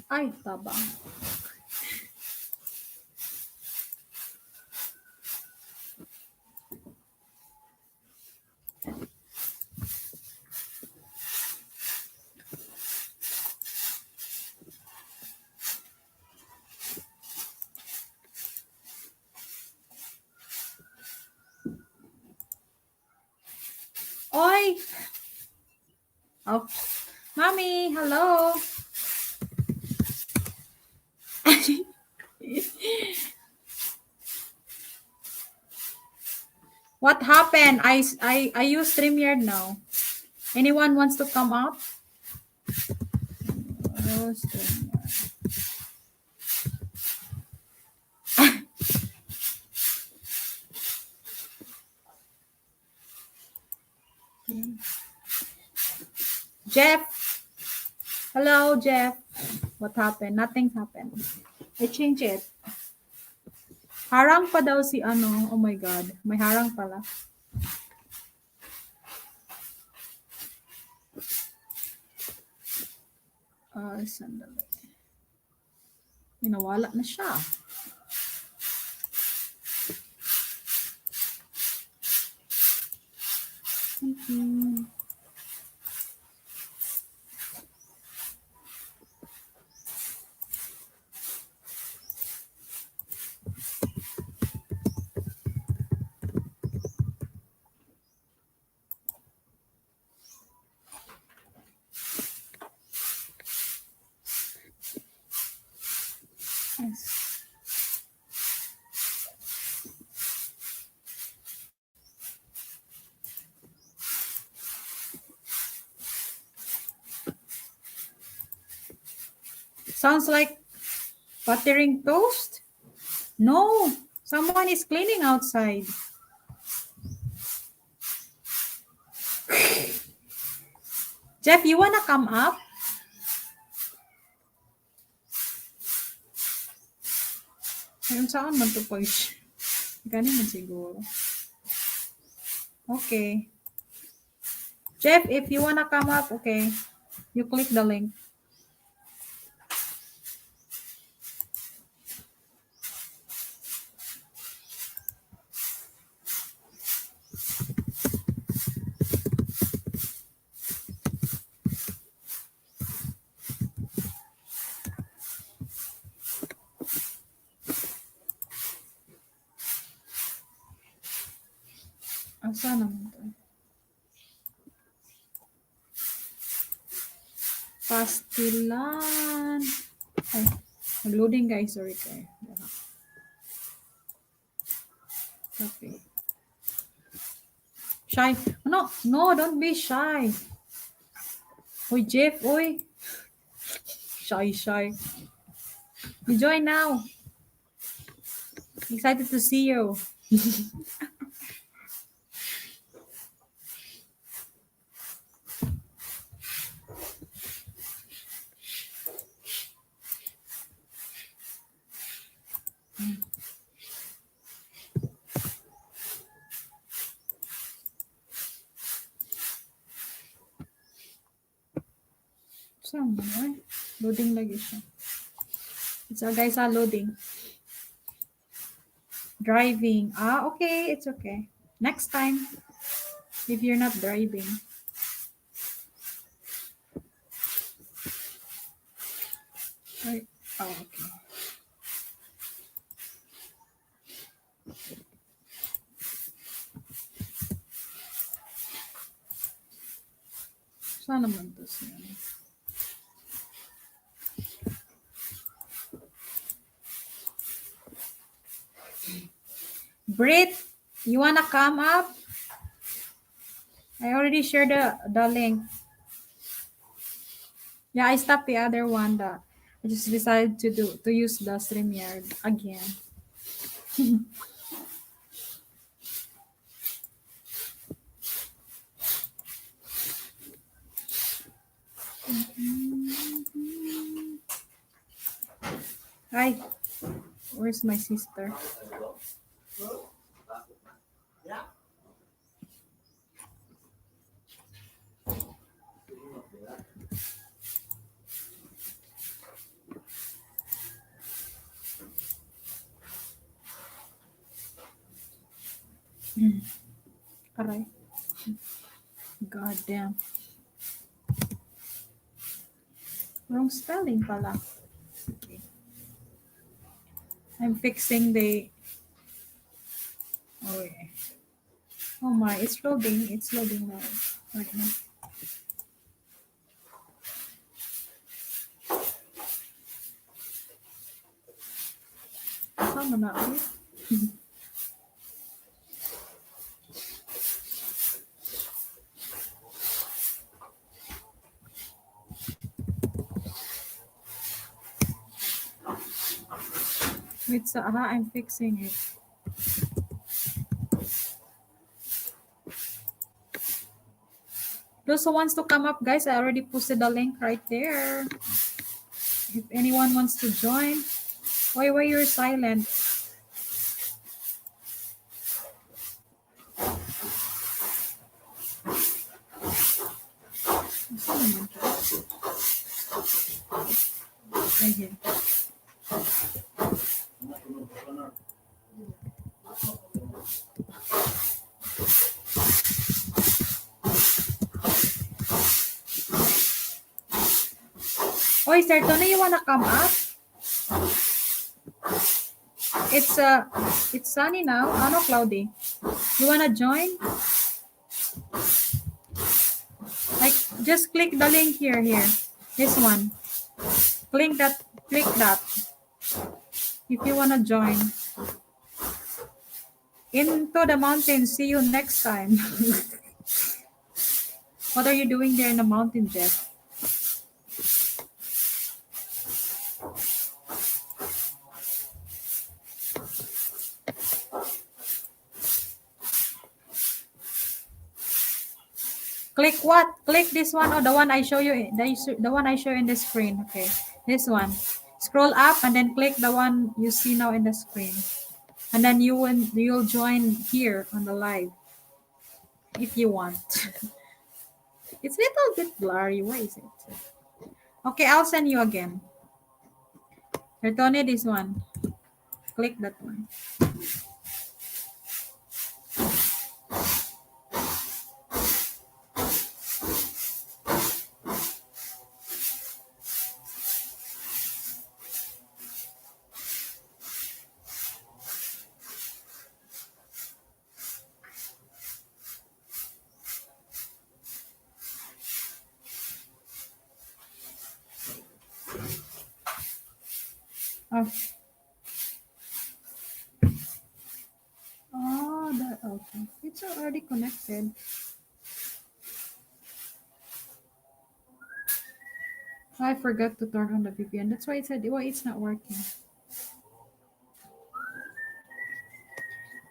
Ay, tabang. Oy! Oh, Mommy, hello. What happened? I use StreamYard now. Anyone wants to come up? Oh, StreamYard. Jeff. Hello, Jeff. What happened? Nothing's happened. I changed it. Harang pa daw si ano. Oh my God. May harang pala. Sandali. Inawala na siya. Yes. Sounds like buttering toast? No, someone is cleaning outside. Jeff, you wanna come up? Ayun saan man to push? Gani man siguro. Okay. Jeff, if you wanna come up, okay. You click the link. Asa naman to? Pastilan. Ay, nag-loading guys. Sorry kayo. Copy. Shy. No, no, don't be shy. Uy, Jeff, uy. Shy. You join now. Excited to see you. Saan mo? Ay, loading lagi siya. It's guys, loading. Driving. Okay. It's okay. Next time, if you're not driving. Right. Oh, okay. Saan naman to siya? Brit, you wanna come up? I already shared the link. Yeah, I stopped the other one. I just decided to use the StreamYard again. Hi, where's my sister? Aray. God damn. Wrong spelling pala. Okay. I'm fixing the... Oh, yeah. Oh my, it's loading. It's loading now. Right now. Sama na ulit. Wait, I'm fixing it. Those who wants to come up, guys, I already posted the link right there. If anyone wants to join. Why you're silent? Again. Oy, Sir Tony, you wanna come up? It's sunny now. Ano, cloudy? You wanna join? Like, just click the link here. This one. Click that. If you wanna join. Into the mountains. See you next time. What are you doing there in the mountain, Jeff? Click what? Click this one or the one I show you. The one I show in the screen. Okay, this one. Scroll up and then click the one you see now in the screen, and then you'll join here on the live if you want. It's a little bit blurry. Why is it? Okay, I'll send you again. Return this one. Click that one. Okay. It's already connected. I forgot to turn on the VPN. That's why it said, well, it's not working.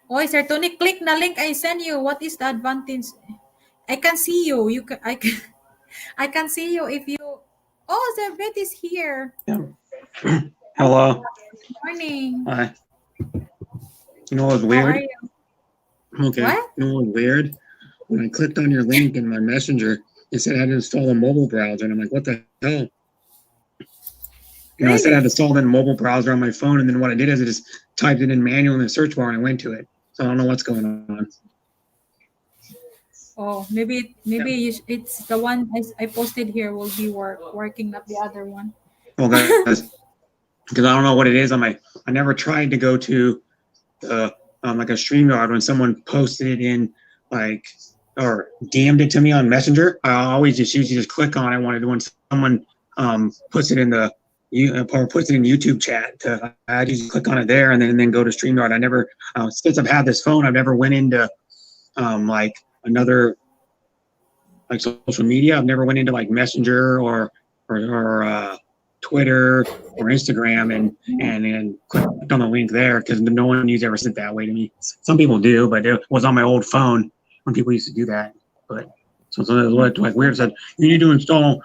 Oh, Sir Tony, click the link I send you. What is the advantage? I can see you. I can see you if you... Oh, the vet is here. Yeah. Hello. Good morning. Hi. You know what's weird? How are you? Okay. What? You know what's weird? When I clicked on your link in my messenger, it said I had to install a mobile browser, and I'm like, what the hell? You know, I said I had to install a mobile browser on my phone, and then what I did is I just typed it in manual in the search bar, and I went to it. So I don't know what's going on. Oh, maybe it's the one I posted here will be working, not the other one. Well, guys, because I don't know what it is on my. I never tried to go to like a StreamYard when someone posted it in like or DM'd it to me on Messenger. I always just usually just click on it when someone puts it in the or puts it in YouTube chat. I usually click on it there and then go to StreamYard. I never since I've had this phone, I've never went into like another like social media. I've never went into like Messenger or Twitter or Instagram and clicked on the link there because no one's ever sent that way to me. Some people do, but it was on my old phone when people used to do that. But so it was like weird. Said you need to install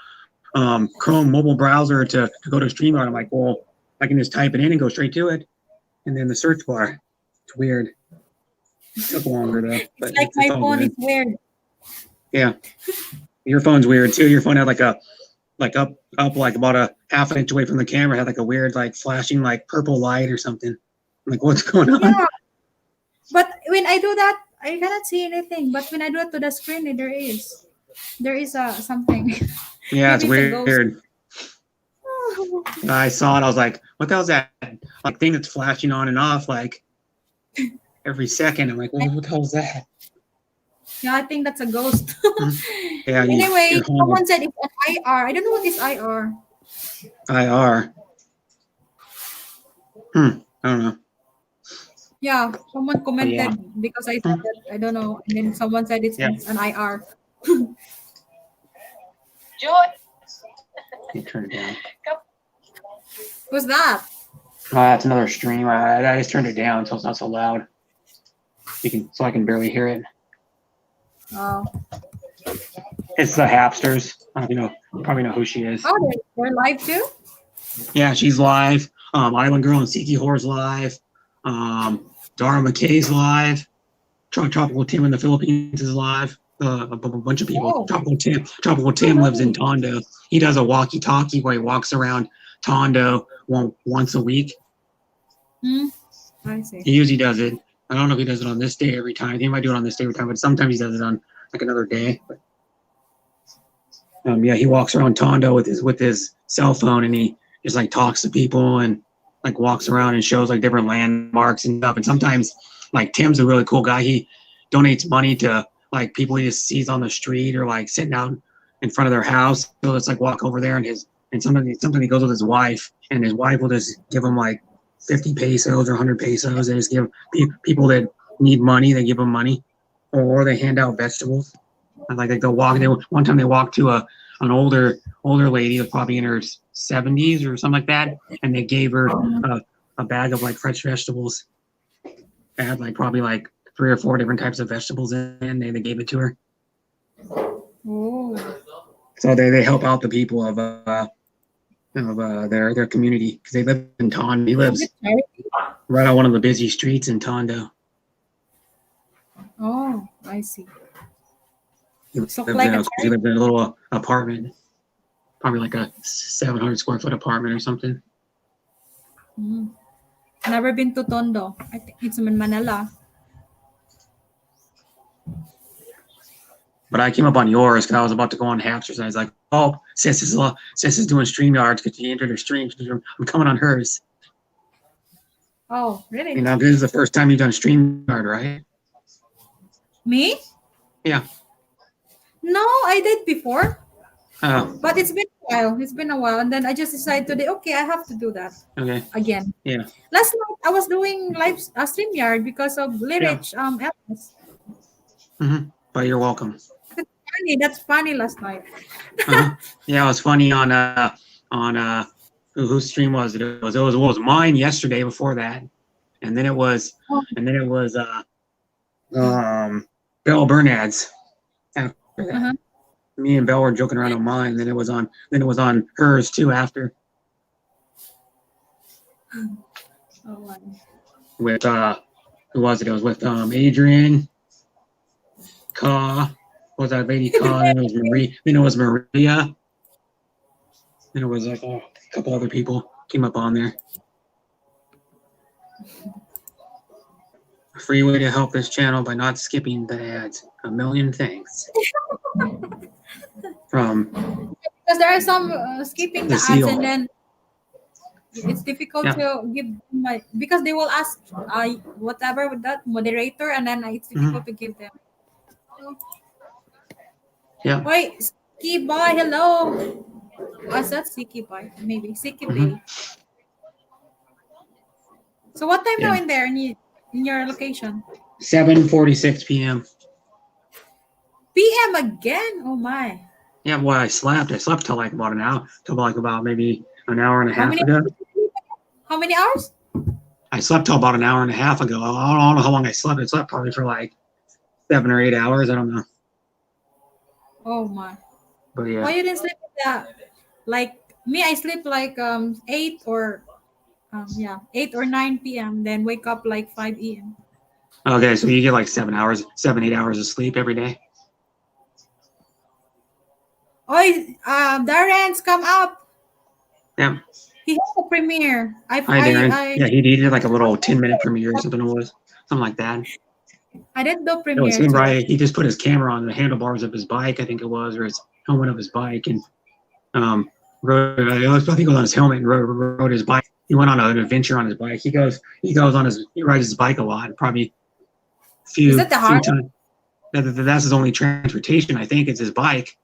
Chrome mobile browser to go to StreamYard. I'm like, well, I can just type it in and go straight to it, and then the search bar. It's weird. It took longer though. But it's like my phone is weird. Yeah, your phone's weird too. Your phone had like up like about a half an inch away from the camera, had like a weird like flashing like purple light or something. I'm like, what's going on? Yeah. But when I do that, I cannot see anything. But when I do it to the screen, there is a something. Yeah, it's Maybe it's a ghost. weird. I saw it. I was like, what the hell's that? Like thing that's flashing on and off like every second. I'm like, well, what the hell is that? Yeah, I think that's a ghost. Yeah, Anyway, you're home. someone said it's an IR. I don't know what is IR. IR. I don't know. Yeah, someone commented Yeah. because I said that I don't know, and then someone said it's Yeah. an IR. Joy. You turn it down. Who's that? Oh, that's another stream. I just turned it down so it's not so loud. So I can barely hear it. Oh, It's the Hapsters. I don't know if you probably know who she is. oh, they're live too. Yeah, she's live. Island Girl and Siki Whore's live. Dara McKay's live. Tropical Tim in the Philippines is live. A bunch of people. Oh. Tropical Tim lives in Tondo. He does a walkie-talkie where he walks around Tondo once a week. I see. He usually does it. I don't know if he does it on this day every time. He might do it on this day every time, but sometimes he does it on like another day. But, yeah, he walks around Tondo with his cell phone and he just like talks to people and like walks around and shows like different landmarks and stuff. And sometimes like Tim's a really cool guy. He donates money to like people he just sees on the street or like sitting out in front of their house. So let's like walk over there and sometimes he goes with his wife and his wife will just give him like 50 pesos or 100 pesos. They just give people that need money, they give them money, or they hand out vegetables. And like they'll walk. One time they walked to an older lady, was probably in her 70s or something like that, and they gave her a bag of like fresh vegetables. It had like probably like 3 or 4 different types of vegetables in. They gave it to her. Oh, So they help out the people of their community because they live in Tondo. He lives right on one of the busy streets in Tondo. oh, I see. He So lived like in a he lived in a little apartment, probably like a 700 square foot apartment or something. Never been to Tondo. I think it's in Manila. But I came up on yours because I was about to go on Hapsters and I was like, oh, Sis is doing StreamYards because she entered her stream. I'm coming on hers. Oh, really? You know, this is the first time you've done StreamYard, right? Me? Yeah. No, I did before, Oh, but it's been a while. It's been a while, and then I just decided today, okay, I have to do that okay. again. Yeah. Last night I was doing live StreamYard because of Lyrich Ellis. But you're welcome. That's funny last night. Yeah, it was funny on whose stream was it? It was mine yesterday before that, and then it was Belle Bernad's after that. Me and Belle were joking around on mine, then it was on hers too after. Oh, wow. With who was it? It was with Adrian, Ka. What was that lady Ka? Then it was Marie. Then it was Maria. Then it was like a couple other people came up on there. A free way to help this channel by not skipping the ads. A million thanks. From Because there are some skipping the ads, seal. and then it's difficult to give my, because they will ask whatever with that moderator, and then it's difficult to give them. Yeah. Wait, Siki Boy, hello. What's that, Siki Boy? Maybe Siki Boy. So what time now in there in your location? 7:46 p.m. PM again? Oh my. Yeah, boy, I slept till like about an hour, till like about maybe an hour and a half ago. How many hours? I slept till about an hour and a half ago. I don't know how long I slept. I slept probably for like 7 or 8 hours. I don't know. Oh my. But yeah. Why you didn't sleep like me? I sleep like 8 or 8 or 9 p.m. Then wake up like 5 a.m. Okay, so you get like 7, 8 hours of sleep every day. Oi, Darren's come up. Yeah. He has a premiere. Hi, Darren. Yeah, he did like a little 10-minute premiere or something. It was something like that. I didn't do It was Premiere him, too. right? He just put his camera on the handlebars of his bike, I think it was, or his helmet of his bike, and rode. I think it was on his helmet and rode his bike. He went on an adventure on his bike. He rides his bike a lot, probably Is few that the hard? times. That's his only transportation. I think it's his bike.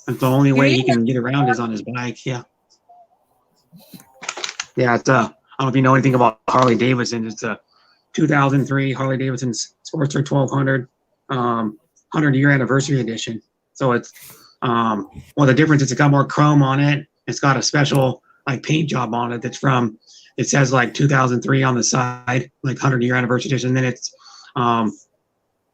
That's the only way he can get around is on his bike. Yeah. Yeah. It's I don't know if you know anything about Harley Davidson. It's a 2003 Harley Davidson Sportster 1200, 100-year anniversary edition. So it's well, the difference is it's got more chrome on it. It's got a special like paint job on it that's from. It says like 2003 on the side, like 100-year anniversary edition. And then it's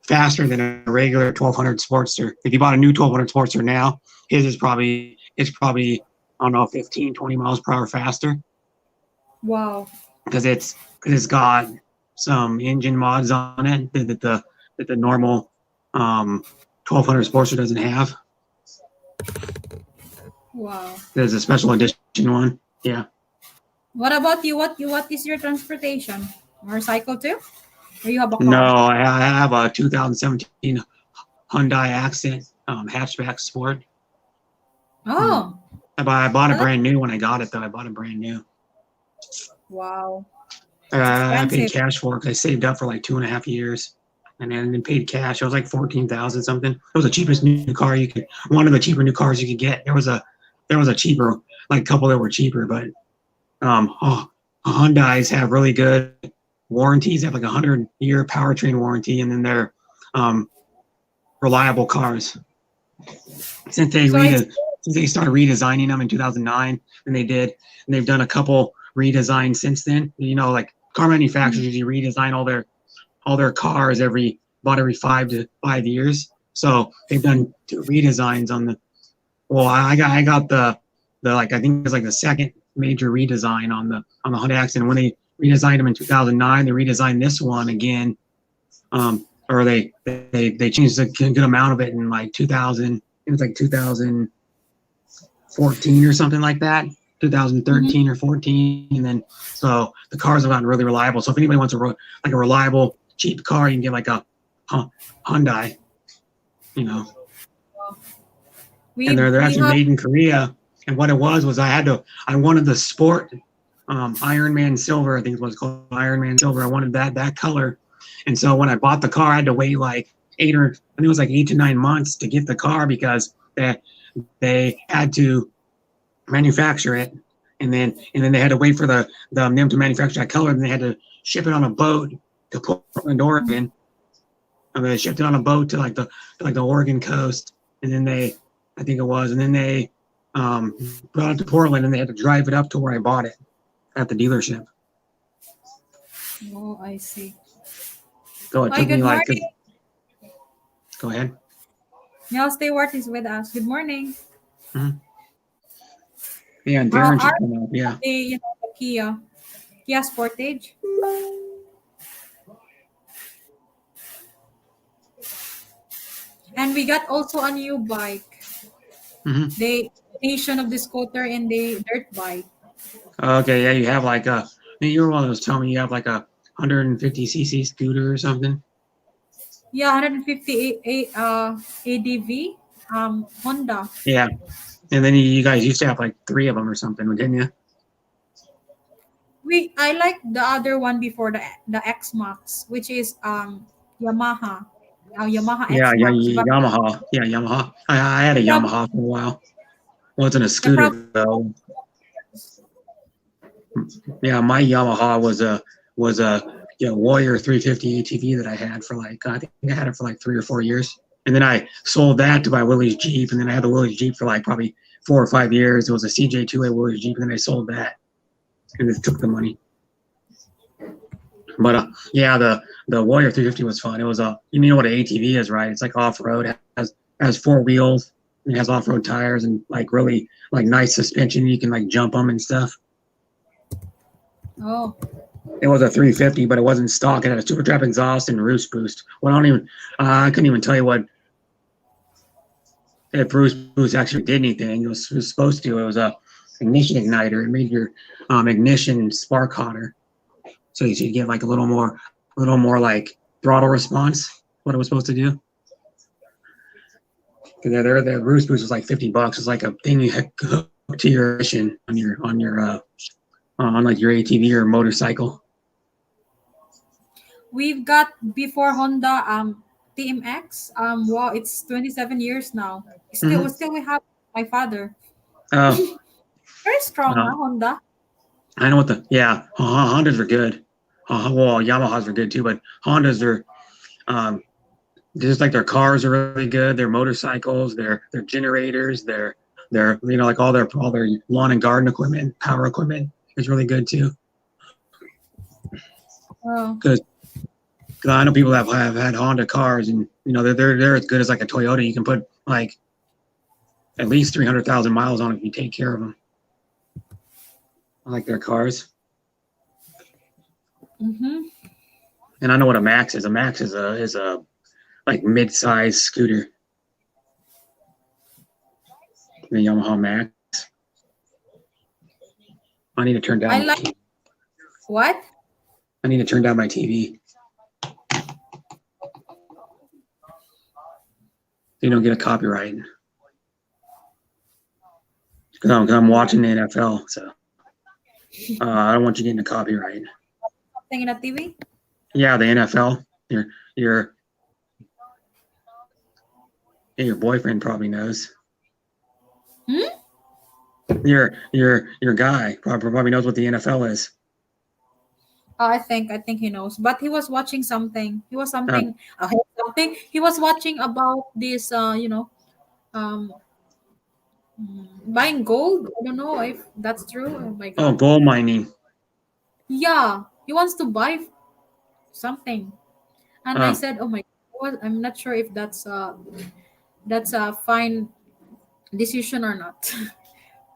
faster than a regular 1200 Sportster. If you bought a new 1200 Sportster now, his is probably I don't know 15, 20 miles per hour faster. Wow. Because it's got some engine mods on it that the normal 1200 Sportster doesn't have. Wow. There's a special edition one. Yeah. What about you? What is your transportation? Motorcycle too? Or you have a car? No, I have a 2017 Hyundai Accent hatchback Sport. Oh. I bought it brand new when I got it, though. I bought it brand new. Wow. I paid cash for it because I saved up for like 2.5 years, and then paid cash. It was like 14,000 something. It was the cheapest new car one of the cheaper new cars you could get. There was a cheaper, like a couple that were cheaper, but Hyundais have really good warranties. They have like 100-year powertrain warranty, and then they're reliable cars. Since they started redesigning them in 2009, and they've done a couple redesigns since then. You know, like car manufacturers usually redesign all their cars about every 5 to 5 years. So they've done 2 redesigns on the. Well, I got the like I think it's like the second major redesign on the Hyundai Accent. When they redesigned them in 2009, they redesigned this one again, or they changed a good amount of it in like 2000. It was like 2014 or something like that, 2013 or 14, and then so the cars have gotten really reliable. So if anybody wants a reliable cheap car, you can get like a Hyundai, you know. And they're actually made in Korea. And what it was I wanted the Sport Iron Man Silver, I think it was called Iron Man Silver. I wanted that color. And so when I bought the car, I had to wait like 8 to 9 months to get the car because they had to manufacture it, and then they had to wait for them to manufacture that color, and they had to ship it on a boat to Portland, Oregon. And they shipped it on a boat to like the Oregon coast, and then they brought it to Portland, and they had to drive it up to where I bought it at the dealership. Oh, I see. So it took me like. Go ahead. Now Stewart is with us. Good morning. Mm-hmm. Yeah, and Darren should come up. Yeah. The Kia Sportage. And we got also a new bike. Mm-hmm. The combination of the scooter and the dirt bike. Okay, yeah, you have like you were one of those telling me you have like a 150cc scooter or something. Yeah, 150 ADV Honda. Yeah, and then you guys used to have like 3 of them or something, didn't you? I like the other one before the X Max, which is Yamaha. Yamaha X Yeah, Max. Yamaha. Yeah, Yamaha. I had a Yamaha for a while. Wasn't a scooter though. Yeah, my Yamaha was a Warrior 350 ATV that I had for like I think I had it for like 3 or 4 years, and then I sold that to buy Willie's Jeep, and then I had the Willie's Jeep for like probably 4 or 5 years. It was a CJ2A Willie's Jeep, and then I sold that, and it took the money. But yeah, the Warrior 350 was fun. It was you know what an ATV is, right? It's like off road. It has 4 wheels. It has off road tires and like really like nice suspension. You can like jump them and stuff. Oh. It was a 350, but it wasn't stock. It had a super trap exhaust and roost boost. Well, I couldn't even tell you if roost boost actually did anything. It was supposed to. It was a ignition igniter. It made your ignition spark hotter, so you should get like a little more little more like throttle response. What it was supposed to do. Their Roost Boost was like $50. It's like a thing you hook to your mission on like your ATV or motorcycle. We've got before Honda TMX. Wow, it's 27 years now. Still we have my father. Oh, Very strong, uh, Honda. I know what Hondas are good. Well, Yamahas are good too, but Hondas are just like their cars are really good. Their motorcycles, their generators, their like all their lawn and garden equipment, power equipment is really good too. Oh. Because I know people have had Honda cars, and they're as good as like a Toyota. You can put like at least 300,000 miles on it if you take care of them. I like their cars. Mm-hmm. And I know what a Max is. A Max is a like mid-size scooter. The Yamaha Max. I need to turn down. What? I need to turn down my TV. You don't get a copyright. Because I'm watching the NFL, so I don't want you getting a copyright. Something in a TV? Yeah, the NFL. Your boyfriend probably knows. Your guy probably knows what the NFL is. I think he knows, but he was watching something. He was something. He was watching about this. Um, buying gold. I don't know if that's true. Oh my Oh, god. gold mining. Yeah, he wants to buy something, and I said, "Oh my god, I'm not sure if that's a fine decision or not."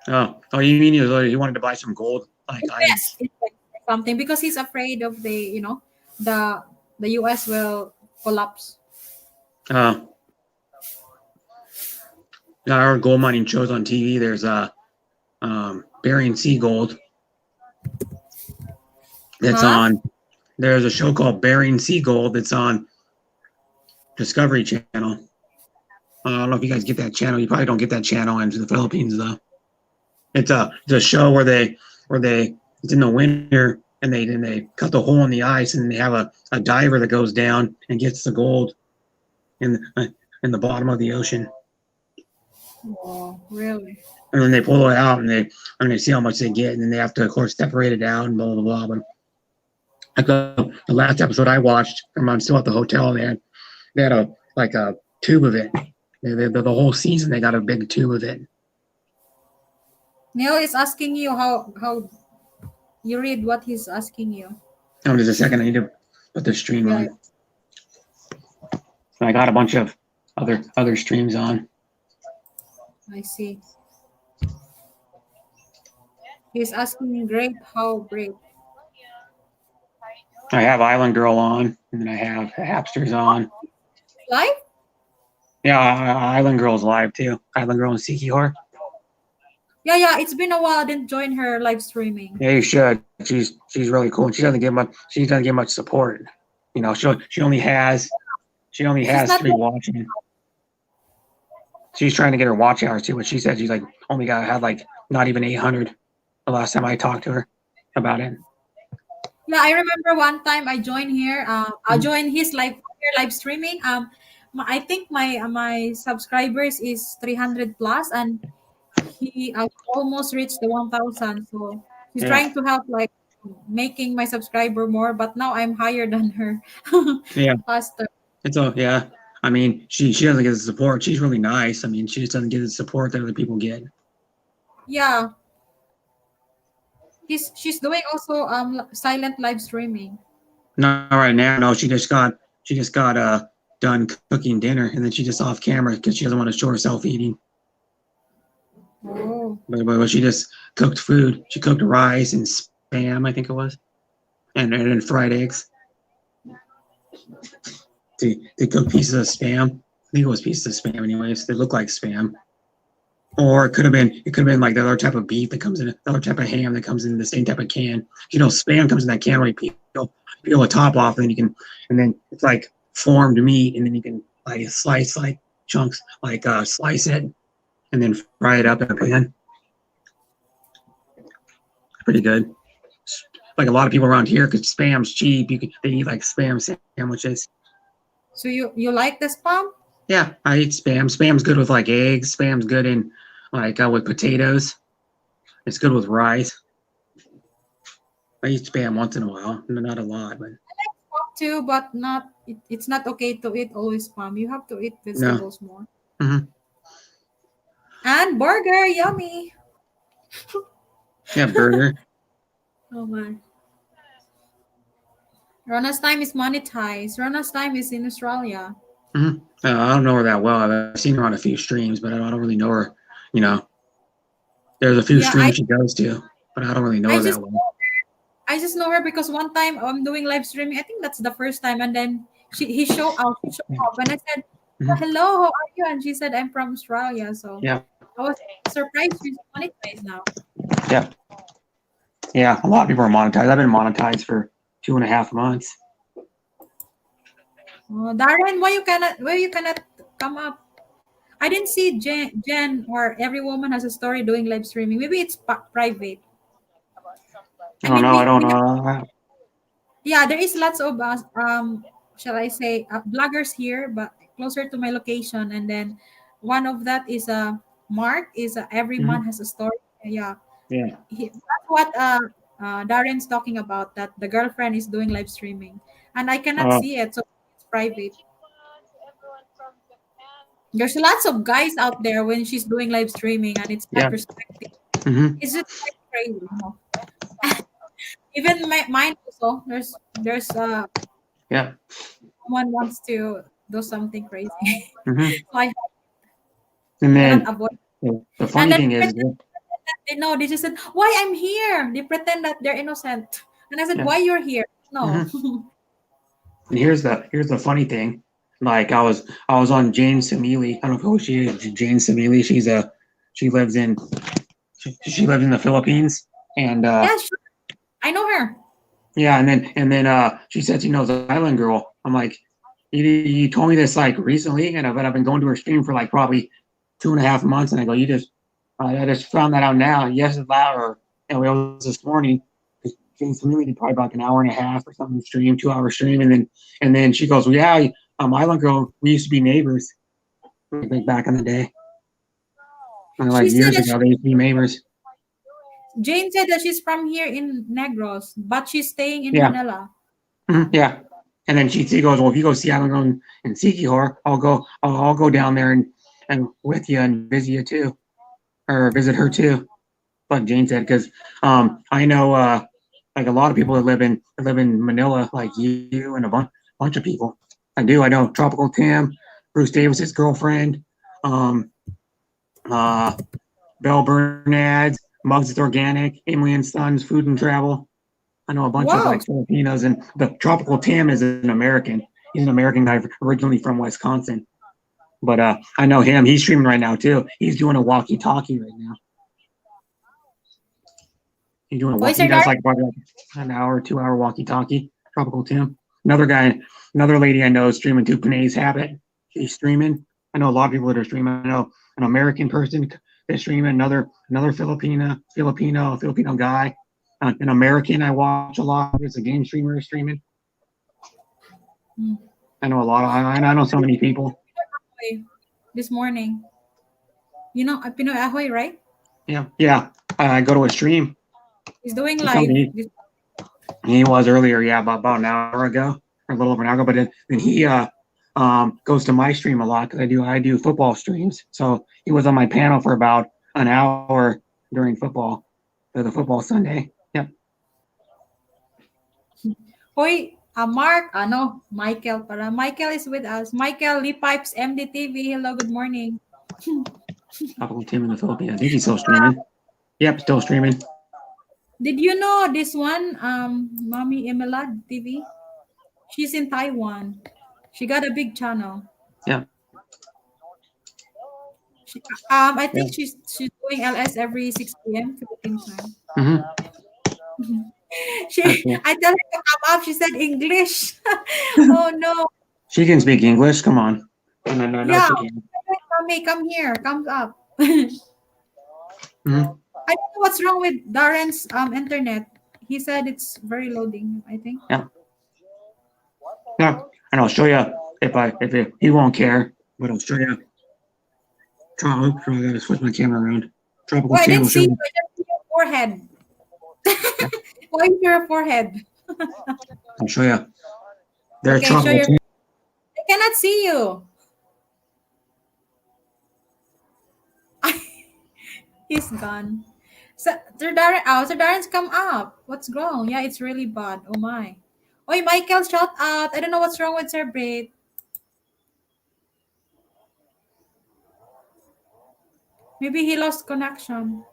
Oh, you mean he wanted to buy some gold items? Yes, it's like something because he's afraid of the US will collapse. Yeah, our gold mining shows on TV. There's Bering Sea Gold. That's on. There's a show called Bering Sea Gold that's on Discovery Channel. I don't know if you guys get that channel. You probably don't get that channel in the Philippines though. It's a show where it's in the winter and they cut the hole in the ice and they have a diver that goes down and gets the gold in the bottom of the ocean. Oh, really? And then they pull it out and they see how much they get, and then they have to, of course, separate it out and blah blah blah. But like the last episode I watched, I'm still at the hotel. They had a tube of it. The whole season they got a big tube of it. Neil is asking you how you read what he's asking you. Oh, just a second. I need to put the stream on. I got a bunch of other streams on. I see. He's asking me, great, how great? I have Island Girl on, and then I have Hapsters on. Live? Yeah, Island Girl's live too. Island Girl and Sikihor. Yeah. It's been a while. I didn't join her live streaming. Yeah, you should. She's really cool. She doesn't get much support. She only has 3 watching. She's trying to get her watch hours too, but she said she's like had like not even 800 the last time I talked to her about it. Yeah, I remember one time I joined here. I joined his live streaming. I think my subscribers is 300 plus, and he almost reached the 1,000. So he's trying to help like making my subscriber more, but now I'm higher than her. Yeah, faster. It's yeah. I mean, she doesn't get the support. She's really nice. I mean, she just doesn't get the support that other people get. Yeah. She's doing also silent live streaming. Not right now. No, she just got done cooking dinner, and then she just off camera because she doesn't want to show herself eating. Oh. But she just cooked food. She cooked rice and spam, I think it was, and then fried eggs. They cooked pieces of spam. I think it was pieces of spam anyways. They look like spam. or it could have been like the other type of beef that comes in, the other type of ham that comes in the same type of can. Spam comes in that can where you peel the top off, and then and then it's like formed meat, and then you can like slice like chunks, like slice it, and then fry it up in a pan. Pretty good. Like a lot of people around here, because spam's cheap, they eat like spam sandwiches. So you like the spam? Yeah, I eat spam. Spam's good with like eggs. Spam's good in like with potatoes. It's good with rice. I eat spam once in a while, not a lot, but Spam too, but it's not okay to eat always spam. You have to eat no. vegetables more. Hmm. And burger, yummy. Yeah, burger. Oh my. Rona's time is monetized. Rona's time is in Australia. Hmm. I don't know her that well. I've seen her on a few streams, but I don't really know her. You know, there's a few Yeah, streams she goes to, but I don't really know I her that just well. I just know her because one time I'm doing live streaming. I think that's the first time, and then she showed up, and I said, "Oh, Hmm. hello, how are you?" And she said, "I'm from Australia." So Yeah, I was surprised she's monetized now. yeah, yeah. A lot of people are monetized. I've been monetized for 2.5 months. Oh, Darren, why you cannot come up? I didn't see Jen or every woman has a story doing live streaming. Maybe it's private. I I don't mean, know. I don't we have, know. yeah, there is lots of shall I say bloggers here, but closer to my location. And then one of that is Mark is every man Mhm. has a story. Yeah, Yeah. that's what Darren's talking about. That the girlfriend is doing live streaming, and I cannot Oh, see it, so it's private. There's lots of guys out there when she's doing live streaming, and it's not yeah. respected. Hmm. It's just like crazy. Even mine also. There's Yeah. someone wants to do something crazy, Hmm. so I And cannot then avoid. the And funny then thing is, pretend that they know. They just said, "Why I'm here?" They pretend that they're innocent, and I said, yeah. "Why you're here?" No. Hmm. And here's the funny thing. Like I was on Jane Samili. I don't know who she is. Jane Samili. She lives in she lives in the Philippines. And Yeah, sure. I know her. yeah, and then she said she knows Island Girl. I'm like, you told me this like recently, and I've been going to her stream for like probably 2.5 months, and I go, I just found that out now. Yes, it's loud, or it was this morning. James Community did probably about an hour and a half or something stream, 2 hour stream, and then she goes, well, yeah, Island Girl, we used to be neighbors like back in the day, and like She said years that ago they used to be neighbors. Jane said that she's from here in Negros, but she's staying in Yeah, Manila. yeah. And then she goes, well, if you go see Island Girl in Sikihor, I'll go down there and with you and visit you too, or visit her too. Like Jane said, because I know like a lot of people that live in Manila, like you and a bunch of people. I do. I know Tropical Tim, Bruce Davis's girlfriend, um, uh, Belle Bernad's, Mugs It's Organic, Emily and Sons, Food and Travel. I know a bunch of Wow. like Filipinos, and the Tropical Tim is an American. He's an American guy originally from Wisconsin, but I know him. He's streaming right now too. He's doing a walkie-talkie right now. He's doing a Who walk. is He her does daughter? like probably like an hour, 2 hour walkie-talkie. Tropical Tim. Another guy, another lady I know is streaming too. Panay's Habit. She's streaming. I know a lot of people that are streaming. I know an American person that's streaming. Another Filipino guy. An American I watch a lot. There's a game streamer streaming. Hmm. I know a lot. I know so many people. Ahoy this morning. You know Pinoy Ahoy, right? Yeah, yeah. I go to a stream. He's doing He told live. me he was earlier. Yeah, about an hour ago, or a little over an hour ago. But then he goes to my stream a lot because I do football streams. So he was on my panel for about an hour during football, the football Sunday. Yep. Hoy, Mark, ano, Michael para. Michael is with us. Michael Lee Pipes, MDTV. Hello, good morning. Tropical Tim in the Philippines. I think he's still streaming. Yep, still streaming. Did you know this one, Mommy Emelad TV? She's in Taiwan. She got a big channel. Yeah. I Yeah. think she's doing LS every 6 p.m. Philippine time. Mm-hmm. She, That's cool. I tell her to come up. She said English. Oh no. She can speak English. Come on. No, Yeah. she can. Mommy, come here. Come up. Mm-hmm. I don't know what's wrong with Darren's internet. He said it's very loading, I think. Yeah. Yeah. And I'll show you if he won't care, but I'll show you. I gotta switch my camera around. Tropical Oh, I Tim didn't will show see you. you. I just see your forehead. Why is your forehead? I'll show you. There's Okay, show Tropical your. Tim. I cannot see you. He's gone. So Darren's come up. What's wrong? Yeah, it's really bad. Oh my. Oi, Michael, shout out. I don't know what's wrong with Cerbate. Maybe he lost connection.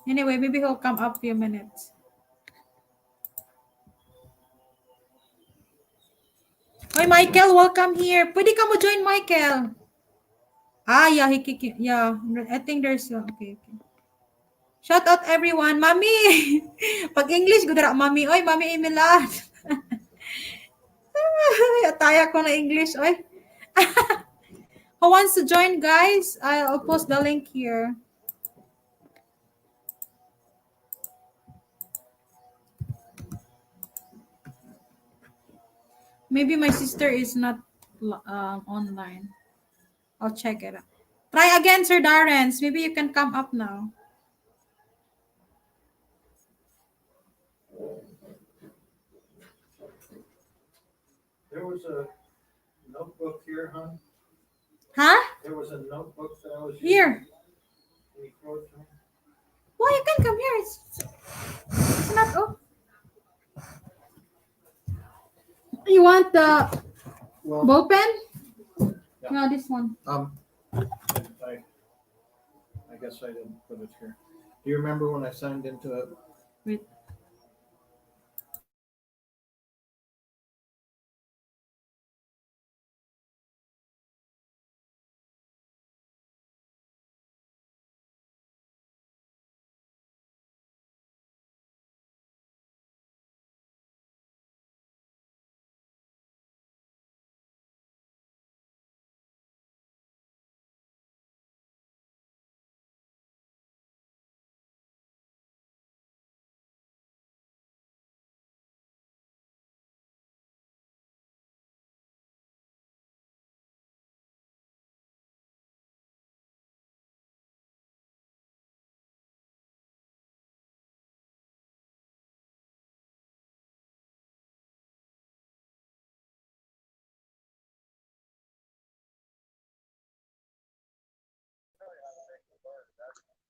Anyway, maybe he'll come up few minutes. Oi, Michael, welcome here. Pwede ka mo join, Michael. Ah, yeah, yeah. I think there's okay. Shout out everyone. Mami. Pag English, good ra mami. Oy, mami Emilat. Ataya ko na English, oy. Who wants to join, guys? I'll post the link here. Maybe my sister is not online. I'll check it out. Try again, Sir Darren's. Maybe you can come up now. There was a notebook here, huh? Huh? There was a notebook that I was using. Here. Can you throw it to me? Well, you can come here. It's not. Oh. You want the Well, ball pen? Yeah. No, this one. I guess I didn't put it here. Do you remember when I signed into it? Wait.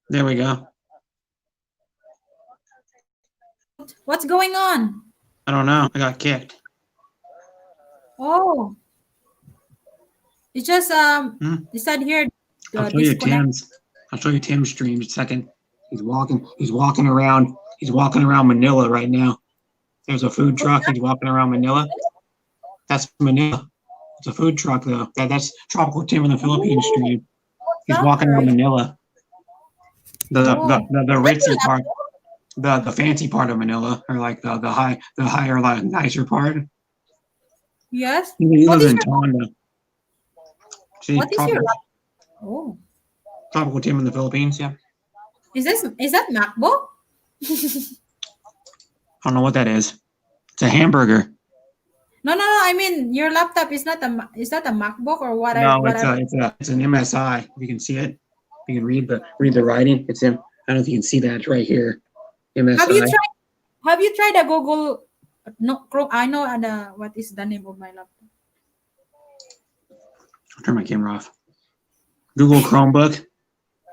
There we go. What's going on? I don't know. I got kicked. Oh. It's just it said here I'll show you disconnect. Tim's. I'll show you Tim's stream in a second. He's walking around Manila right now. There's a food truck. He's walking around Manila. That's Manila. It's a food truck though. That's Tropical Tim in the Philippines stream. He's walking around Manila. The ritzy part, the fancy part of Manila, or like the higher, like nicer part. Yes. He What lives is in your- Tonga. See, What is your Oh. Tropical Tim in the Philippines, yeah. Is that MacBook? I don't know what that is. It's a hamburger. No. I mean, your laptop is not is that a MacBook or what? No, it's an MSI. If you can see it, you can read the writing. It's in. I don't know if you can see that. It's right here. MSI. Have you tried a Google? No, Chrome. I know what is the name of my laptop. I'll turn my camera off. Google Chromebook.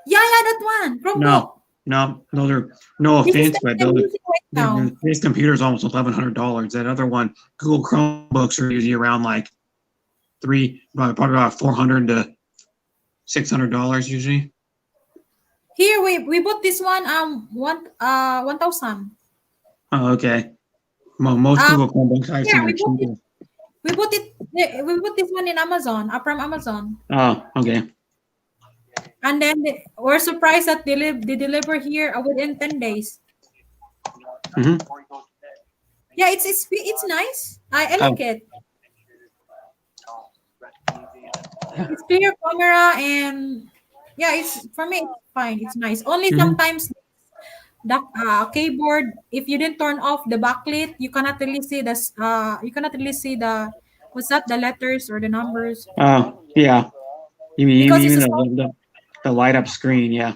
Yeah, that one. Chromebook. No, those are no This is offense, the but one I'm using right now. this computer is almost $1,100. That other one, Google Chromebooks are usually around like probably about $400 to $600 usually. Here we bought this one 1,000. Oh, okay. Most Google Chromebooks I've seen Yeah, are cheaper. we bought this one in Amazon, from Amazon. Oh, okay. And then we're surprised that they deliver here within 10 days. Mm-hmm. Yeah, it's nice. I like it. It's clear camera and yeah, it's for me it's fine. It's nice. Only Mm-hmm. sometimes the keyboard, if you didn't turn off the backlit, you cannot really see the what's that, the letters or the numbers, Yeah. You because mean it's a the, soft. the light up screen? Yeah.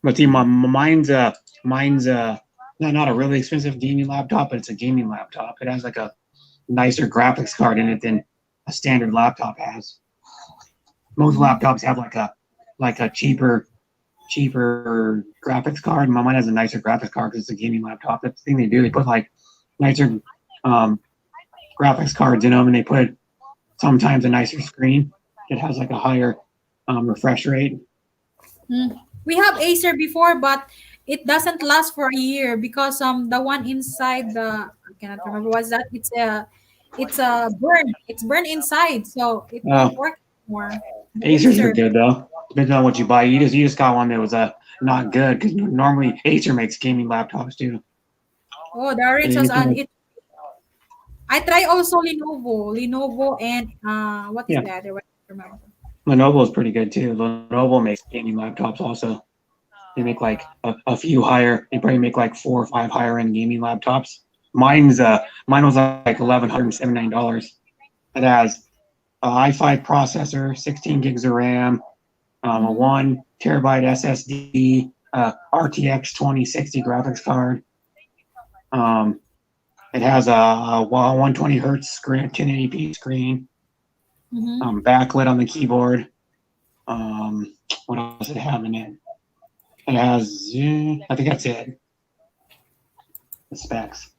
But see, mine's not a really expensive gaming laptop, but it's a gaming laptop. It has like a nicer graphics card in it than a standard laptop has. Most laptops have like a cheaper graphics card. Mine has a nicer graphics card because it's a gaming laptop. That's the thing they do. They put like nicer graphics cards in them, and they put sometimes a nicer screen. It has like a higher refresh rate. We have Acer before, but it doesn't last for a year because the one inside the, I cannot remember what's that. It's a burn. It's burned inside, so it won't Uh, work anymore. The Acers are Acer. good though. Depends on what you buy. You just got one that was not good because normally Acer makes gaming laptops too. Oh, the orange You was can, on it. I try also Lenovo, and what is yeah, the other one? I don't remember. Lenovo is pretty good too. Lenovo makes gaming laptops also. They make like a few higher. They probably make like 4 or 5 higher end gaming laptops. Mine was like $1,179. It has a i5 processor, 16 gigs of RAM, a 1 terabyte SSD, RTX 2060 graphics card. It has a 120 hertz screen, 1080p screen, backlit on the keyboard. What else does it have in it? It has, I think that's it. The specs.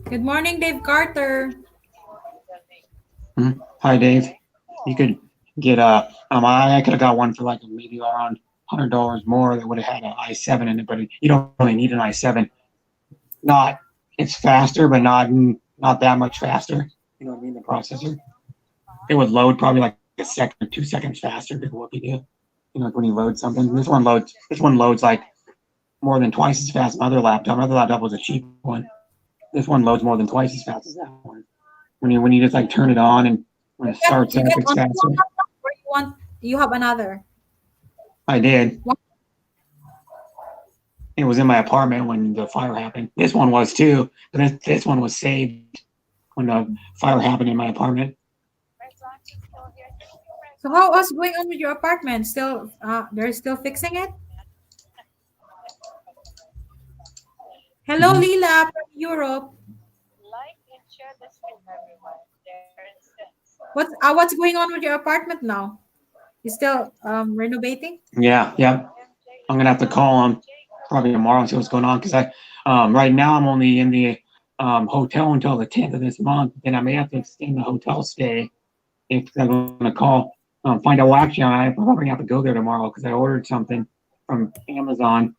Good morning, Dave Carter. Hi, Dave. You could get I could have got one for like maybe around $100 more that would have had an i7 in it, but you don't really need an i7. Not, it's faster, but not that much faster. You know what I mean? The processor. It would load probably like a second or 2 seconds faster than what we do. You know, like when you load something. This one loads like more than twice as fast as my other laptop. My other laptop was a cheap one. This one loads more than twice as fast as that one. When you just like turn it on and when it starts You up, get it's only faster. one laptop, or you have another? I did. What? It was in my apartment when the fire happened. This one was too, but this one was saved when the fire happened in my apartment. So how was going on with your apartment? Still, they're still fixing it. Hello, Mhm. Lila from Europe. What's going on with your apartment now? You still renovating? Yeah. I'm gonna have to call him probably tomorrow and see what's going on because right now I'm only in the hotel until the 10th of this month. Then I may have to extend the hotel stay if I'm gonna call find out. Well, actually, I probably have to go there tomorrow because I ordered something from Amazon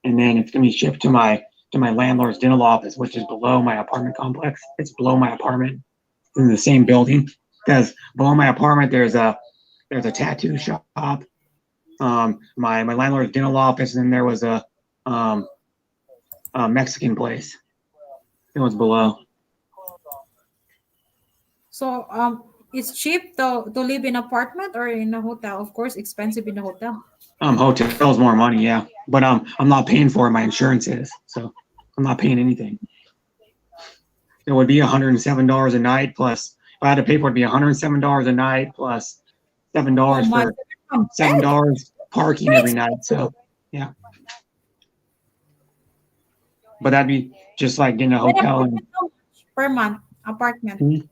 and then it's gonna be shipped to my landlord's dental office, which is below my apartment complex. It's below my apartment in the same building because below my apartment there's a tattoo shop, my landlord's dental office, and then there was a Mexican place. It was below. So it's cheap to live in apartment or in a hotel. Of course, expensive in the hotel. Hotel's more money, yeah, but I'm not paying for it. My insurance is, so I'm not paying anything. It would be $107 a night plus. If I had to pay for it, it'd be $107 a night plus seven Oh dollars my! for $7 parking every night. So yeah, but that'd be just like getting a An hotel and apartment, how much per month? Apartment.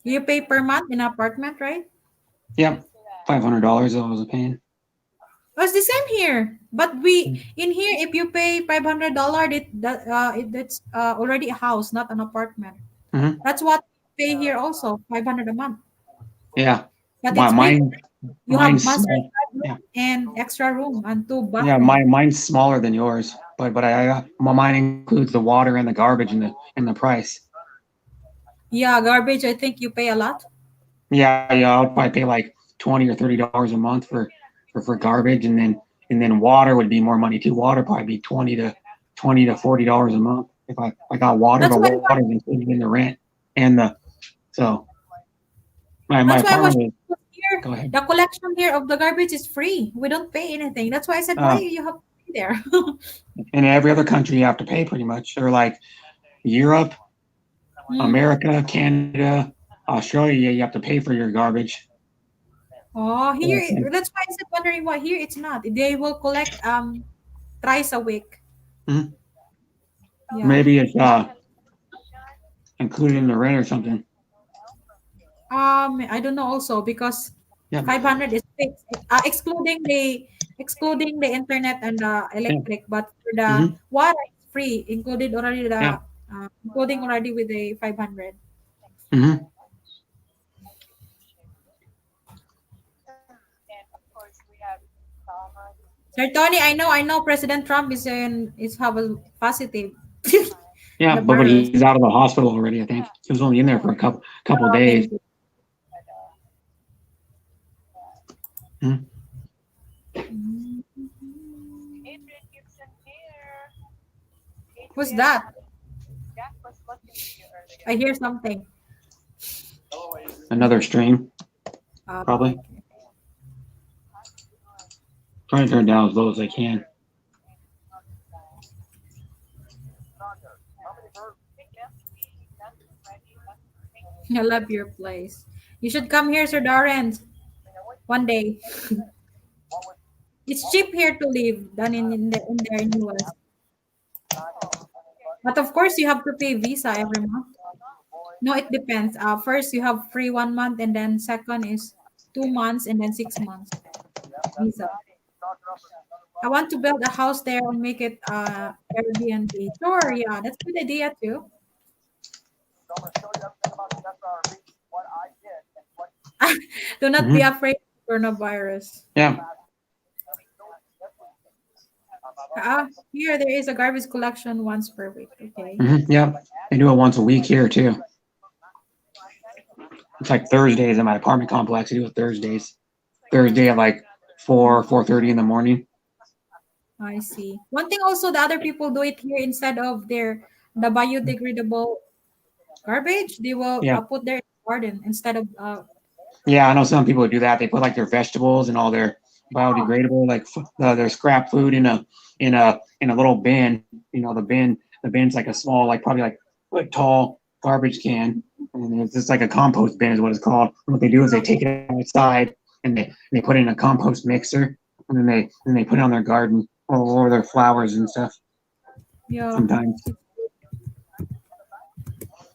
You pay per month in apartment, right? yep, $500 I was paying. Oh, it's the same here. But we in here, if you pay $500, that's already a house, not an apartment. Mm-hmm. That's what we pay here also, 500 a month. Yeah, But my it's big. You have mine's master small. bedroom Yeah, and extra room and two yeah, bathroom. mine's smaller than yours, but mine includes the water and the garbage and the price. Yeah, garbage. I think you pay a lot. Yeah, I'll probably pay like $20 or $30 a month for garbage, and then water would be more money too. Water probably be $20 to $40 a month if I got water, That's but why. water is included in the rent and the so my That's why I was apartment is. here. Go ahead. The collection here of the garbage is free. We don't pay anything. That's why I said, why Uh, you have to pay there? in every other country, you have to pay pretty much. They're like Europe, Hmm. America, Canada, Australia. You have to pay for your garbage. Oh, Yeah, here. That's why I said wondering why here it's not. They will collect thrice a week. mhm. Yeah. Maybe it's included in the rent or something. I don't know also because Yeah, 500 is fixed, excluding the internet and the yeah, electric, but for the hmm water it's free, included already yeah. the including already with the 500. hmm Sir Tony, I know President Trump is have a positive Yeah, the but virus. he's out of the hospital already. I think he was only in there for a couple days. Maybe. Mhm. Mm. Who's that? I hear something. Another stream, probably. Okay. Trying to turn it down as low as I can. I love your place. You should come here, Sir Darren, one day. It's cheap here to live than in there in US. But of course, you have to pay visa every month. No, it depends. First you have free 1 month, and then second is 2 months, and then 6 months visa. I want to build a house there and make it Airbnb. Sure, yeah, that's a good idea too. Do not be hmm afraid of coronavirus. Yeah. Here there is a garbage collection once per week. Okay. Yeah. They do it once a week here too. It's like Thursdays in my apartment complex. They do it Thursdays. Thursday at like 4:30 in the morning. I see. One thing also, the other people do it here instead of the biodegradable garbage. They will Yeah. put their garden instead of Yeah, I know some people do that. They put like their vegetables and all their biodegradable, like their scrap food in a little bin. You know, the bin's like a small, like probably like tall garbage can, and it's just like a compost bin is what it's called. And what they do is they take it outside and they put it in a compost mixer, and then they put it on their garden or their flowers and stuff. yeah. Sometimes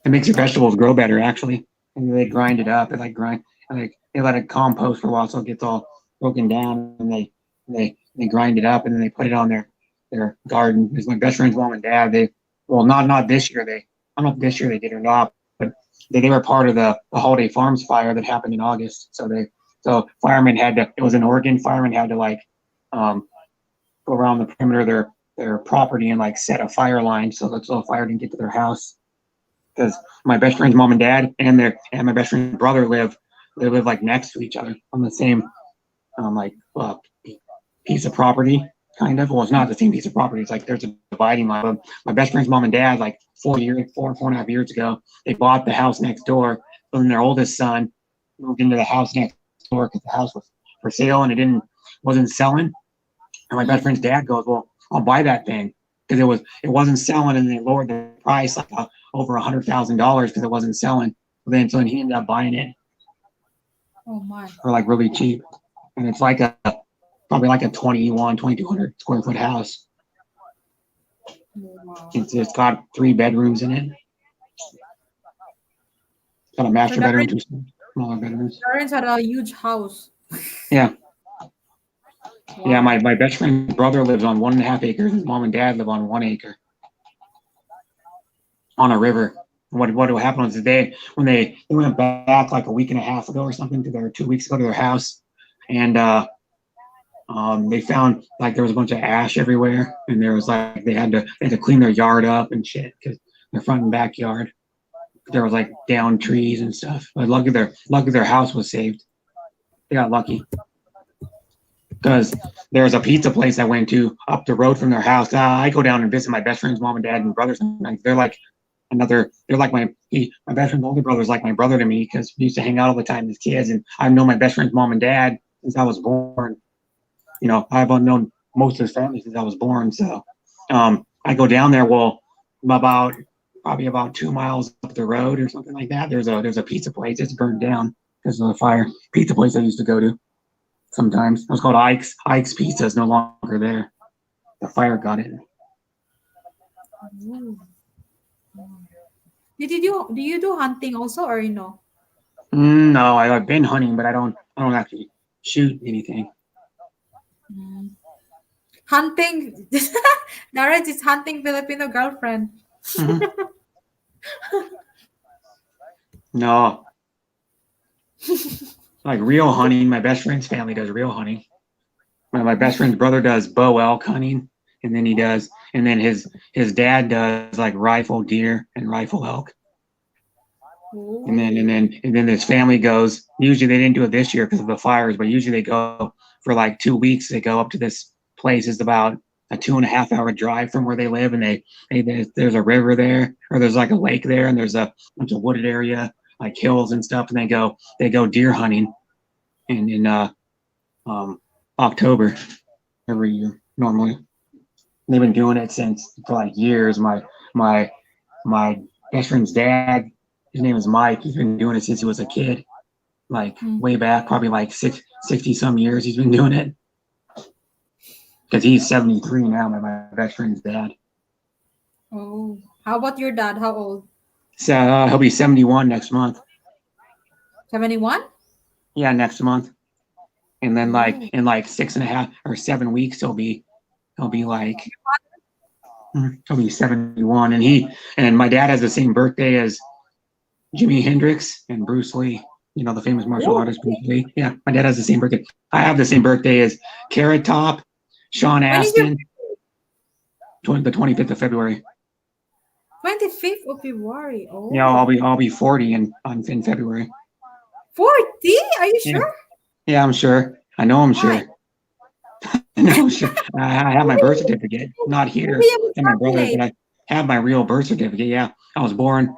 it makes your vegetables grow better actually. And they grind it up. They let it compost for a while so it gets all broken down, and they grind it up, and then they put it on their garden. Because my best friend's mom and dad, not this year. I don't know if this year they did or not, but they were part of the Holiday Farms fire that happened in August. So firemen had to. It was in Oregon. Firemen had to go around the perimeter of their property and like set a fire line so that the fire didn't get to their house. Because my best friend's mom and dad and my best friend's brother live like next to each other on the same like piece of property, kind of. Well, it's not the same piece of property. It's like there's a dividing line. But my best friend's mom and dad, like 4.5 years ago, they bought the house next door. But then their oldest son moved into the house next door because the house was for sale and wasn't selling. And my best friend's dad goes, "Well, I'll buy that thing," because it wasn't selling, and they lowered the price like over $100,000 because it wasn't selling. So then he ended up buying it Oh my. for like really cheap, and it's like probably like a 2,200 square foot house. Wow. It's got 3 bedrooms in it. It's got a So master bedroom, Darren, 2 smaller bedrooms. Darren's had a huge house. Yeah, yeah. Wow. My best friend's brother lives on 1.5 acres. His mom and dad live on 1 acre on a river. What happened was when they went back like a week and a half ago or something 2 weeks ago to their house, and they found like there was a bunch of ash everywhere, and there was like they had to clean their yard up and shit because their front and backyard there was like down trees and stuff. But lucky their house was saved. They got lucky because there's a pizza place I went to up the road from their house. I go down and visit my best friend's mom and dad and brothers. They're like my best friend's older brother's like my brother to me because we used to hang out all the time as kids, and I've known my best friend's mom and dad since I was born. You know, I've known most of his family since I was born. So I go down there. Well, probably about 2 miles up the road or something like that. There's a pizza place. It's burned down because of the fire. Pizza place I used to go to sometimes. It was called Ike's. Ike's Pizza is no longer there. The fire got it. Do you do hunting also, or you know? No, I've been hunting, but I don't actually shoot anything. Hunting. Darren is hunting Filipino girlfriend. No. Like real hunting, my best friend's family does real hunting. My best friend's brother does bow elk hunting, and then his dad does like rifle deer and rifle elk. Ooh. And then his family goes. Usually they didn't do it this year because of the fires, but usually they go for like 2 weeks. They go up to this place. It's about a 2.5 hour drive from where they live, and there's a river there, or there's like a lake there, and there's a bunch of wooded area, like hills and stuff, and they go deer hunting in October every year normally. They've been doing it for like years. My best friend's dad, his name is Mike. He's been doing it since he was a kid, like way back, probably like 60 some years. He's been doing it because he's 73 now. My best friend's dad. Oh, how about your dad? How old? So he'll be 71 next month. 71? Yeah, next month. And then like in like 6.5 or 7 weeks he'll be like he'll be 71. And my dad has the same birthday as Jimi Hendrix and Bruce Lee. You know, the famous martial artist Bruce Lee. Yeah, my dad has the same birthday. I have the same birthday as Carrot Top, Sean Astin. The 25th of February. 25th of February. Oh. Yeah, I'll be 40 in February. 40? Are you sure? Yeah, I'm sure. I know I'm sure. I know I'm sure. I have my birth certificate. Not here. And my brother, but I have my real birth certificate. Yeah. I was born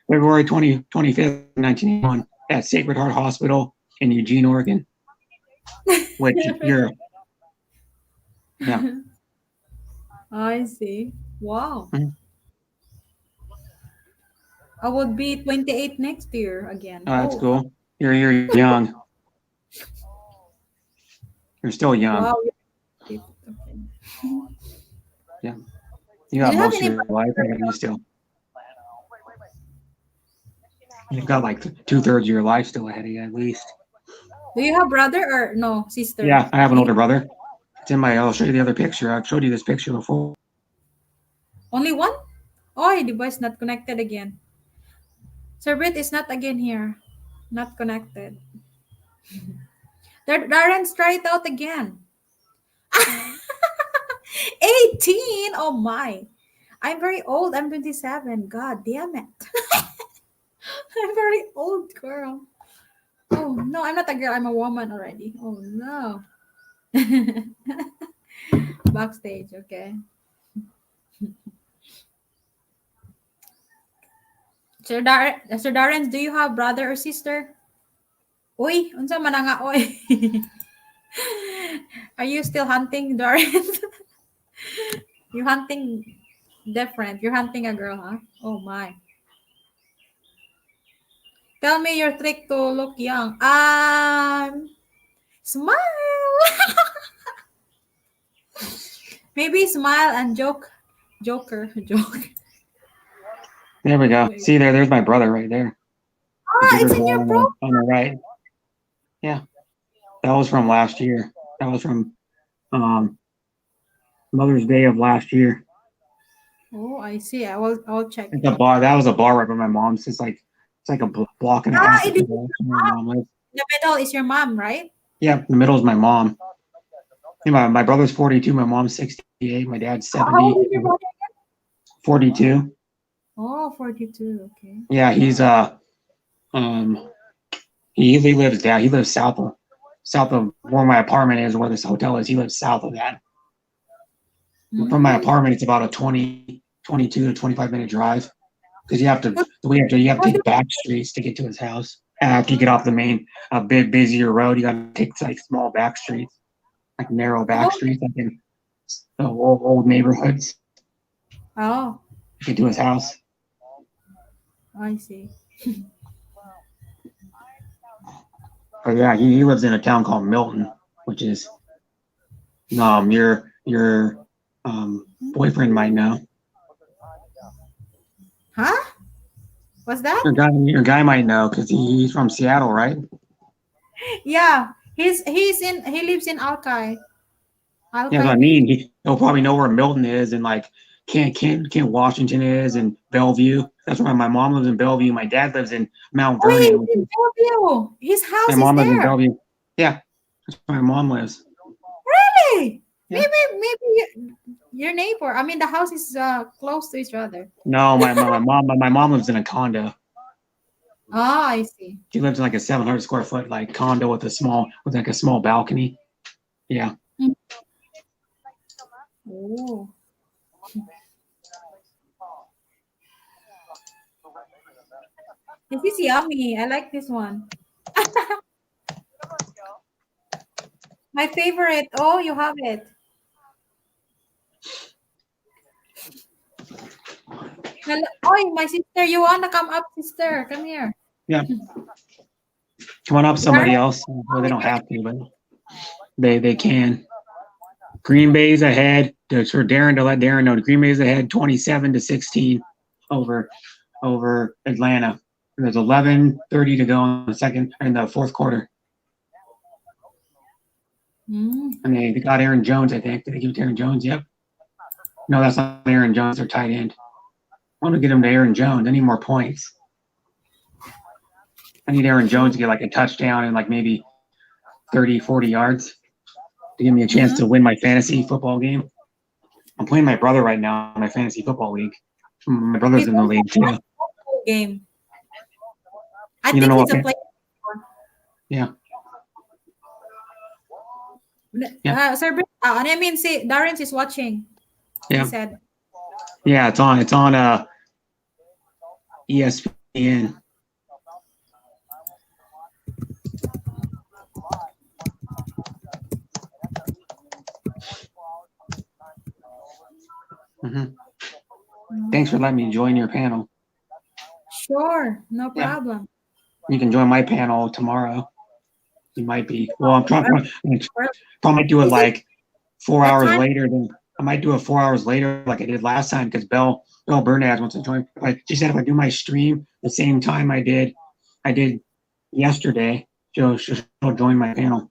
February 25th, 1981 at Sacred Heart Hospital in Eugene, Oregon. Which you're yeah. I see. Wow. Mhm. I would be 28 next year again. Oh, that's cool. You're young. You're still young. Wow. Yeah. You got Do you have most of any- your life ahead of you still. You've got like 2/3 of your life still ahead of you at least. Do you have brother or no sister? Yeah, I have an older brother. It's in I'll show you the other picture. I've showed you this picture before. Only one? Oh, your device not connected again. Servant is not again here. Not connected. Darren's try it out again. 18? Oh my. I'm very old. I'm 27. God damn it. I'm very old girl. Oh no, I'm not a girl. I'm a woman already. Oh no. Backstage, okay. Sir Darren, do you have brother or sister? Uy, unsa man nga oy. Are you still hunting, Darren? You're hunting different. You're hunting a girl, huh? Oh my. Tell me your trick to look young. Smile. Maybe smile and joke. Joke. There we go. See there's my brother right there. Ah, it's in your profile. On the right. Yeah. That was from last year. That was from Mother's Day of last year. Oh, I see. I'll check. It's a bar. That was a bar right by my mom's. It's like a block and a half. it is. Where my mom lives. The middle is your mom, right? Yeah, the middle is my mom. Yeah, my brother's 42. My mom's 68. My dad's 70. How old is your brother? 42. Oh, 42. Okay. Yeah, he's he lives down. He lives south of where my apartment is, where this hotel is. He lives south of that. From my Mm. apartment, it's about a 22 to 25 minute drive because you have to take back streets to get to his house. After you get off the main, a bit busier road, you got to take like small back streets, like narrow back Oh. streets, like in the old neighborhoods Oh, to get to his house. I see. But yeah, he lives in a town called Milton, which is your boyfriend might know. Huh? What's that? Your guy might know because he's from Seattle, right? Yeah, he lives in Alki. Yeah, that's what I Alki. mean. He'll probably know where Milton is and like Kent Washington is and Bellevue. That's where my mom lives in Bellevue. My dad lives in Mount Oh, he's Vernon. in Bellevue. His My house is mom lives in there. Bellevue. Yeah, that's where my mom lives. Really? Yeah. Maybe your neighbor. I mean, the house is close to each other. No, my mom lives in a condo. Ah, I see. She lives in like a 700 square foot like condo with a small balcony. Yeah. Oh. This is yummy. I like this one. My favorite. Oh, you have it. Hello. Oh, my sister. You wanna come up, sister? Come here. Yeah. Come on up, somebody else. Well, they don't have to, but they can. Green Bay's ahead. For Darren to let Darren know, Green Bay's ahead 27-16 over Atlanta. There's 11:30 to go in the fourth quarter. And they got Aaron Jones, I think. Did they give it to Aaron Jones? Yep. No, that's not Aaron Jones. They're tight end. I want to get him to Aaron Jones. I need more points. I need Aaron Jones to get like a touchdown and like maybe 30, 40 yards to give me a chance to win my fantasy football game. I'm playing my brother right now in my fantasy football league. My brother's in the league too. Game. I You think don't know he's a what- player. Yeah. Sir, I mean, see, Darren is watching. Yeah. He said. Yeah, it's on ESPN. Thanks for letting me join your panel. Sure, no Yeah. problem. You can join my panel tomorrow. You might be. Well, I'm trying. Probably do it like 4 What hours time? later. I might do it 4 hours later, like I did last time, because Belle Burnaz wants to join. Like she said, if I do my stream the same time I did yesterday, she'll join my panel.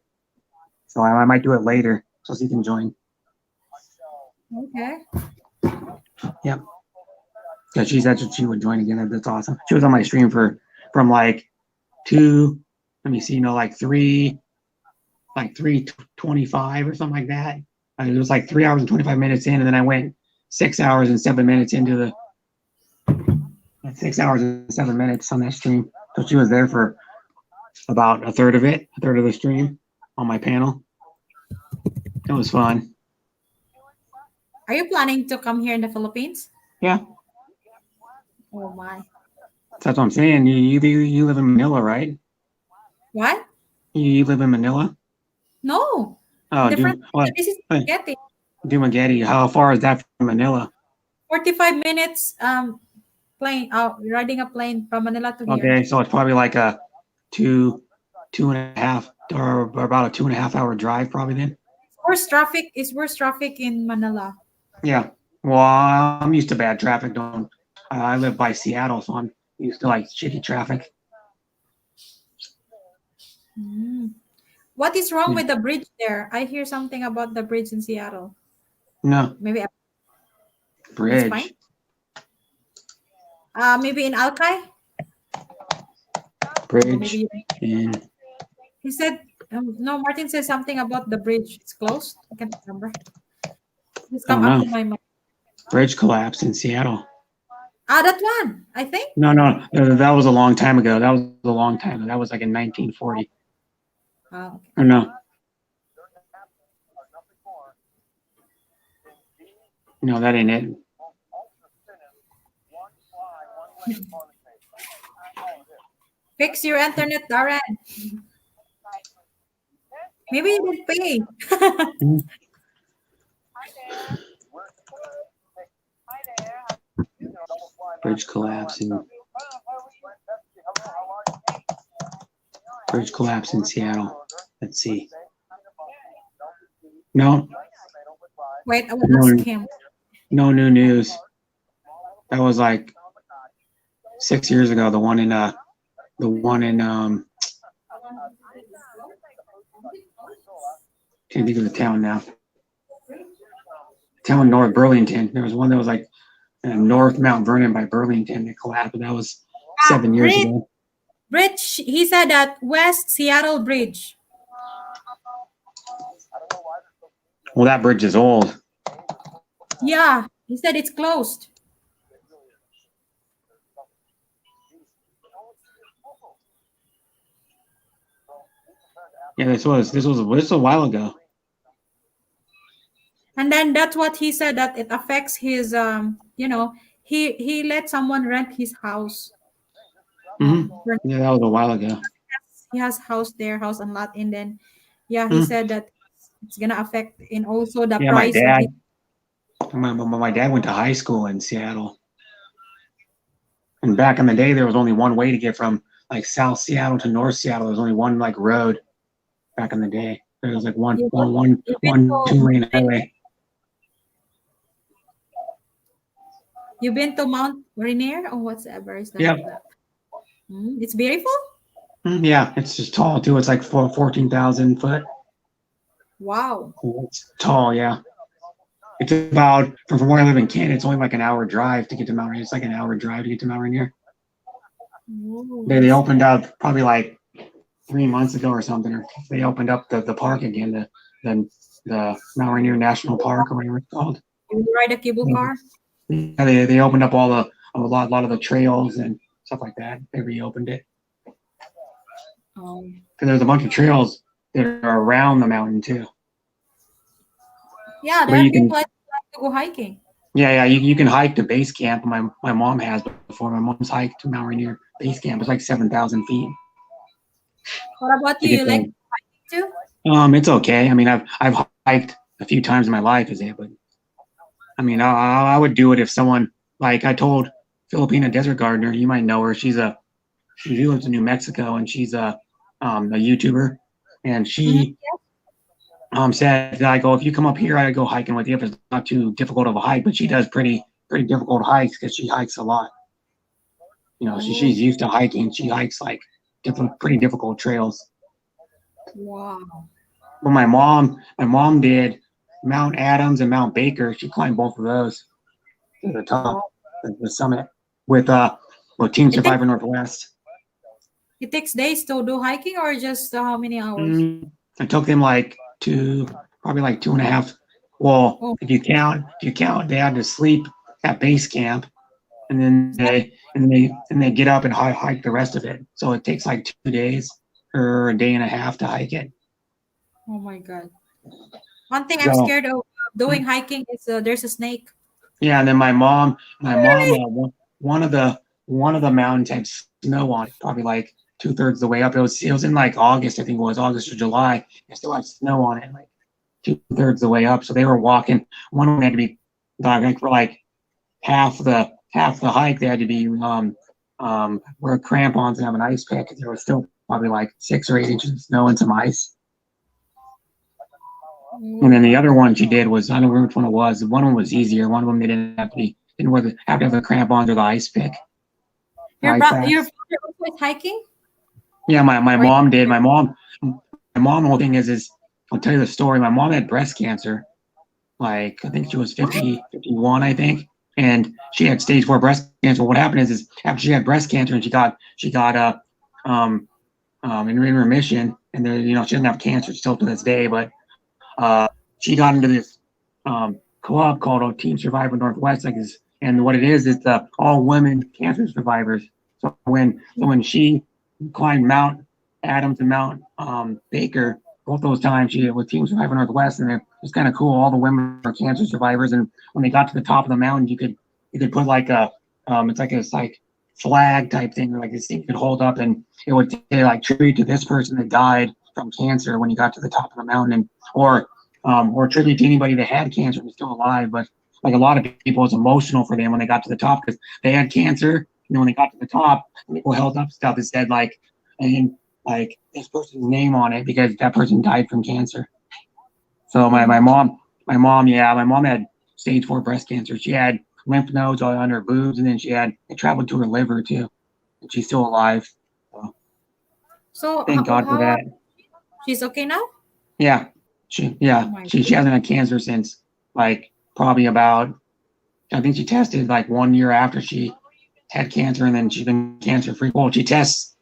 So I might do it later, so she can join. Okay. Yep. Yeah, that's what she would join again. That's awesome. She was on my stream from like 2. Let me see, like 3:25 or something like that. It was like 3 hours and 25 minutes in, and then I went 6 hours and 7 minutes into 6 hours and 7 minutes on that stream. So she was there for about a third of the stream on my panel. It was fun. Are you planning to come here in the Philippines? Yeah. Oh my. That's what I'm saying. You live in Manila, right? What? You live in Manila? No. Oh, Different. This is Dumaguete. Dumaguete. Dumaguete. How far is that from Manila? 45 minutes plane riding a plane from Manila to here. Okay, so it's probably like a 2.5 or about a 2.5 hour drive probably then. Worst traffic in Manila. Yeah. Well, I'm used to bad traffic. I live by Seattle, so I'm used to like shitty traffic. What is wrong with the bridge there? I hear something about the bridge in Seattle. No. Maybe Bridge. It's fine. Maybe in Alki. Bridge. He said no. Martin said something about the bridge. It's closed. I can't remember. It's come up to my mind. Bridge collapsed in Seattle. That one, I think. No, that was a long time ago. That was a long time ago. That was like in 1940. Oh, okay. Or no. No, that ain't it. Fix your internet, Darren. Maybe you didn't pay. Bridge collapse in Seattle. Let's see. No, Wait, I will ask him. no new news. That was like 6 years ago. The one in can't think of the town now. Town North Burlington. There was one that was like North Mount Vernon by Burlington that collapsed. But that was 7 years ago. Bridge. He said that West Seattle Bridge. Well, that bridge is old. Yeah, he said it's closed. Yeah, this was a while ago. And then that's what he said, that it affects his he let someone rent his house. Yeah, that was a while ago. He has house and lot, and then he said that it's gonna affect in also the price of it. My dad went to high school in Seattle. And back in the day there was only one way to get from like South Seattle to North Seattle. There was only one like road back in the day. There was like one 2-lane highway. You've been to Mount Rainier or whatever is that? Yeah. It's beautiful. Yeah, it's just tall too. It's like 14,000 foot. Wow. It's tall, yeah. It's about from where I live in Canada. It's only like an hour drive to get to Mount Rainier. It's like an hour drive to get to Mount Rainier. They opened up probably like 3 months ago or something. Or they opened up the park again, the Mount Rainier National Park or whatever it's called. You ride a cable car? Yeah, they opened up a lot of the trails and stuff like that. They reopened it. Because there's a bunch of trails that are around the mountain too. Yeah, there are people like to go hiking. Yeah, you can hike to base camp. My mom has before. My mom's hiked to Mount Rainier base camp. It's like 7,000 feet. What about you? You like hiking too? It's okay. I mean, I've hiked a few times in my life, but I mean, I would do it if someone, like I told Filipina Desert Gardener, you might know her. She lives in New Mexico and she's a YouTuber, and she said, I go, if you come up here, I go hiking with you if it's not too difficult of a hike. But she does pretty difficult hikes because she hikes a lot. You know, she's used to hiking. She hikes like pretty difficult trails. Wow. But my mom did Mount Adams and Mount Baker. She climbed both of those to the top, the summit with Team Survivor Northwest. It takes days to do hiking, or just how many hours? It took them like probably like 2.5. Well, if you count, they had to sleep at base camp, and then they get up and hike the rest of it. So it takes like 2 days or a day and a half to hike it. Oh my God! One thing I'm scared of doing hiking is there's a snake. Yeah, and then my mom, one of the mountains had snow on it, probably like 2/3 the way up. It was in like August, I think it was August or July. It still had snow on it, like 2/3 the way up. So they were walking. One of them had to be like for like half the hike. They had to be wear crampons and have an ice pick. There was still probably like 6 or 8 inches of snow and some ice. And then the other one she did was, I don't remember which one it was. One of them was easier. One of them they didn't have to have the crampons or the ice pick. Your father was hiking? Yeah, my mom did. My mom, the whole thing is I'll tell you the story. My mom had breast cancer. Like, I think she was 51, I think. And she had stage 4 breast cancer. What happened is after she had breast cancer and she got in remission, and there, she doesn't have cancer still to this day, but she got into this club called Team Survivor Northwest. Like, And what it is all women cancer survivors. So when she climbed Mount Adams and Mount Baker, both those times she was Team Survivor Northwest, and it was kind of cool. All the women were cancer survivors, and when they got to the top of the mountain, you could put like a it's like flag type thing, or like this thing you could hold up, and it would say like tribute to this person that died from cancer when you got to the top of the mountain, and or tribute to anybody that had cancer and is still alive. But like a lot of people, it's emotional for them when they got to the top because they had cancer. And when they got to the top, people held up stuff that said like, and like this person's name on it because that person died from cancer. So my mom had stage 4 breast cancer. She had lymph nodes all on her boobs, and then it traveled to her liver too, and she's still alive. So Thank God for that. She's okay now? Yeah, she hasn't had cancer since like probably about, I think she tested like 1 year after she had cancer, and then she's been cancer free. Well, she tests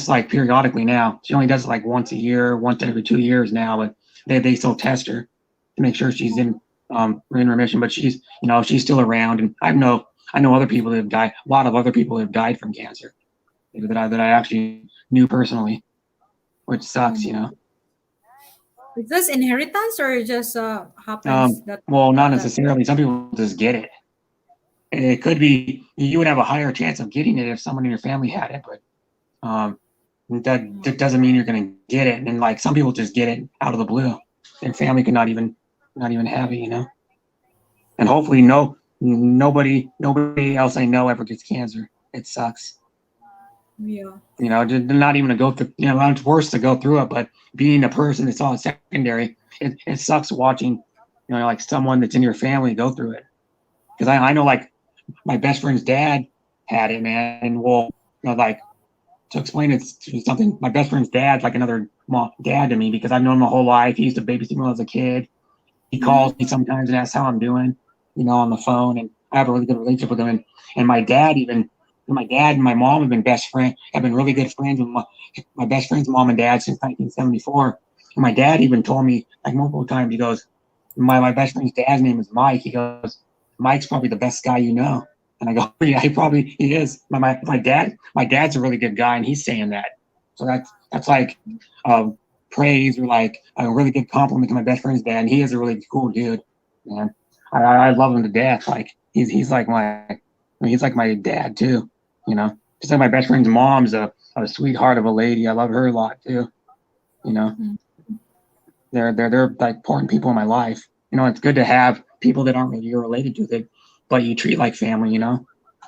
like periodically now. She only does it like once a year, once every 2 years now, but they still test her to make sure she's in remission. But she's still around, and I know other people that have died. A lot of other people have died from cancer that I actually knew personally, which sucks, Is this inheritance or just happens that? Well, not necessarily. Some people just get it. It could be you would have a higher chance of getting it if someone in your family had it, but that doesn't mean you're going to get it. And like some people just get it out of the blue. Their family could not even have it, And hopefully nobody else I know ever gets cancer. It sucks. Yeah. Not even to go through. It's worse to go through it, but being a person that's all secondary, it sucks watching, like someone that's in your family go through it. Because I know like my best friend's dad had it, man, and like to explain it to something. My best friend's dad's like another dad to me because I've known him my whole life. He used to babysit me when I was a kid. He calls me sometimes and asks how I'm doing, on the phone, and I have a really good relationship with him. And my dad and my mom have been really good friends with my best friend's mom and dad since 1974. And my dad even told me like multiple times, he goes, my best friend's dad's name is Mike. He goes, Mike's probably the best guy you know. And I go, yeah, he is. My dad's a really good guy, and he's saying that. So that's like praise or like a really good compliment to my best friend's dad. And he is a really cool dude, man. I love him to death. Like he's like my dad too, Just like my best friend's mom's a sweetheart of a lady. I love her a lot too, They're like important people in my life. It's good to have people that aren't really related to it, but you treat like family,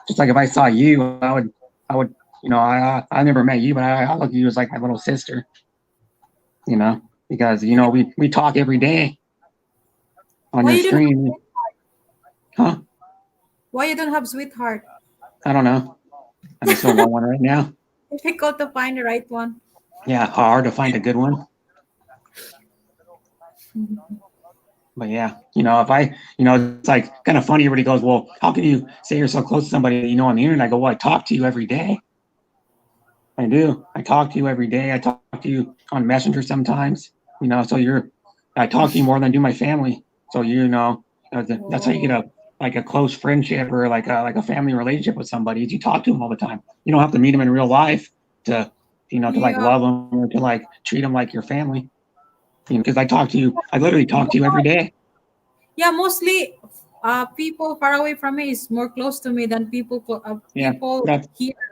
Just like if I saw you, I would, I never met you, but I look at you as like my little sister, because, we talk every day on your stream. Huh? Why you don't have sweetheart? I don't know. I just don't want one right now. Difficult to find the right one. Yeah, hard to find a good one. But yeah, if I, it's like kind of funny. Everybody goes, well, how can you say you're so close to somebody, on the internet? I go, well, I talk to you every day. I do. I talk to you every day. I talk to you on Messenger sometimes, so I talk to you more than I do my family. So, that's how you get a close friendship or like a family relationship with somebody is you talk to them all the time. You don't have to meet them in real life to like love them or to like treat them like your family. Because I literally talk to you every day. Yeah, mostly people far away from me is more close to me than people here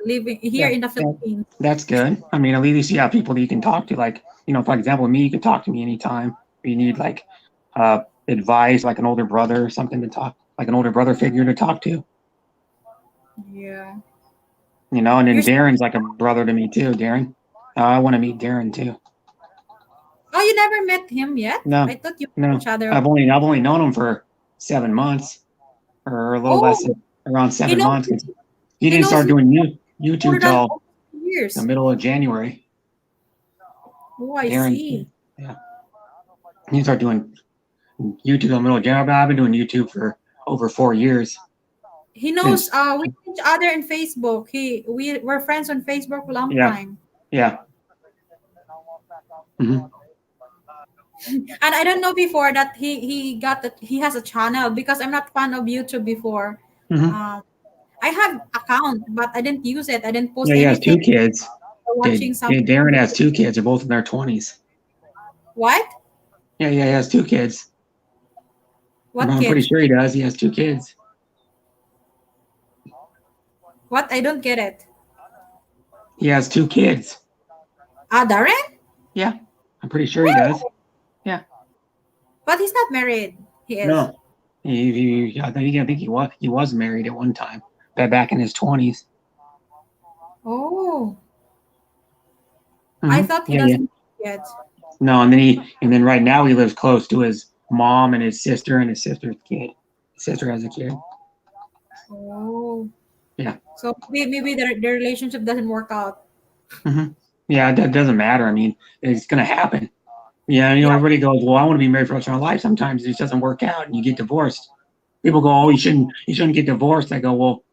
living here in the Philippines. That's good. I mean, at least you have people that you can talk to. Like, for example, me, you can talk to me anytime. You need like advice, like an older brother or something to talk, like an older brother figure to talk to. Yeah. And then Darren's like a brother to me too. Darren, I want to meet Darren too. Oh, you never met him yet? No, I thought you met each other. I've only known him for 7 months, or a little less than around 7 months. He didn't start doing YouTube till the middle of January. Oh, I see. Yeah, he started doing YouTube in the middle of January. But I've been doing YouTube for over 4 years. He knows we know each other in Facebook. We were friends on Facebook a long time. Yeah. Mm-hmm. And I don't know before that he has a channel because I'm not fan of YouTube before. I have account, but I didn't use it. I didn't post Yeah, he has two anything. kids. Watching some Darren has two kids. They're both in their 20s. what? Yeah, he has two kids. What I'm pretty kids? sure he does. He has two kids. What? I don't get it. He has two kids. Darren? Yeah, I'm pretty sure he does. Yeah. But he's not married. He is. No. I think he was married at one time. Back in his 20s. Oh, I Mhm. thought he Yeah. doesn't yet. No, and then right now he lives close to his mom and his sister and his sister's kid. His sister has a kid. Oh. Yeah. So maybe their relationship doesn't work out. Yeah, it doesn't matter. I mean, it's gonna happen. Yeah, Yeah. everybody goes, well, I want to be married for the rest of my life. Sometimes it just doesn't work out and you get divorced. People go, oh, you shouldn't get divorced. I go, well,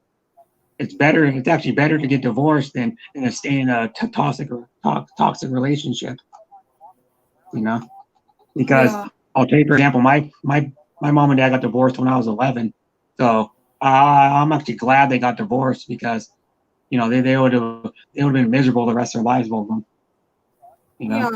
it's actually better to get divorced than to stay in a toxic relationship. Because Yeah. I'll take, for example, my mom and dad got divorced when I was 11. So I'm actually glad they got divorced because, they would have been miserable the rest of their lives, both of them. Yeah.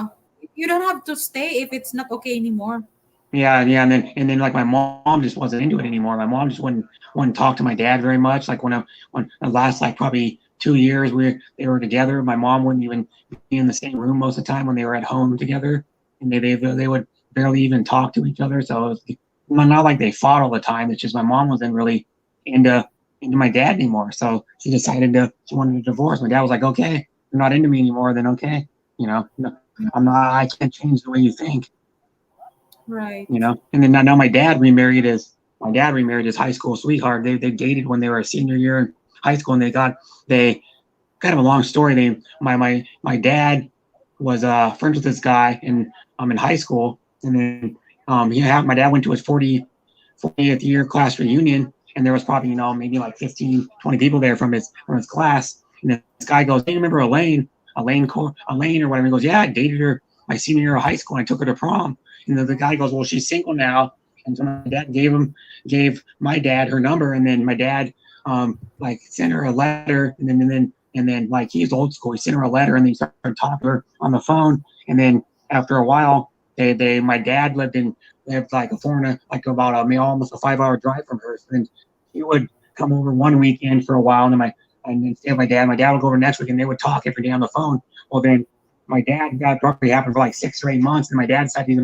You don't have to stay if it's not okay anymore. Yeah, and then like my mom just wasn't into it anymore. My mom just wouldn't talk to my dad very much. Like when the last like probably 2 years they were together, my mom wouldn't even be in the same room most of the time when they were at home together, and they would barely even talk to each other. So it was not like they fought all the time. It's just my mom wasn't really into my dad anymore. So she wanted to divorce. My dad was like, okay, you're not into me anymore, then okay, no, I can't change the way you think. Right. And then now my dad remarried his high school sweetheart. They dated when they were a senior year in high school, and they kind of a long story. My dad was friends with this guy in high school, and then my dad went to his 40th year class reunion, and there was probably maybe like 15, 20 people there from his class. And this guy goes, "Hey, you remember Elaine or whatever?" He goes, "Yeah, I dated her my senior year of high school. And I took her to prom." And the guy goes, "Well, she's single now." And so my dad gave my dad her number, and then my dad like sent her a letter, and then like he's old school. He sent her a letter, and then he started talking to her on the phone. And then after a while, my dad lived like about almost a 5-hour drive from her. So then he would come over one weekend for a while, and then stay with my dad. My dad would go over next week, and they would talk every day on the phone. Well, then my dad got probably happened for like 6 or 8 months, and my dad decided to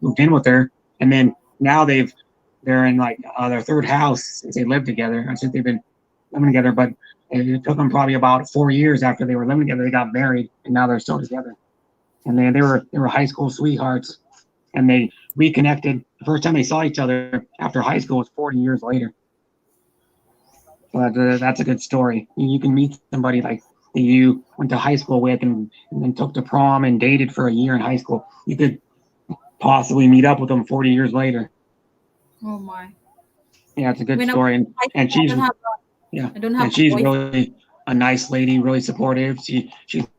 moved in with her, and then now they're in like their third house since they lived together. Since they've been living together, but it took them probably about 4 years after they were living together. They got married, and now they're still together. And they were high school sweethearts, and they reconnected. The first time they saw each other after high school was 40 years later. So that's a good story. You can meet somebody like that you went to high school with and then took to prom and dated for a year in high school. You could possibly meet up with them 40 years later. Oh my. Yeah, it's a good story. And she's really a nice lady, really supportive. She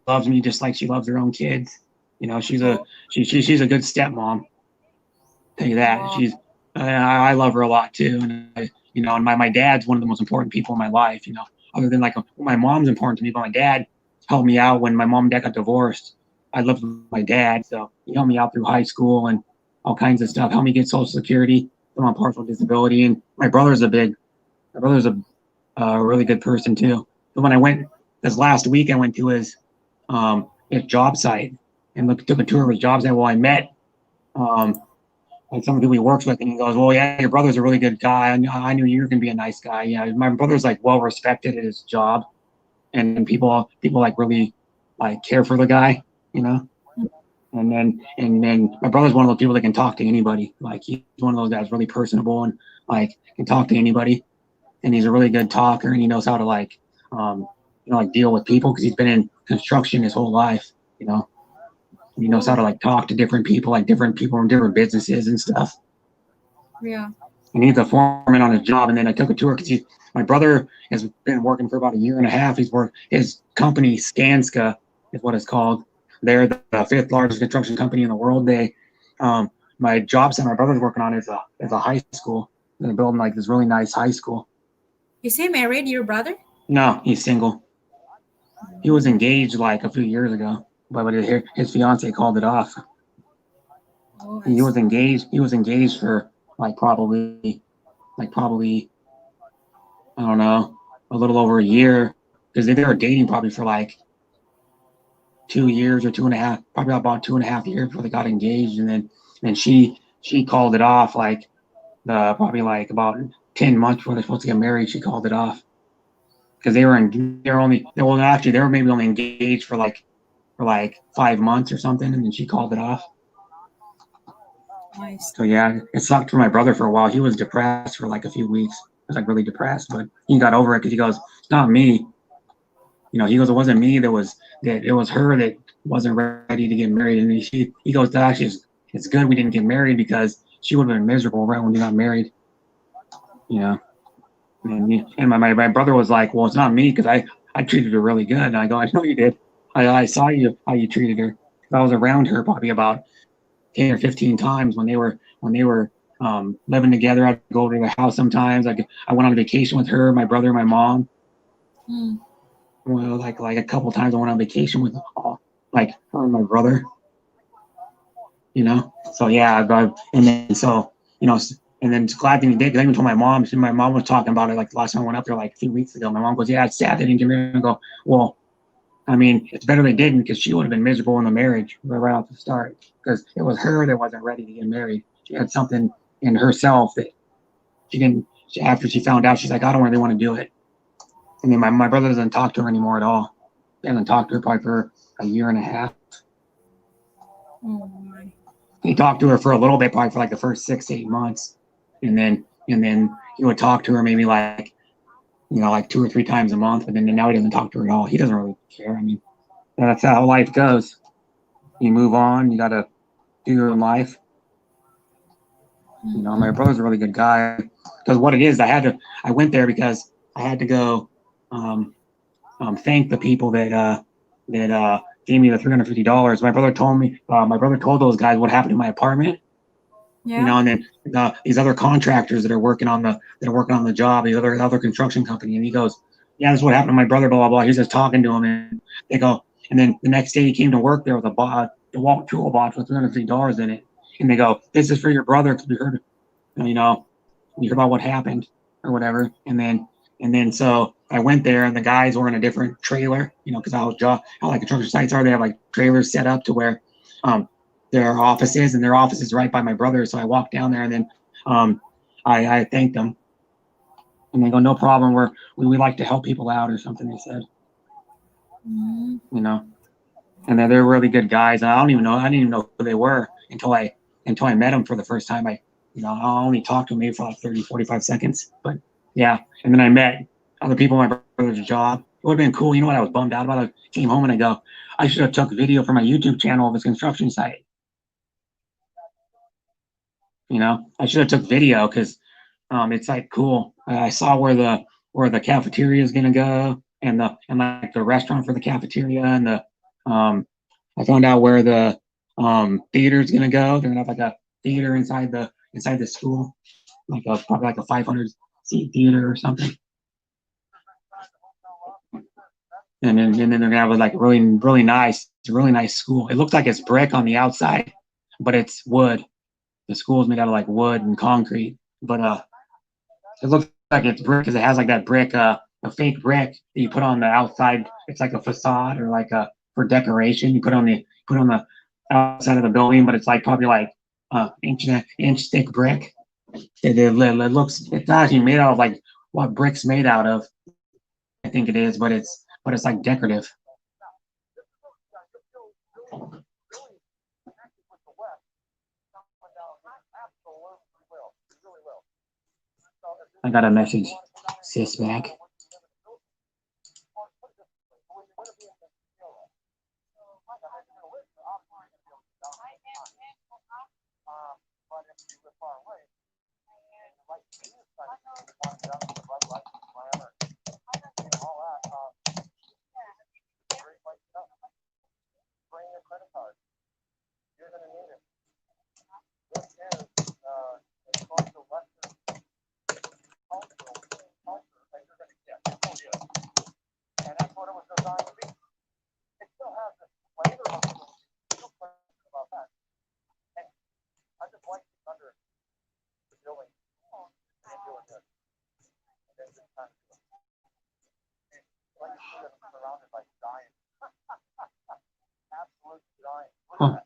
loves me just like she loves her own kids. She's a good stepmom. Tell you that. Wow. I love her a lot too. And and my dad's one of the most important people in my life. Other than like my mom's important to me, but my dad helped me out when my mom and dad got divorced. I loved my dad, so he helped me out through high school and all kinds of stuff. Helped me get Social Security. I'm on partial disability, and my brother's a really good person too. So when I went this last week, I went to his job site and took a tour of his job site. Well, I met like someone who he works with, and he goes, "Well, yeah, your brother's a really good guy. I knew you were gonna be a nice guy. Yeah, my brother's like well respected at his job, and people like really like care for the guy, And then my brother's one of those people that can talk to anybody. Like he's one of those guys really personable and like can talk to anybody, and he's a really good talker, and he knows how to like deal with people because he's been in construction his whole life, He knows how to like talk to different people from different businesses and stuff. Yeah. And he's a foreman on his job. And then I took a tour because my brother has been working for about a year and a half. His company, Skanska, is what it's called. They're the 5th largest construction company in the world. My job site my brother's working on is a high school. They're building like this really nice high school. Is he married, your brother? No, he's single. He was engaged like a few years ago, but his fiance called it off. Oh, I He was see. engaged. He was engaged for probably I don't know, a little over a year because they were dating probably for like 2 years or 2.5, probably about 2.5 years before they got engaged, and then she called it off like probably like about 10 months before they're supposed to get married. She called it off because they were maybe only engaged for like 5 months or something, and then she called it off. I see. So yeah, it sucked for my brother for a while. He was depressed for like a few weeks. He was like really depressed, but he got over it because he goes, "It's not me." He goes, "It wasn't me that it was her that wasn't ready to get married." And he goes, "That actually it's good we didn't get married because she would have been miserable right when we got married." You know, and my brother was like, "Well, it's not me because I treated her really good." And I go, "I know you did. I saw you how you treated her. I was around her probably about 10 or 15 times when they were living together. I'd go to their house sometimes. I went on vacation with her, my brother, my mom. Mm. Well, like a couple times I went on vacation with like her and my brother. So yeah, and then and then glad thing he did because I even told my mom. My mom was talking about it like the last time I went up there like a few weeks ago. My mom goes, "Yeah, it's sad they didn't get married." And I go, "Well, I mean, it's better they didn't because she would have been miserable in the marriage right off the start because it was her that wasn't ready to get married. She had something in herself that she didn't. After she found out, she's like, I don't really want to do it." And then my brother doesn't talk to her anymore at all. He hasn't talked to her probably for a year and a half. Oh my. He talked to her for a little bit, probably for like the first 6 to 8 months, and then he would talk to her maybe like like 2 or 3 times a month. But then now he doesn't talk to her at all. He doesn't really care. I mean, that's how life goes. You move on. You got to do your own life. My brother's a really good guy because what it is, I went there because I had to go thank the people that gave me the $350. My brother told those guys what happened to my apartment. Yeah. And then these other contractors that are working on the job, these other construction company, and he goes, "Yeah, this is what happened to my brother." Blah blah blah. He's just talking to him, and they go, and then the next day he came to work there with a toolbox with $350 in it, and they go, "This is for your brother because we heard about what happened or whatever." And then so I went there, and the guys were in a different trailer, because how like construction sites are, they have like trailers set up to where their offices, and their office is right by my brother. So I walked down there, and then I thanked them, and they go, "No problem. We like to help people out," or something. They said, Mm. and they're really good guys. And I didn't even know who they were until I met them for the first time. I only talked to them maybe for like 30, 45 seconds, but yeah. And then I met other people in my brother's job. It would have been cool. You know what I was bummed out about? I came home and I go, I should have took a video for my YouTube channel of his construction site. I should have took video because it's like cool. I saw where the cafeteria is gonna go, and like the restaurant for the cafeteria, and I found out where the theater is gonna go. They're gonna have like a theater inside the school, probably like a 500-seat theater or something. And then they're gonna have like really nice school. It looks like it's brick on the outside, but it's wood. The school is made out of like wood and concrete, but it looks like it's brick because it has like that brick, a fake brick that you put on the outside. It's like a facade or like for decoration. You put on the outside of the building, but it's like probably like inch thick brick. It's actually made out of like what brick's made out of. I think it is, but it's like decorative. I got a message, sis back. Huh.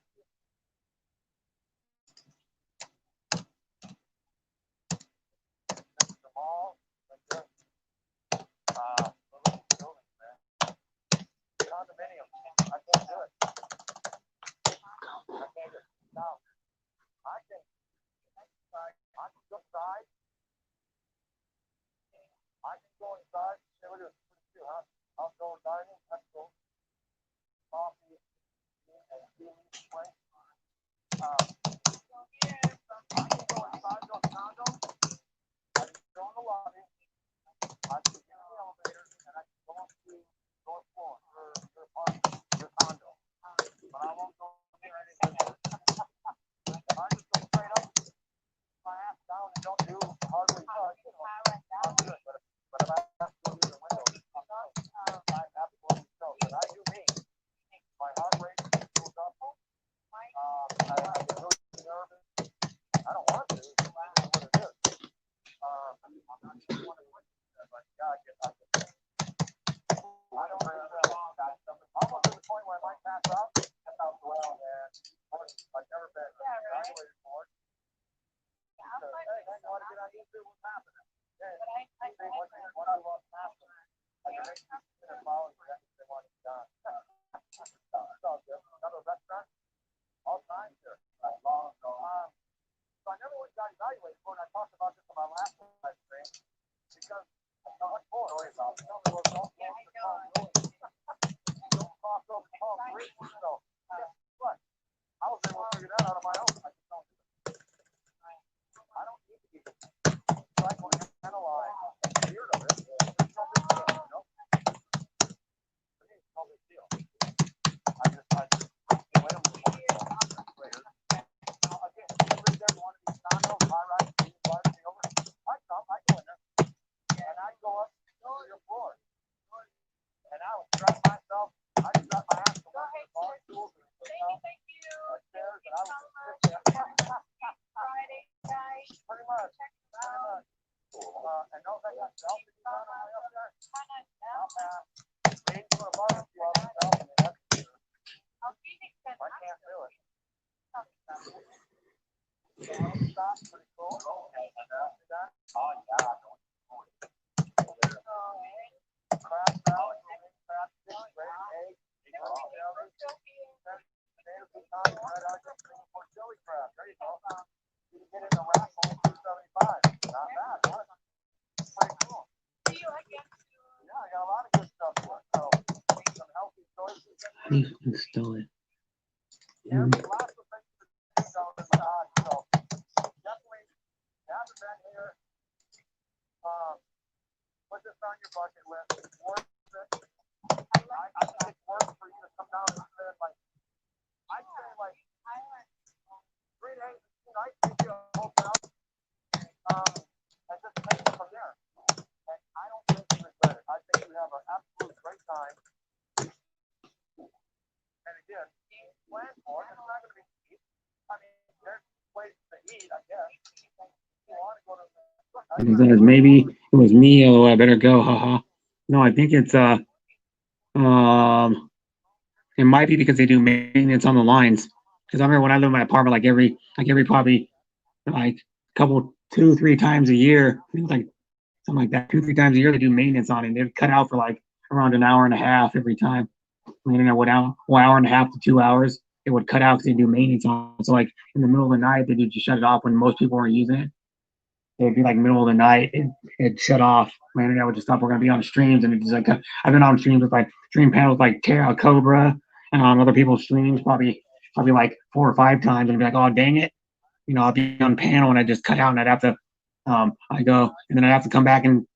Please install it. He says, maybe it was me. Oh, I better go. Haha. No, I think it's um, it might be because they do maintenance on the lines. Because I remember when I lived in my apartment, like every probably like couple 2-3 times a year, I think like something like that, 2-3 times a year they do maintenance on it. They'd cut out for like around an hour and a half every time. I mean, what hour, 1 hour and a half to 2 hours, it would cut out because they do maintenance on it. So like in the middle of the night, they would just shut it off when most people weren't using it. It'd be like middle of the night, it'd shut off. My internet would just stop. We're gonna be on streams, and it's like I've been on streams with like stream panels like Terra Cobra and on other people's streams probably like 4 or 5 times, and be like, oh dang it, I'll be on panel and I just cut out, and I'd have to I go and then I'd have to come back and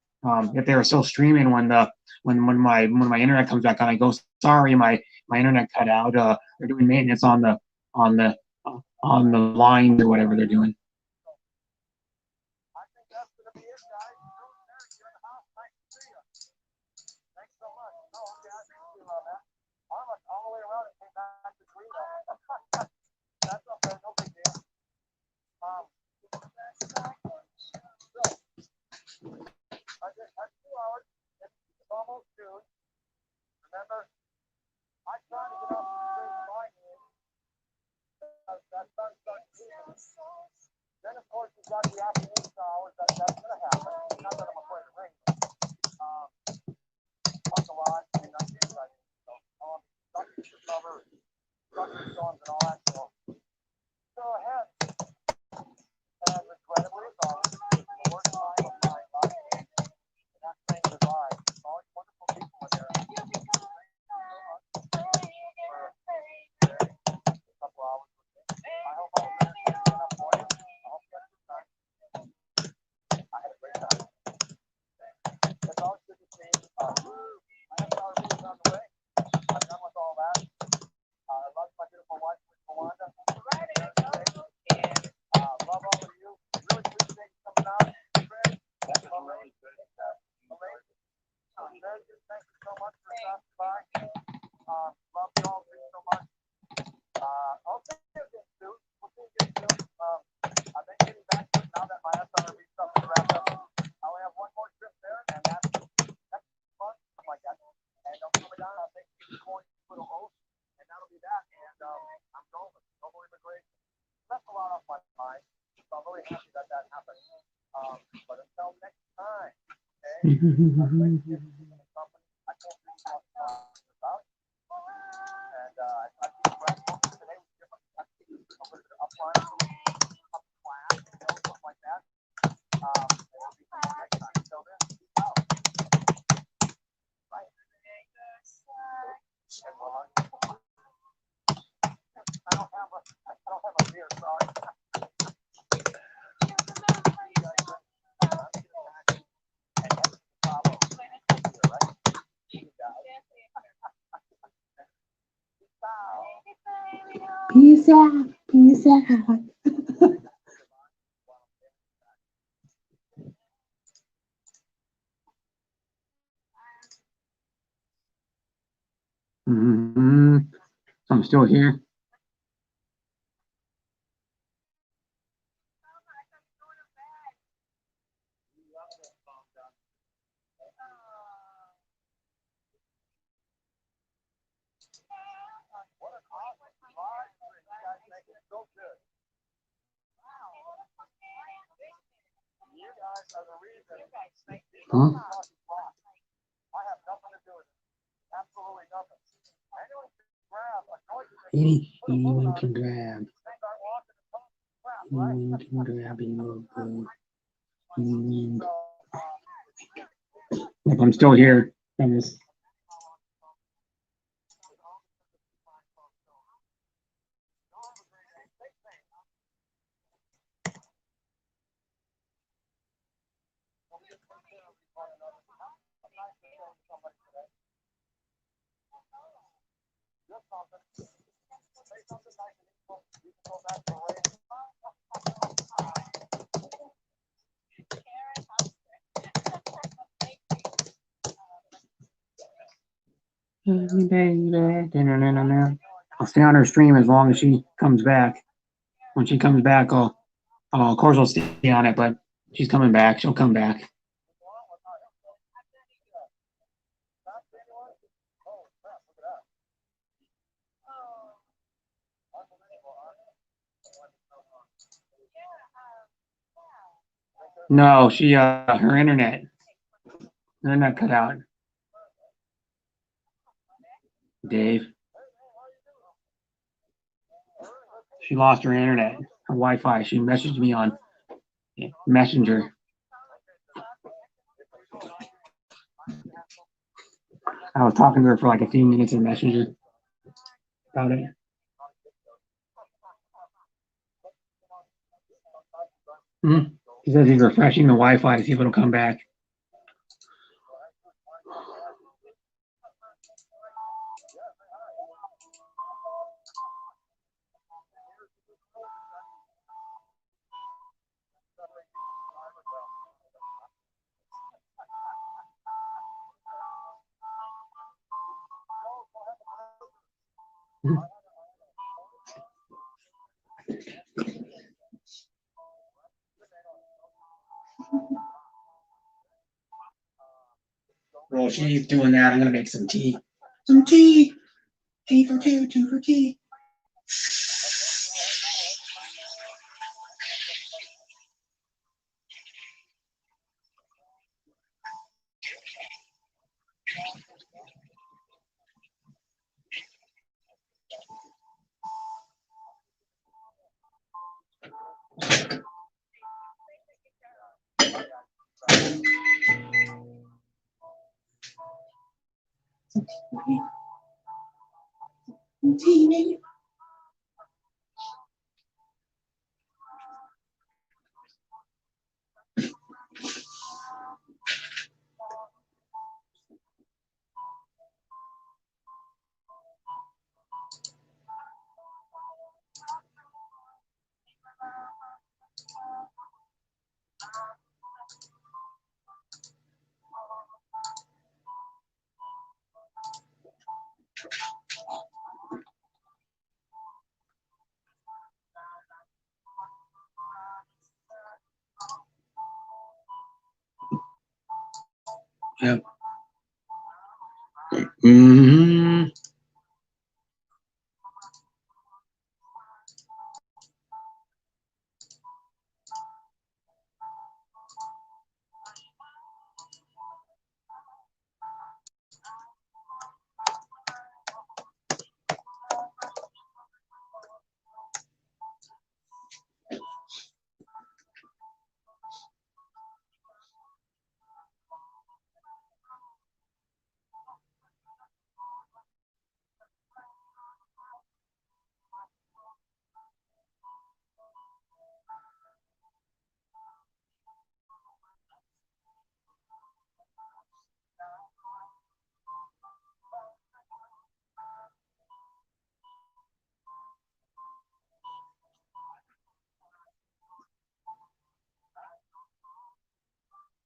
if they were still streaming when my internet comes back on, I go, sorry, my internet cut out. They're doing maintenance on the on the lines or whatever they're doing. Peace out. Peace out. I'm still here. Huh? Anyone can grab. Anyone can grab your book. If I'm still here, I'm just. I'll stay on her stream as long as she comes back. When she comes back, of course I'll stay on it, but she's coming back. She'll come back. No, her internet cut out. Dave. She lost her internet, her Wi-Fi. She messaged me on Messenger. I was talking to her for like a few minutes in Messenger about it. He says he's refreshing the Wi-Fi to see if it'll come back. While she's doing that, I'm gonna make some tea. Some tea. Tea for two, two for tea. Yep. Mm-hmm.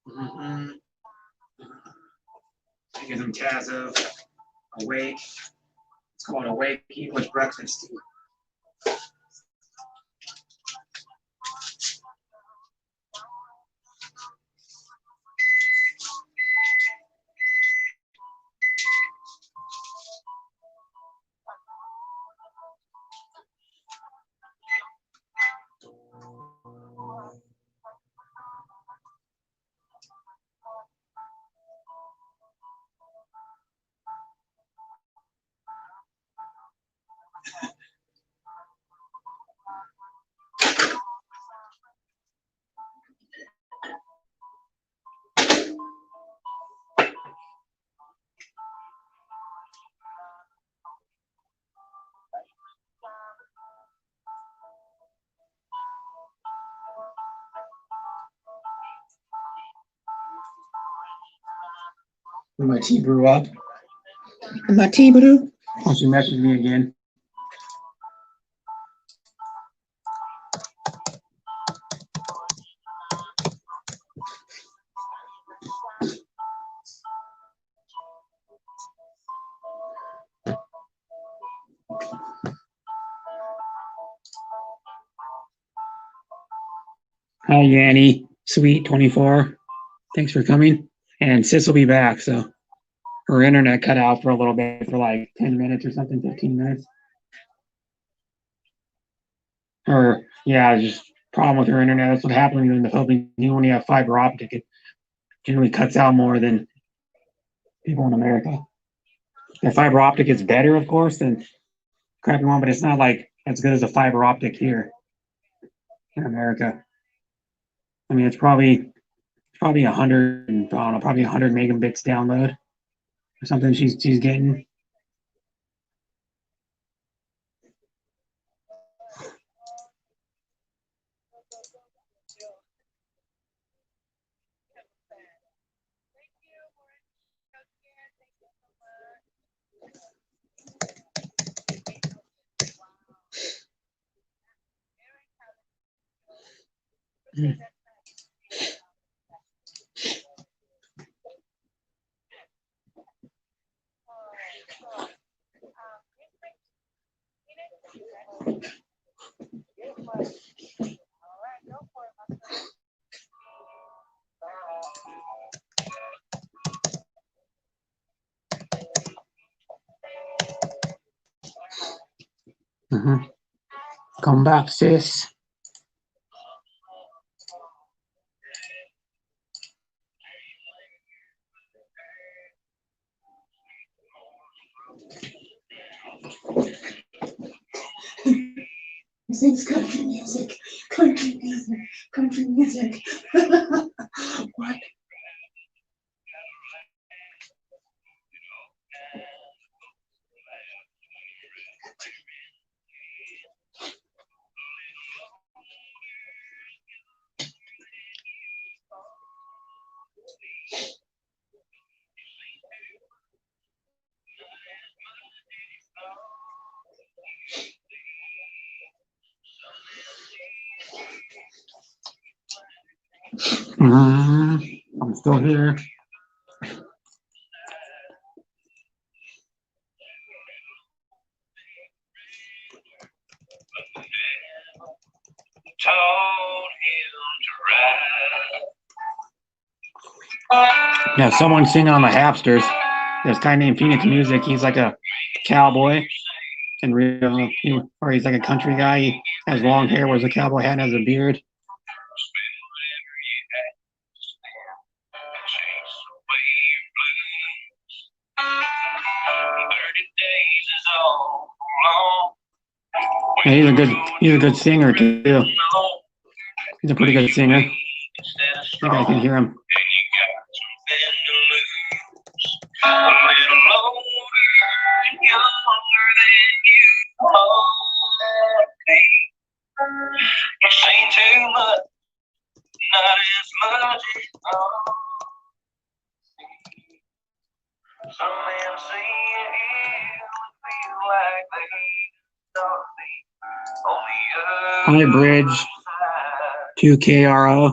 Mm-hmm. Taking some Tazo, Awake. It's called Awake English Breakfast. When my tea brew up. And my tea brew. Oh, she messaged me again. Hi, Yanni. Sweet 24. Thanks for coming. And Sis will be back, so her internet cut out for a little bit, for like 10 minutes or something, 15 minutes. Or, yeah, just problem with her internet. That's what happens in the Philippines. You when you have fiber optic, it generally cuts out more than people in America. The fiber optic is better, of course, than crappy one, but it's not like as good as a fiber optic here in America. I mean, it's probably 100, I don't know, probably 100 megabits download or something she's getting. Mm-hmm. Come back, sis. He sings country music. Country music. Country music. What? I'm still here. Yeah, someone singing on the Hapsters. This guy named Phoenix Music. He's like a cowboy in real, or he's like a country guy. He has long hair, wears a cowboy hat, and has a beard. Yeah, he's a good singer too. He's a pretty good singer. I think I can hear him. High Bridge 2KRO.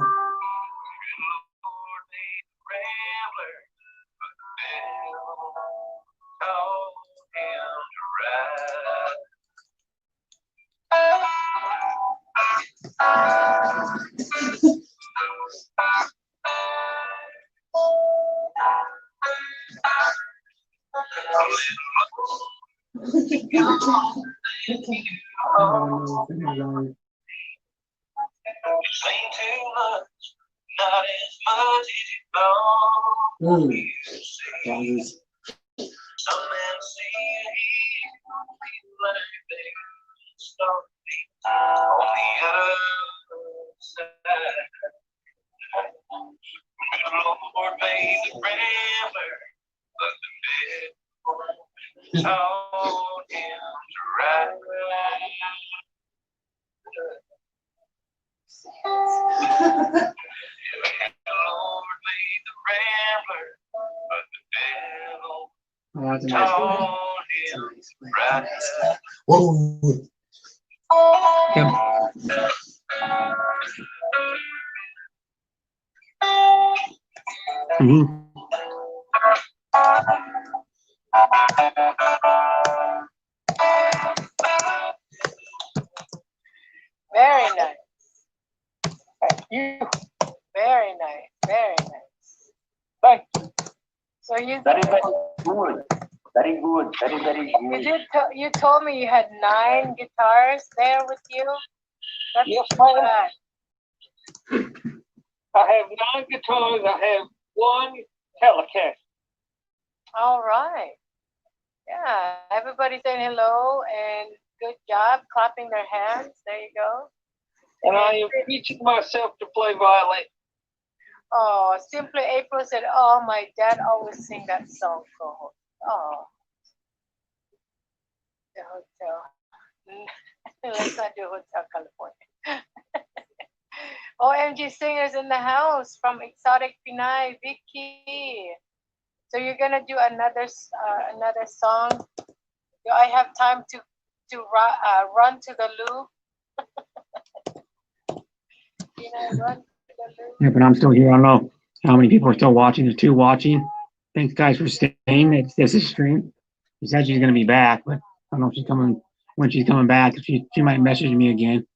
Whoa. Yep. Very nice. Thank you. Very nice. Very nice. Thank you. So you Very, very good. Very good. Very, very good. you told me you had 9 guitars there with you. That's Yes, bad. I have 9 guitars. I have 1 Telecaster. All right. Yeah. Everybody saying hello and good job, clapping their hands. There you go. And I am teaching myself to play violin. Oh, Simply April said, "Oh, my dad always sing that song for her." Oh, the hotel. Let's not do Hotel California. OMG singers in the house from Exotic Pinay, Vicky. So you're gonna do another song. Do I have time to run to the loo? Run to the loo. Yeah, but I'm still here. I don't know how many people are still watching. There's 2 watching. Thanks, guys, for staying. This is stream. She said she's gonna be back, but I don't know if she's coming when she's coming back. She might message me again.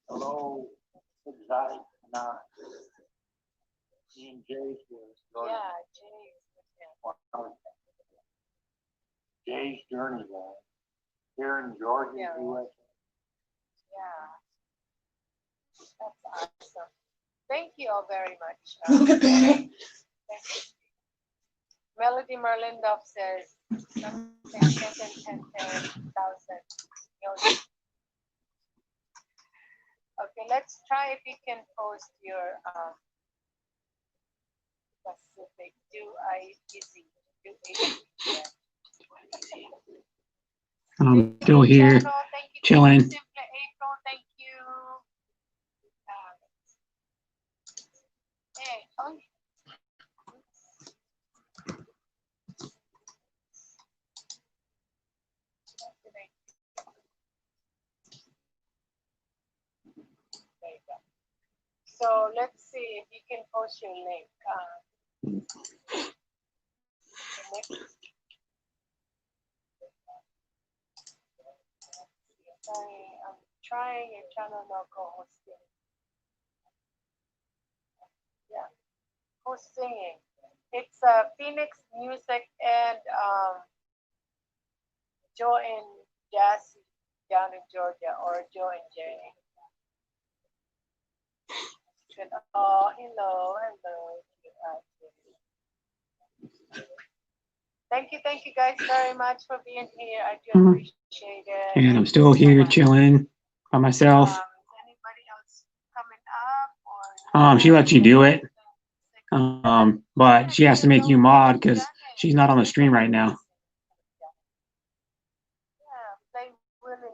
Hello, Exotic. Me and Jay's here. Yeah, Jay. Jay's Journey Band. Here in Georgia, Yeah. USA. Yeah. That's awesome. Thank you all very much. Look at that. Thank you. Melody Merlindorf says, 10,000. Okay, let's try if you can post your specific. Do easy. Yeah. I'm still here, Channel, thank you. chilling. Simply April, thank you. Hey, post your link. Sorry, I'm trying your channel no co-hosting. Yeah, who's singing? It's Phoenix Music and Joe and Jassy down in Georgia, or Joe and Jay. Oh, hello. Thank you guys very much for being here. I do appreciate it. And I'm still here chilling by myself. Is anybody else coming up, or She lets you do it. But she has to make you mod because she's not on the stream right now.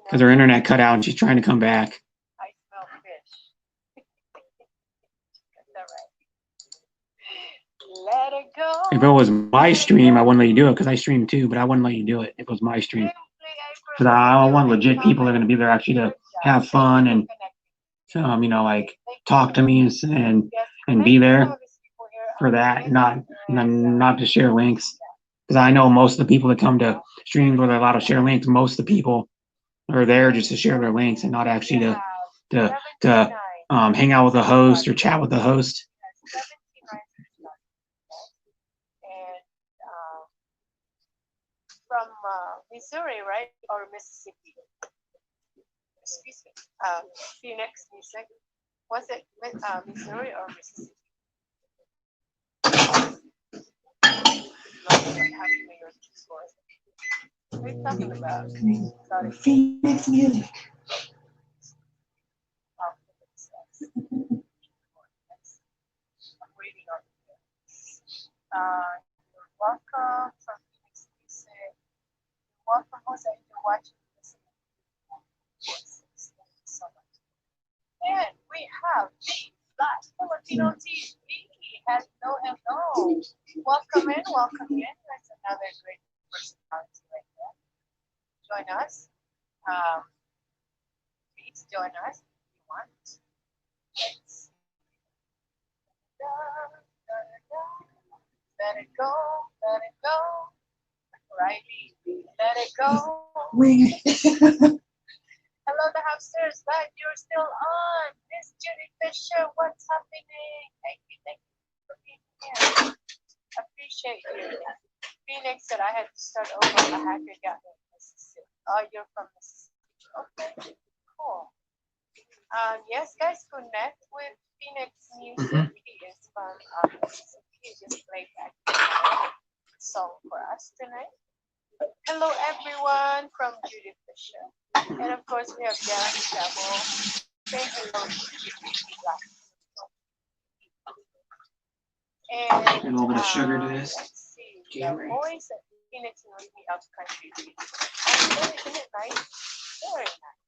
Because her internet cut out and she's trying to come back. I smell fish. That's all right. Let it go. If it was my stream, I wouldn't let you do it because I stream too, but I wouldn't let you do it if it was my stream. Because I want legit people that are going to be there actually to have fun and, you know, like talk to me and be there for that, not to share links. Because I know most of the people that come to streams where they're allowed to share links, most of the people are there just to share their links and not actually to hang out with the host or chat with the host. And from Missouri, right? Or Mississippi? Excuse me. Phoenix Music. Was it Missouri or Mississippi? What are you talking about? Sorry. Phoenix Music. I'm reading on here. You're welcome from Phoenix Music. Welcome, Jose. You're watching this. Thank you so much. And we have the Black Filipino TV. Hello. Welcome in. There's another great personality right there. Join us. Please join us if you want. Let's let it go. Riley, let it go. Hello, the hamsters. Glad you're still on. Miss Judy Fisher, what's happening? Thank you for being here. Appreciate you. Phoenix said I had to start over. A hacker got me in Mississippi. Oh, you're from Mississippi. Okay, cool. Yes, guys, connect with Phoenix Music. He is from Mississippi. He just played back a song for us tonight. Hello, everyone, from Judy Fisher. And of course, we have Darren Chapel. Say hello to Judy. And a little bit of sugar to this. Let's see. The boys at Phoenix and me up country. Isn't it nice? Very nice.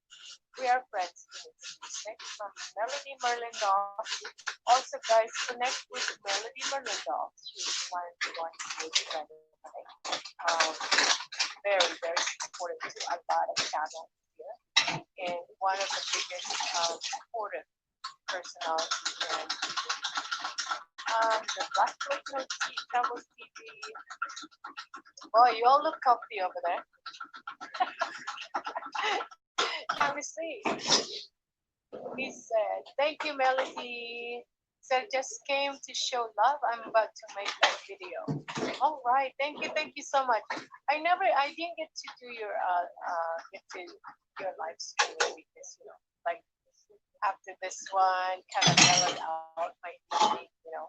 We are friends. Phoenix from Melody Merlindall. Also, guys, connect with Melody Merlindall. She's one of the ones who is together. Very, very supportive to a lot of channels here. And one of the biggest supportive personalities here. The Black Filipino Travels TV. Boy, you all look comfy over there. Let me see. He said, thank you, Melody. Said, just came to show love. I'm about to make that video. All right. Thank you so much. I didn't get to do your live stream because, you know, like after this one, kind of mellowed out my evening, you know.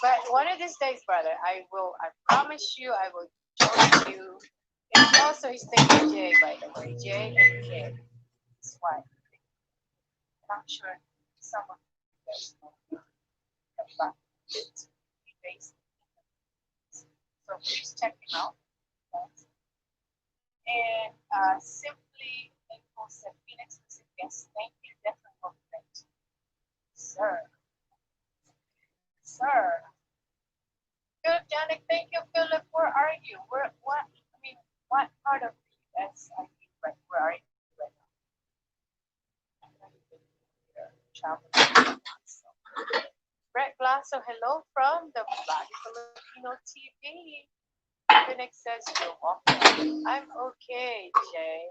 But one of these days, brother, I promise you, I will join you. And also his name is Jay, by the way. Jay and Kid. His wife. I'm sure some of you guys know about it. So please check him out. And simply Info said Phoenix was a guest. Thank you. Definitely will be thanked. Sir. Good, Janet. Thank you, Philip. Where are you? What part of the US are you right? Where are you right now? Traveling. So. Brett Plazo, hello from the Black Filipino TV. Phoenix says you're welcome. I'm okay, Jay.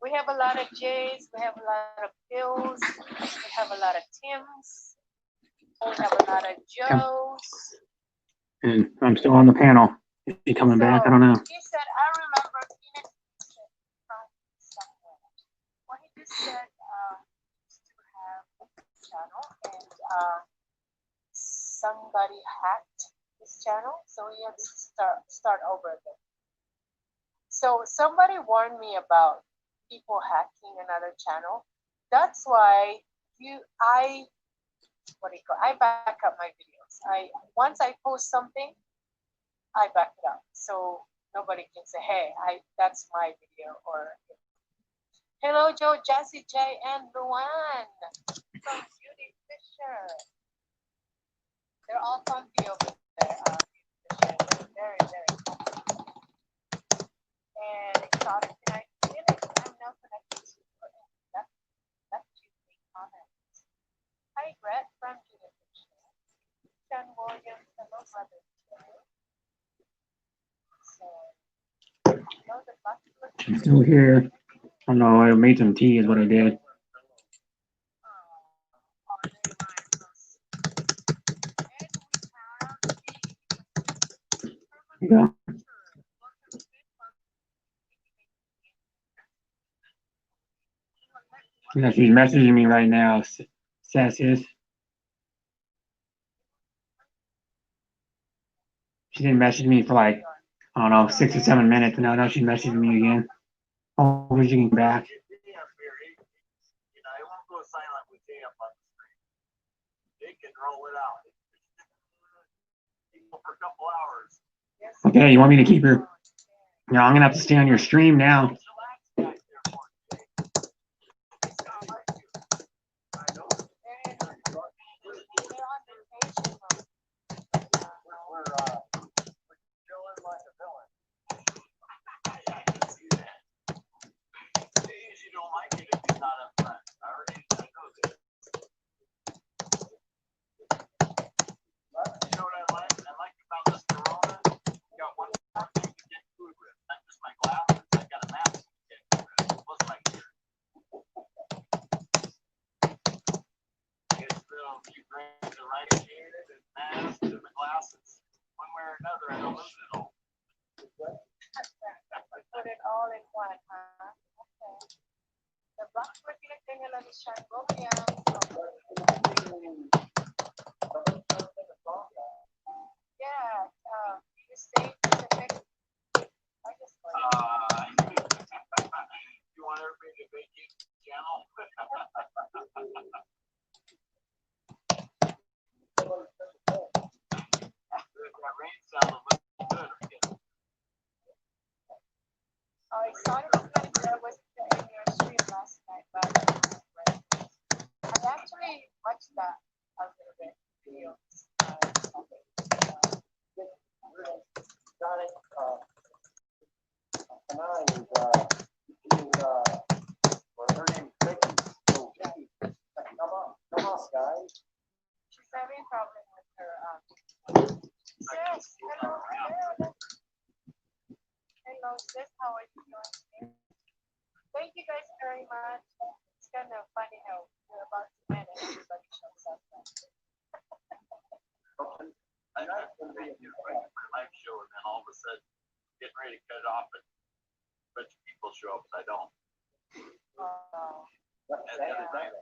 We have a lot of J's, we have a lot of Bills, we have a lot of Tims, we have a lot of Joes. And I'm still on the panel. Is she coming back? I don't know. He said, I remember Phoenix from somewhere. Well, he just said to have a channel and somebody hacked his channel, so he had to start over again. So somebody warned me about people hacking another channel. That's why I back up my videos. Once I post something, I back it up. So nobody can say, hey, that's my video. Or hello Joe, Jessie, J, and Luan from Beauty Fisher. They're all comfy over there. They're very, very comfy. And exotic tonight. I'm now connected to that's Tuesday comments. Hi, Brett from Beauty Fisher. John Williams, hello, brother. I'm still here. I don't know. I made some tea is what I did. Yeah. Yeah, she's messaging me right now. Cess is. She didn't message me for like, I don't know, 6 or 7 minutes, and now she's messaging me again. Hopefully she can get back. Okay, you want me to keep her? Yeah, I'm gonna have to stay on your stream now. Put it all in one, huh? Okay. The box reflect lang siya. Go yeah, you stay Pacific. I just You want everybody to vacate the channel? That rain sound a little good. Exotic Adventure was in your stream last night, but I actually watched that a little bit. Videos. She's having a problem with her. Yes, hello, hello. Hello, sis. How are you doing? Thank you guys very much. It's kind of funny how we're about to end and everybody shows up. I know it's going to be a live show, and then all of a sudden, getting ready to cut it off, and a bunch of people show up, and I don't. And the other night,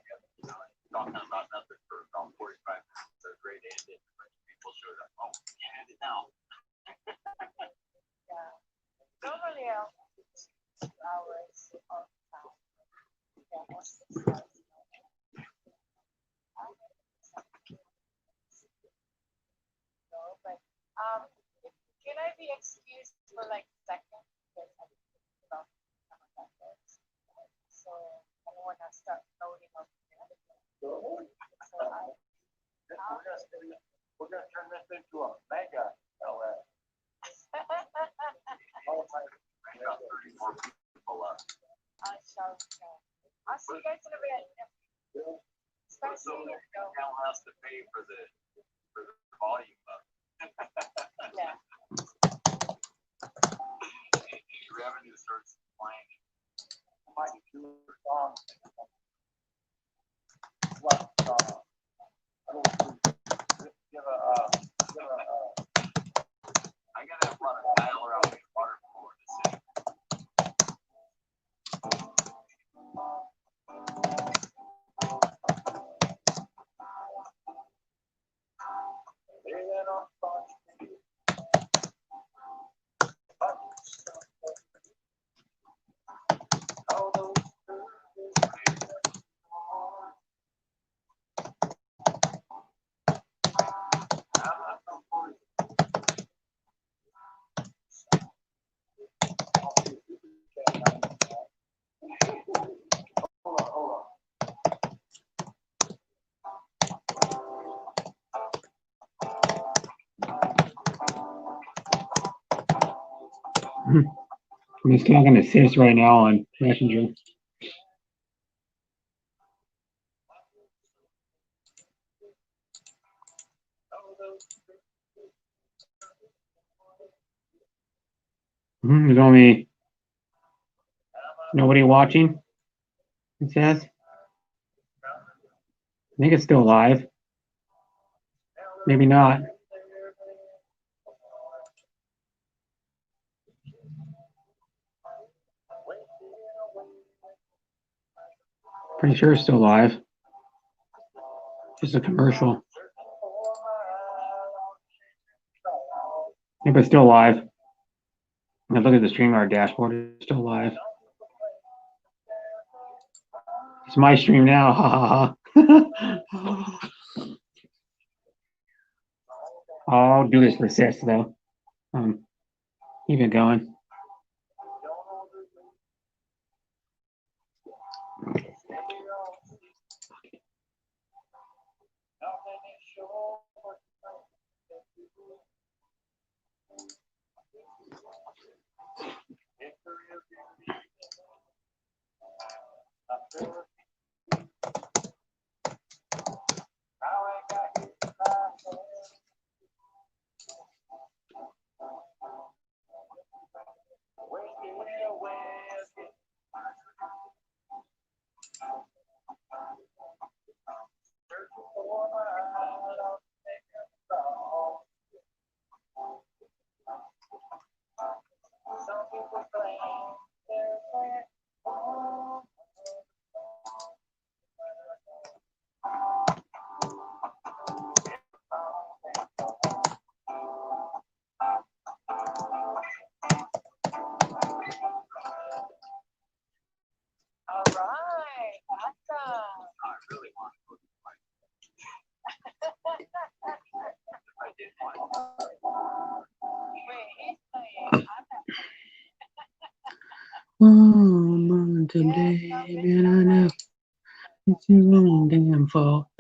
talking about nothing for about 45 minutes. It was great ending. A bunch of people showed up. Oh, can't end it now. Yeah. Normally I'll do 2 hours of time. Yeah, or 6 hours. No, but can I be excused for like a second? Because I'm thinking about some of that works. So I don't want to start loading up. So We're going to turn this into a mega LS. About 30 more people up. I shall go. I'll see you guys in a bit. Start seeing it go. Now has to pay for the volume up. Yeah. Revenue starts declining. Might do a song. What I gotta have a lot of dial around the water for this city. I'm just talking to Sis right now on Messenger. There's only nobody watching, it says. I think it's still live. Maybe not. Pretty sure it's still live. Just a commercial. Yeah, but it's still live. Now look at the StreamYard dashboard. It's still live. It's my stream now. Ha ha ha. I'll do this for Sis though. Keep it going. All right. Awesome. I really want to go to my I did one. Wait, he's playing. Oh, today, man, I know it's a long damn fall.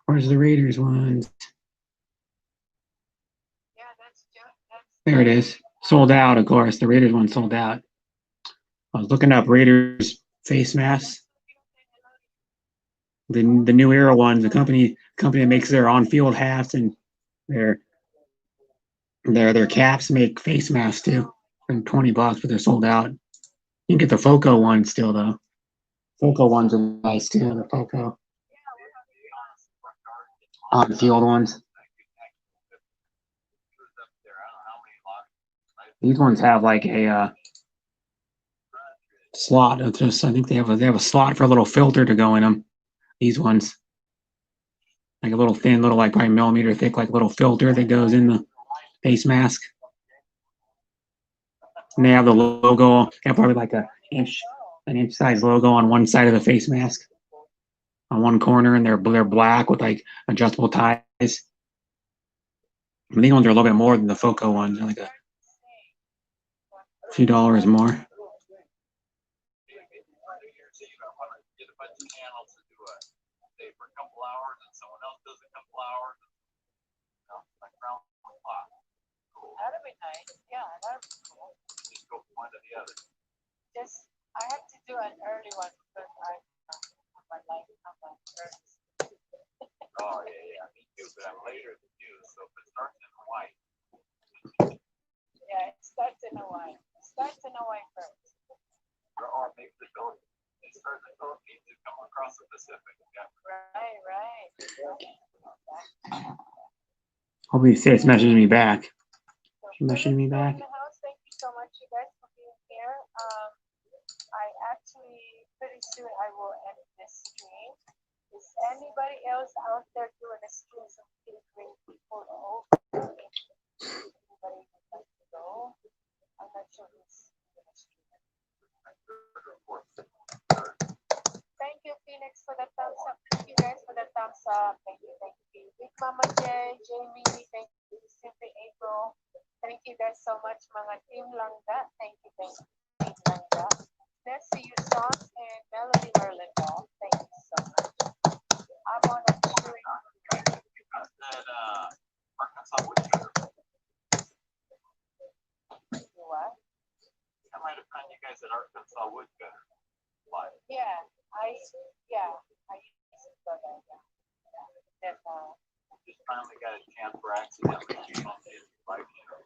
Where's the Raiders ones? Yeah, that's There it is. Sold out, of course. The Raiders one sold out. I was looking up Raiders face masks. The new era ones, the company that makes their on-field hats and their caps make face masks too. For $20, but they're sold out. You can get the Foco ones still though. Foco ones are nice too. The Foco on-field ones. These ones have like a slot. I think they have a slot for a little filter to go in them. These ones, like a little thin, little like probably millimeter thick, like little filter that goes in the face mask. And they have the logo. They have probably like an inch size logo on one side of the face mask, on one corner, and they're black with like adjustable ties. These ones are a little bit more than the Foco ones. They're like a few dollars more. For a couple hours and someone else does a couple hours, like round the clock. That'd be nice. Yeah, that'd be cool. Just go from one to the other. I have to do an early one because my life. later than you. So if it starts in Hawaii, Yeah, it starts in Hawaii. It starts in Hawaii first. or maybe the Philippines. They start in the Philippines and come across the Pacific. Yeah. Right, right. Hopefully Sis messaged me back. So She messaged me Philip's back. in the house. Thank you so much, you guys, for being here. I actually pretty soon I will end this stream. Is anybody else out there doing a stream so we can bring people over? Anybody would like to go? I'm not sure who's doing a stream. Thank you, Phoenix, for the thumbs up. Thank you guys for the thumbs up. Thank you, thank you. Big Mama J, Jamie, thank you. Simply April. Thank you guys so much, mga Team Langga. Thank you, Team Langga. Let's see you, songs and Melody Merlinda. Thank you so much. I'm on a stream. That Arkansas woodcutter. You what? I might have found you guys at Arkansas woodcutter. Live. Yeah, I used to go there. Yeah. Then, Just finally got a chance for accidentally on the live show.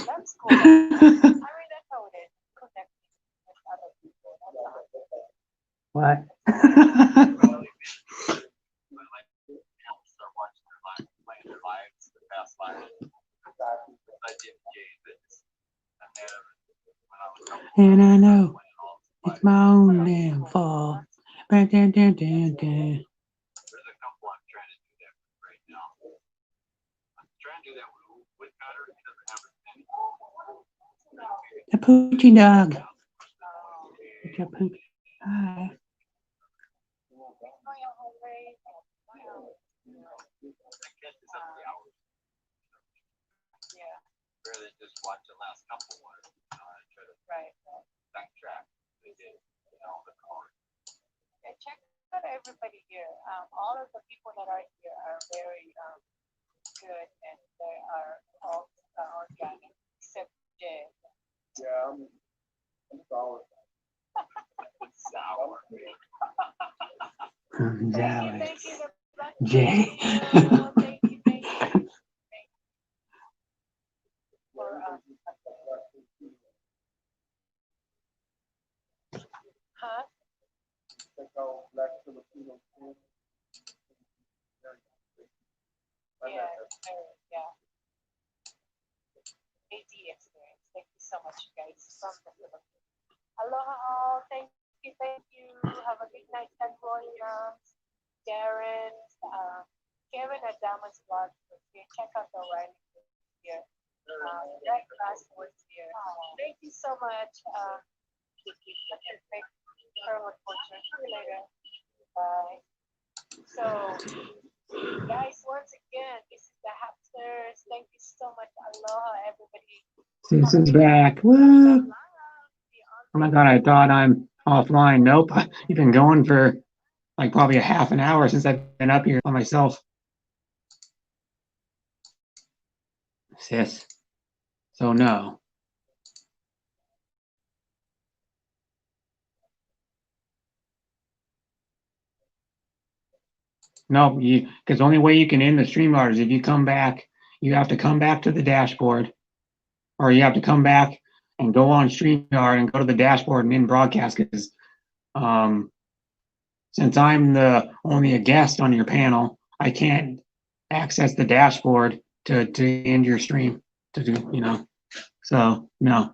that's cool. I mean, that's how it is. Connecting with other people. That's how it is. What? When I start watching their live, playing their lives, the past lives. I did Jay this. I met him when I was And I know playing all the it's my own damn fault. Dun, dun, dun, dun, dun. There's a couple I'm trying to do that with right now. I'm trying to do that with woodcutter. He doesn't have it anymore. The Poochie dog. What's up, Poochie? Hi. That catches up the hours. Yeah, Rather than just watch the last couple ones. I try to right. backtrack. They did, the card. Yeah, check out everybody here. All of the people that are here are very good and they are all organic, except Jay. Yeah, I'm solid. Sour. Thank you, Jay. Thank you. For, huh? Yeah, yeah. AD experience. Thank you so much, guys, from the Philippines. Aloha all. Thank you. Have a good night, San Williams, Darren, Kevin Adamas vlog was here. Check out the writing here. That class was here. Thank you so much. See you later. Bye. So, guys, once again, this is the Hapsters. Thank you so much. Aloha, everybody. Sis is back. Woo. Oh my God, I thought I'm offline. Nope. You've been going for like probably a half an hour since I've been up here by myself. Sis. So no. No, because the only way you can end the StreamYard is if you come back, you have to come back to the dashboard, or you have to come back and go on StreamYard and go to the dashboard and end broadcast. Because since I'm only a guest on your panel, I can't access the dashboard to end your stream. To do, so no.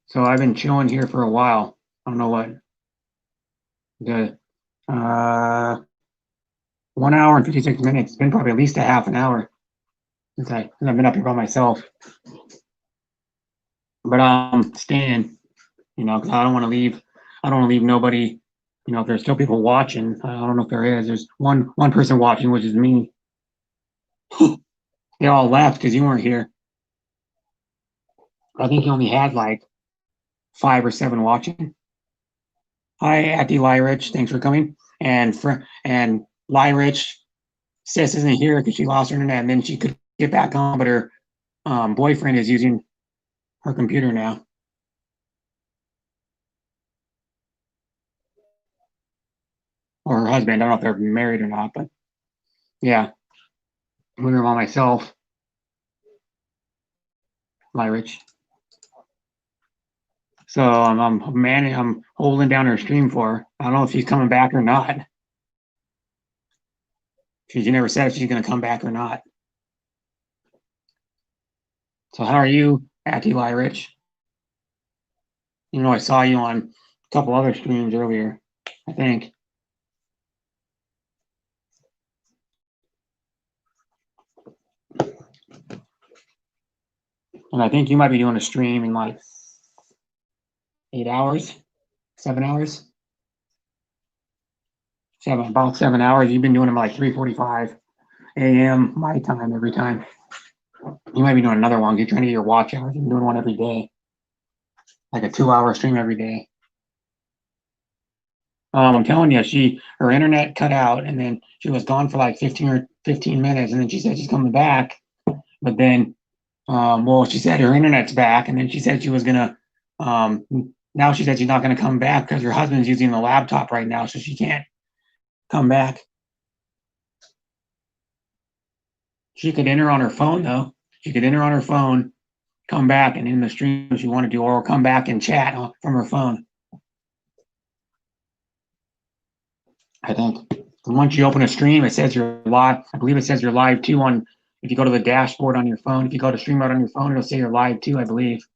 So I've been chilling here for a while. I don't know what. The 1 hour and 56 minutes. It's been probably at least a half an hour since I've been up here by myself. But I'm staying, because I don't want to leave. I don't want to leave nobody. If there's still people watching, I don't know if there is. There's one person watching, which is me. They all left because you weren't here. I think you only had like 5 or 7 watching. Hi, Atty Lyrich. Thanks for coming. And Lyrich Sis isn't here because she lost her internet, and then she could get back on, but her boyfriend is using her computer now. Or her husband. I don't know if they're married or not, but yeah. I'm living by myself. Lyrich. So I'm holding down her stream for her. I don't know if she's coming back or not. She never said if she's gonna come back or not. So how are you, Aki Lyrich? You know, I saw you on a couple other streams earlier, I think. And I think you might be doing a stream in like 8 hours, 7 hours. About 7 hours. You've been doing them like 3:45 a.m. my time every time. You might be doing another one. You're trying to get your watch hours. You're doing one every day, like a 2-hour stream every day. I'm telling you, her internet cut out, and then she was gone for like 15 minutes, and then she said she's coming back. But then, well, she said her internet's back, and then she said she was gonna. Now she said she's not gonna come back because her husband's using the laptop right now, so she can't come back. She could enter on her phone though. She could enter on her phone, come back, and in the stream if she wanted to, or come back and chat from her phone. I think. And once you open a stream, it says you're live. I believe it says you're live too on. If you go to the dashboard on your phone, if you go to StreamYard on your phone, it'll say you're live too, I believe.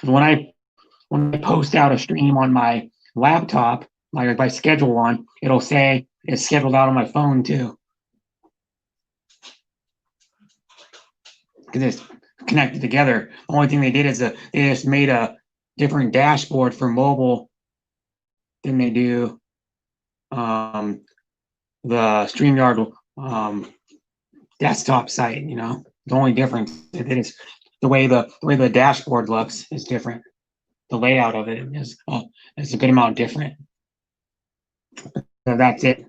When I post out a stream on my laptop, like by schedule one, it'll say it's scheduled out on my phone too. Because it's connected together. The only thing they did is they just made a different dashboard for mobile than they do the StreamYard desktop site. You know, the only difference is the way the dashboard looks is different. The layout of it is a good amount different. So that's it.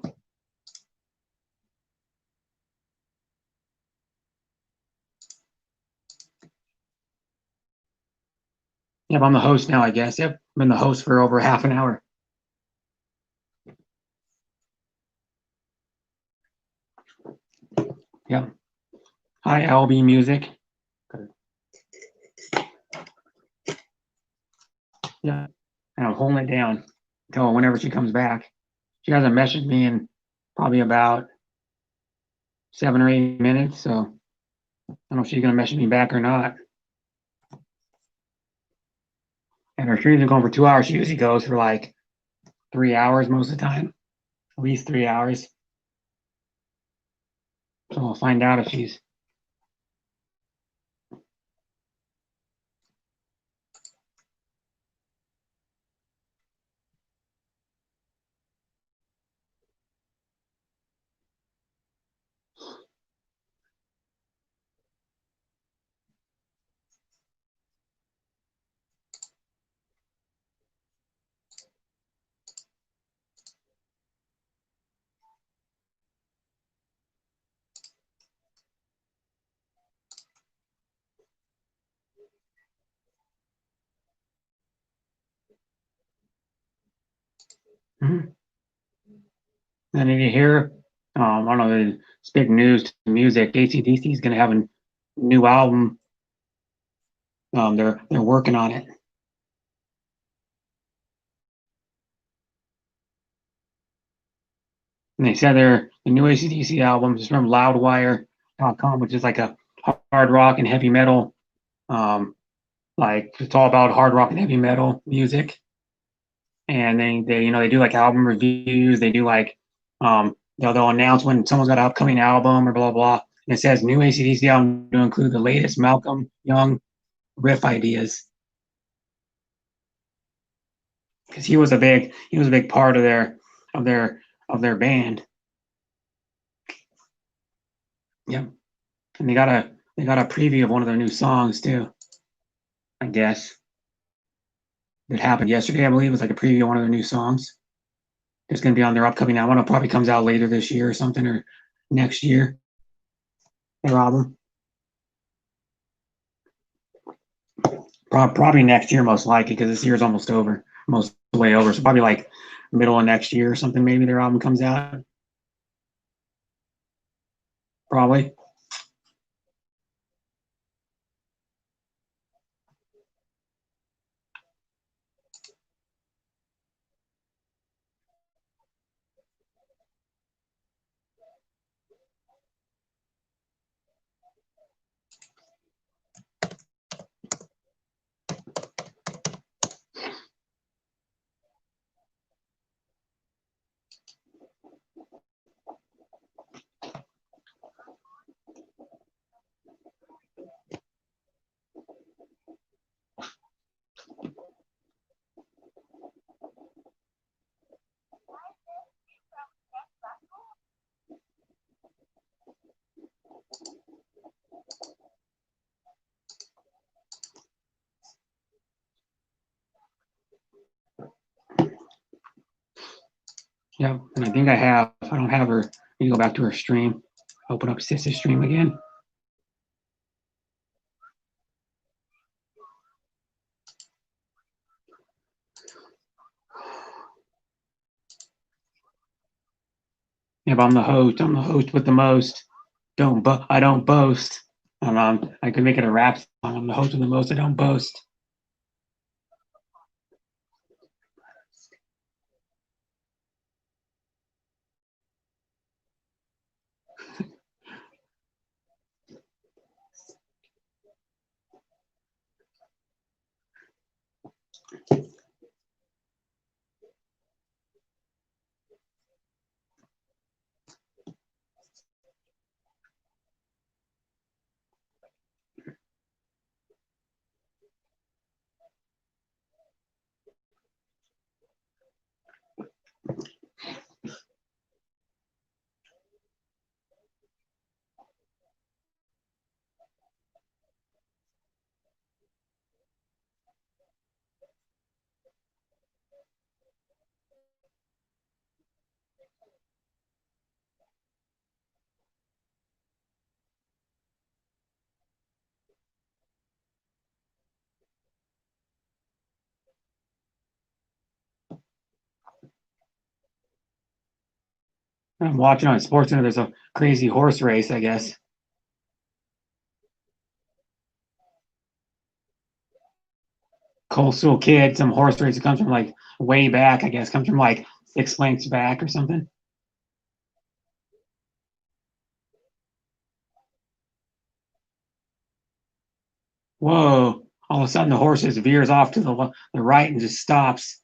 Yep, I'm the host now, I guess. Yep, I've been the host for over half an hour. Yep. Hi, LB Music. Yeah, and I'm holding it down until whenever she comes back. She hasn't messaged me in probably about 7 or 8 minutes, so I don't know if she's gonna message me back or not. And her streams are going for 2 hours. She usually goes for like 3 hours most of the time, at least 3 hours. So I'll find out if she's. Mm-hmm. And then you hear, I don't know, it's big news to music. AC/DC is going to have a new album. They're working on it. And they said the new AC/DC album is from loudwire.com, which is like a hard rock and heavy metal. Like it's all about hard rock and heavy metal music. And they do like album reviews. They do like they'll announce when someone's got an upcoming album or blah blah. And it says new AC/DC album to include the latest Malcolm Young riff ideas. Because he was a big part of their band. Yep. And they got a preview of one of their new songs too, I guess. It happened yesterday, I believe. It was like a preview of one of their new songs. It's going to be on their upcoming album. It probably comes out later this year or something, or next year. Hey, Robin. Probably next year, most likely, because this year's almost over, most way over. So probably like middle of next year or something. Maybe their album comes out. Probably. Yeah, and I think I don't have her. You go back to her stream. Open up Sis's stream again. Yeah, but I'm the host. I'm the host with the most. I don't boast. I could make it a rap song. I'm the host with the most. I don't boast. I'm watching on SportsCenter. There's a crazy horse race, I guess. Coastal Kid, some horse race that comes from like way back, I guess, comes from like 6 lengths back or something. Whoa. All of a sudden the horse just veers off to the right and just stops.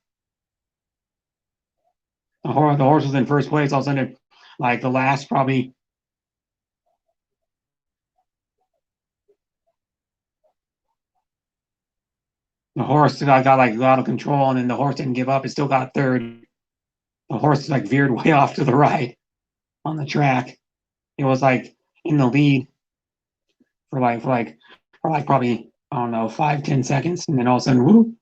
The horse was in first place. All of a sudden, like the last probably the horse got like out of control, and then the horse didn't give up. It still got third. The horse like veered way off to the right on the track. It was like in the lead for probably, I don't know, 5-10 seconds, and then all of a sudden, whoop.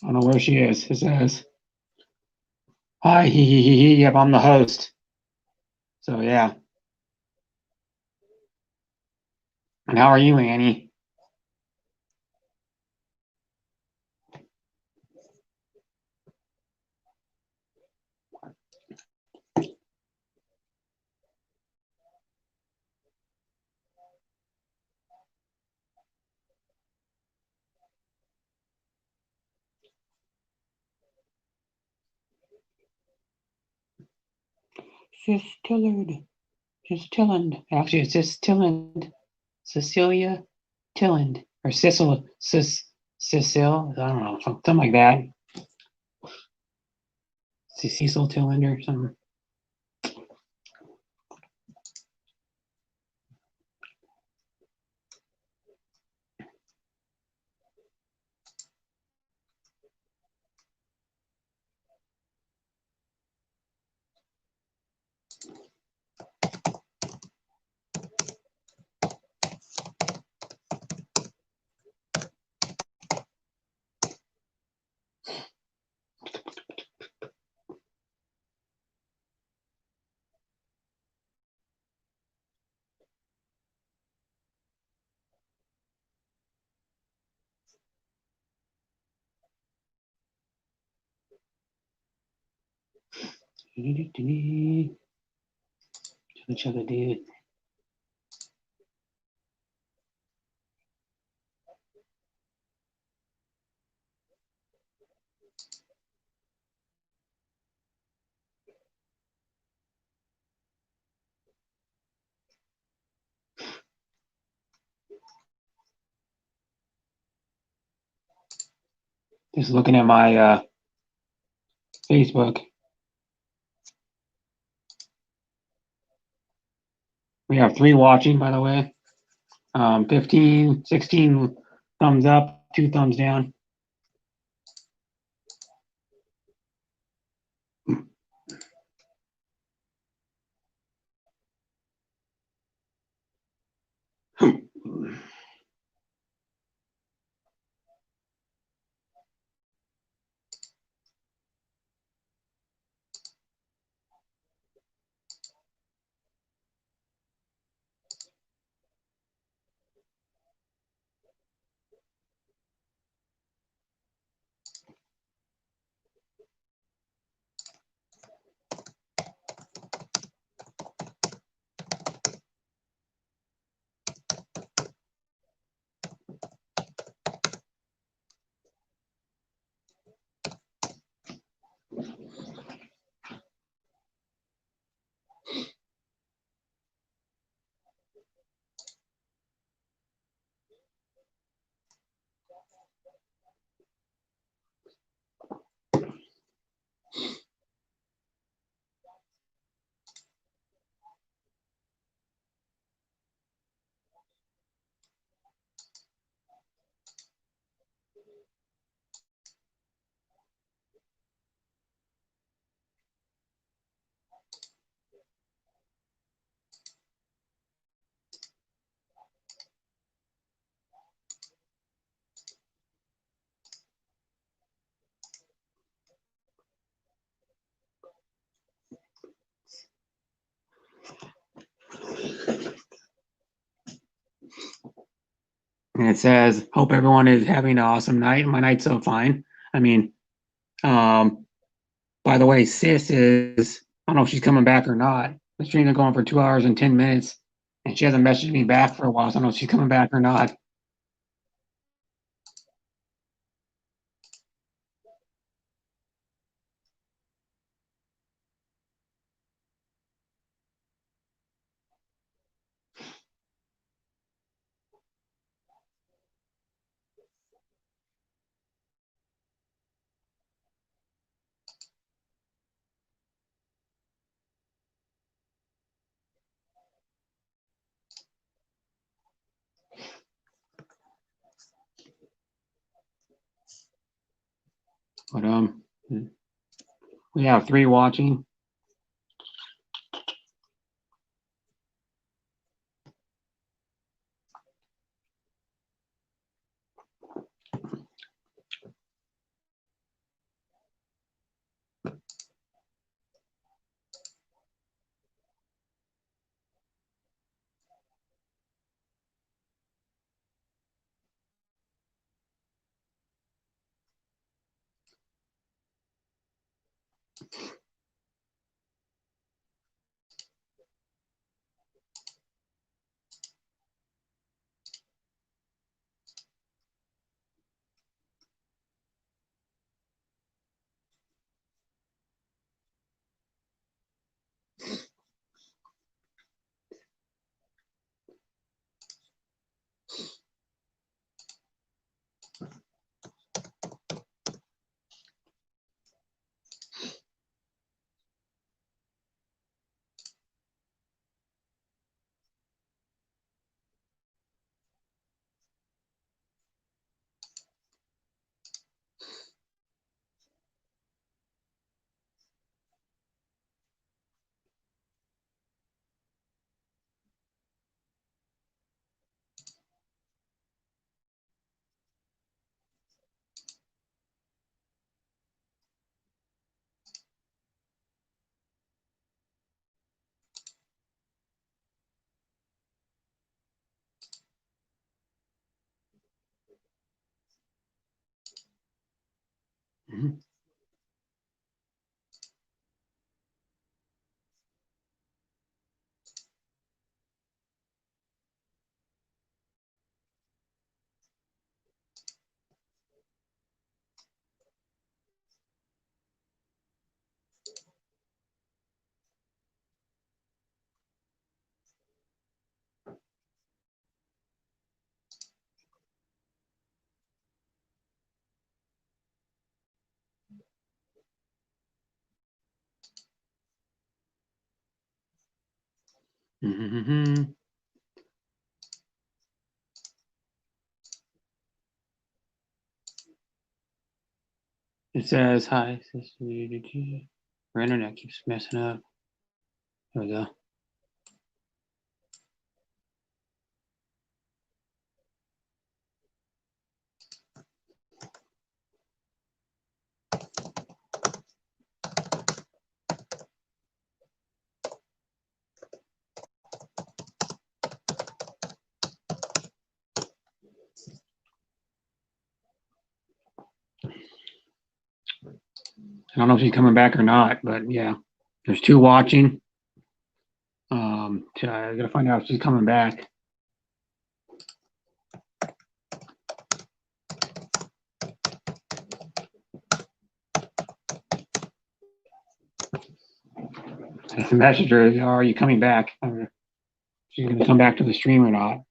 I don't know where she is. It says, "Hi, yep, I'm the host." So yeah. And how are you, Annie? Sis Tillard. Just Tilland. Actually, it's just Tilland. Cecilia Tilland. Or Cecil. Cecil. I don't know. Something like that. Cecil Tilland or something. Each other did. Just looking at my Facebook. We have 3 watching, by the way. 15, 16 thumbs up, 2 thumbs down. And it says, hope everyone is having an awesome night. My night's so fine. I mean, by the way, Sis is, I don't know if she's coming back or not. The stream is going for 2 hours and 10 minutes. And she hasn't messaged me back for a while, so I don't know if she's coming back or not. But we have 3 watching. Mhm. Mhm. It says, hi, it says, our internet keeps messing up. There we go. I don't know if she's coming back or not, but yeah, there's 2 watching. I gotta find out if she's coming back. I messaged her, are you coming back? She's gonna come back to the stream or not.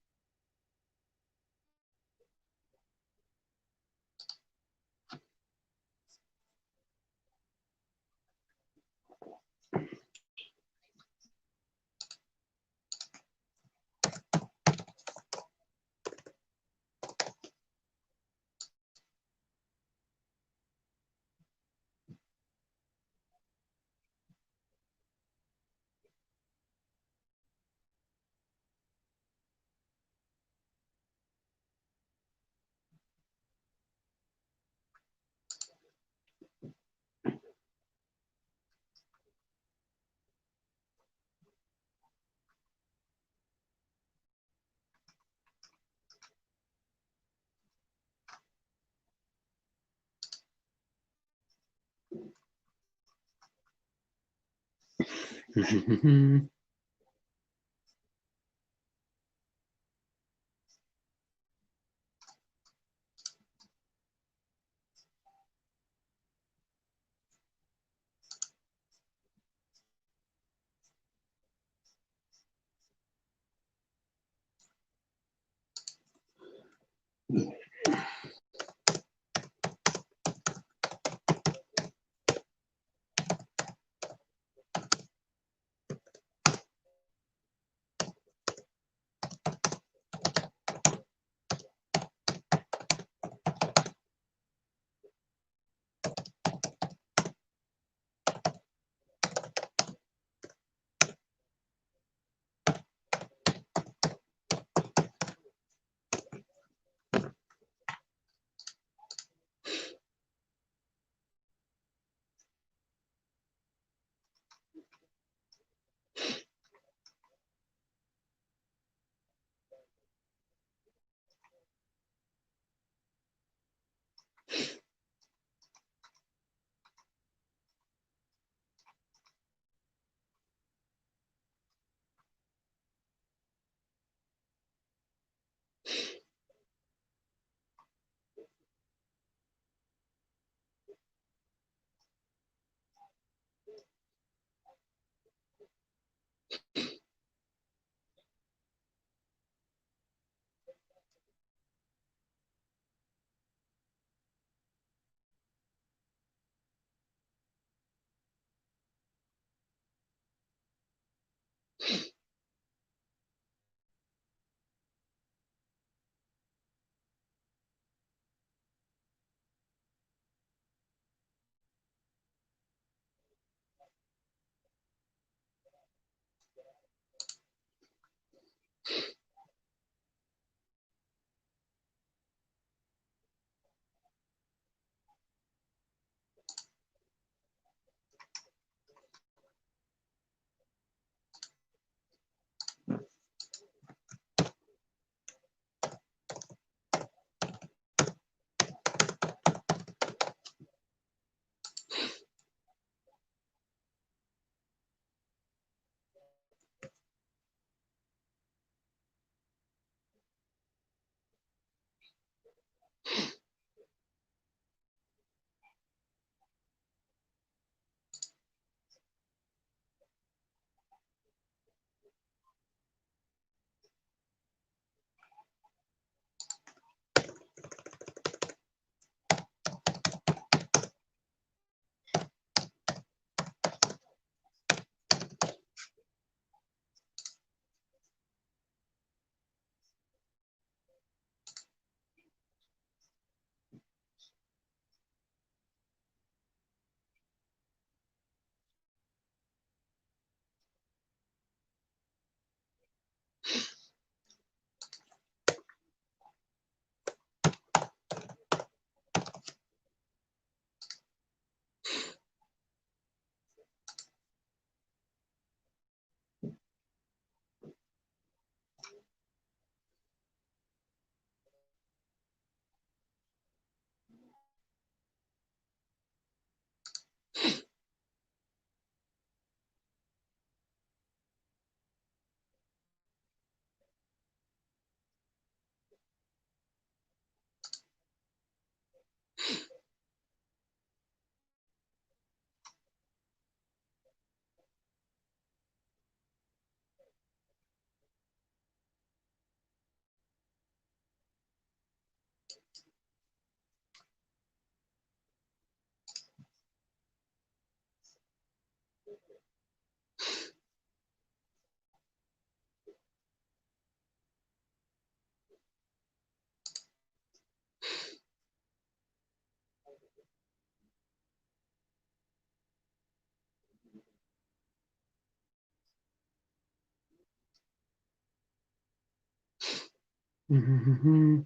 Mm-hmm.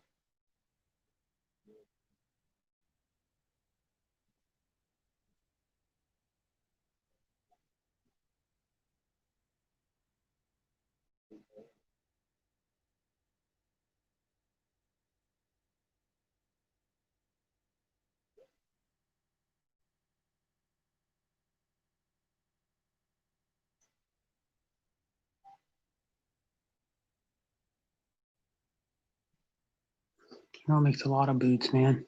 Carol makes a lot of boots, man.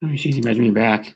Let me see if you measure me back.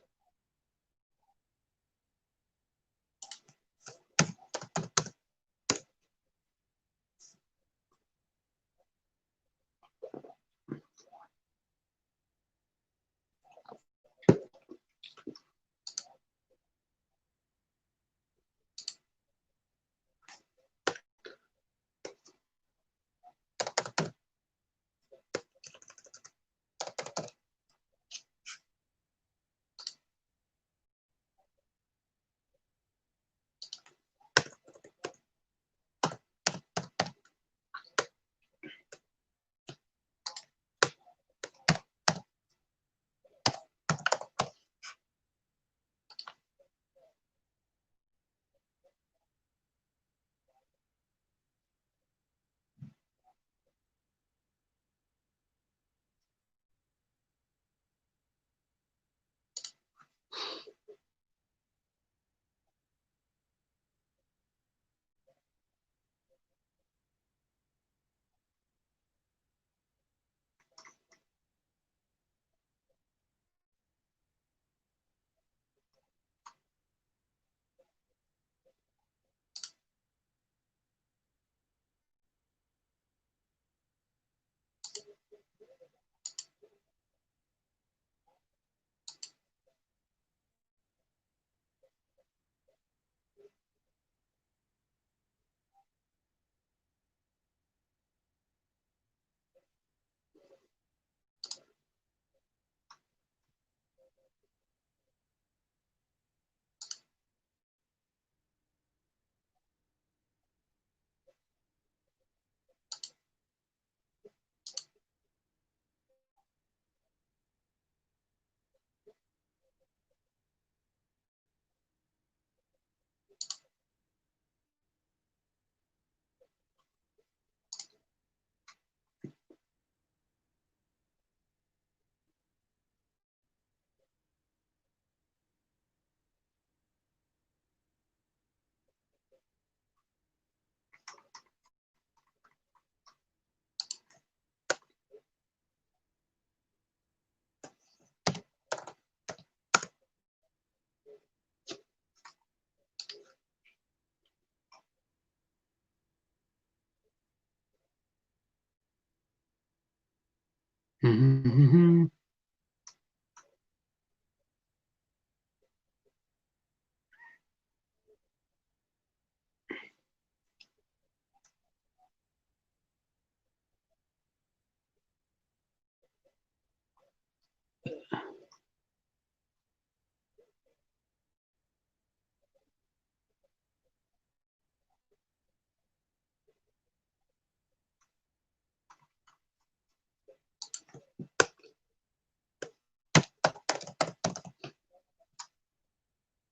Mm-hmm.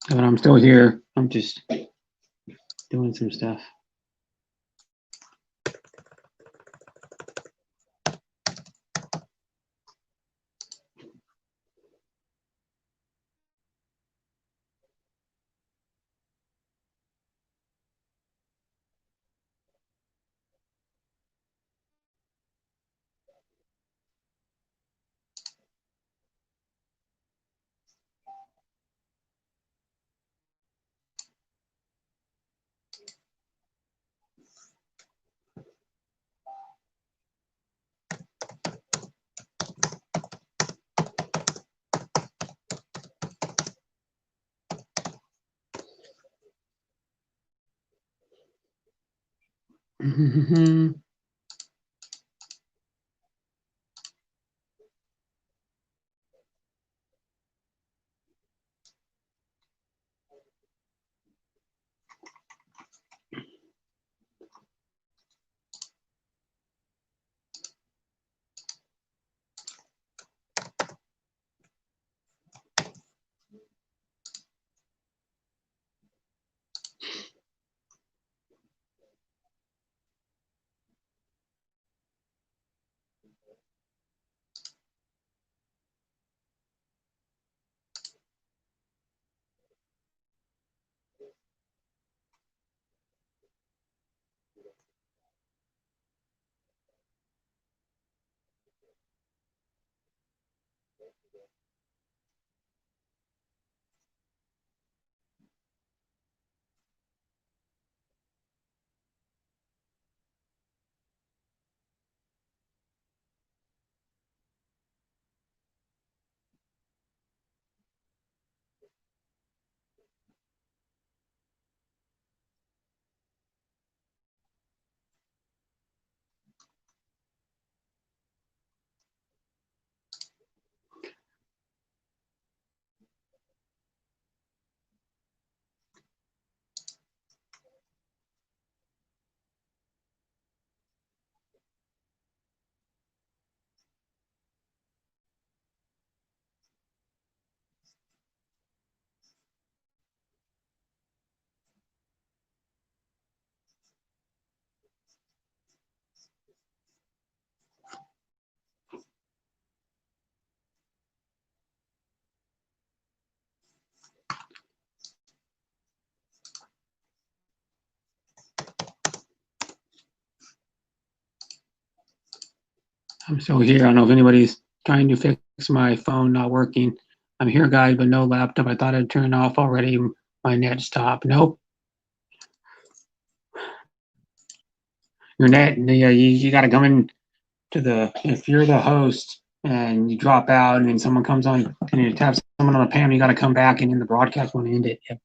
But I'm still here. I'm just doing some stuff. I'm still here. I don't know if anybody's trying to fix my phone not working. I'm here, guys, but no laptop. I thought I'd turn off already. My net stopped. Nope. Your net, you got to come in to the, if you're the host and you drop out and then someone comes on and you tap someone on the panel, you got to come back and then the broadcast won't end it. Yep.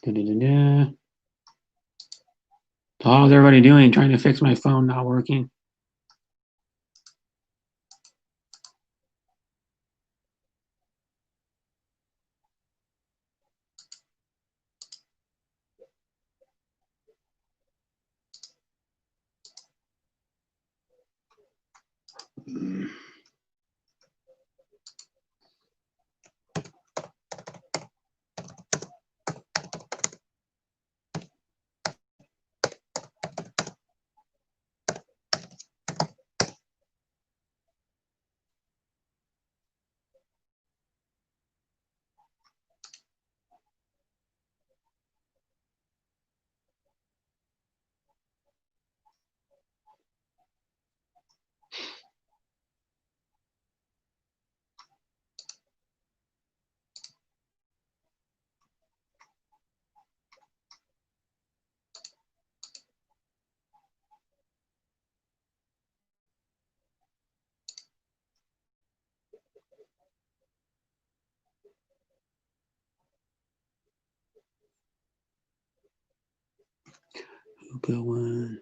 Da-da-da-da. How's everybody doing? Trying to fix my phone not working. Good one.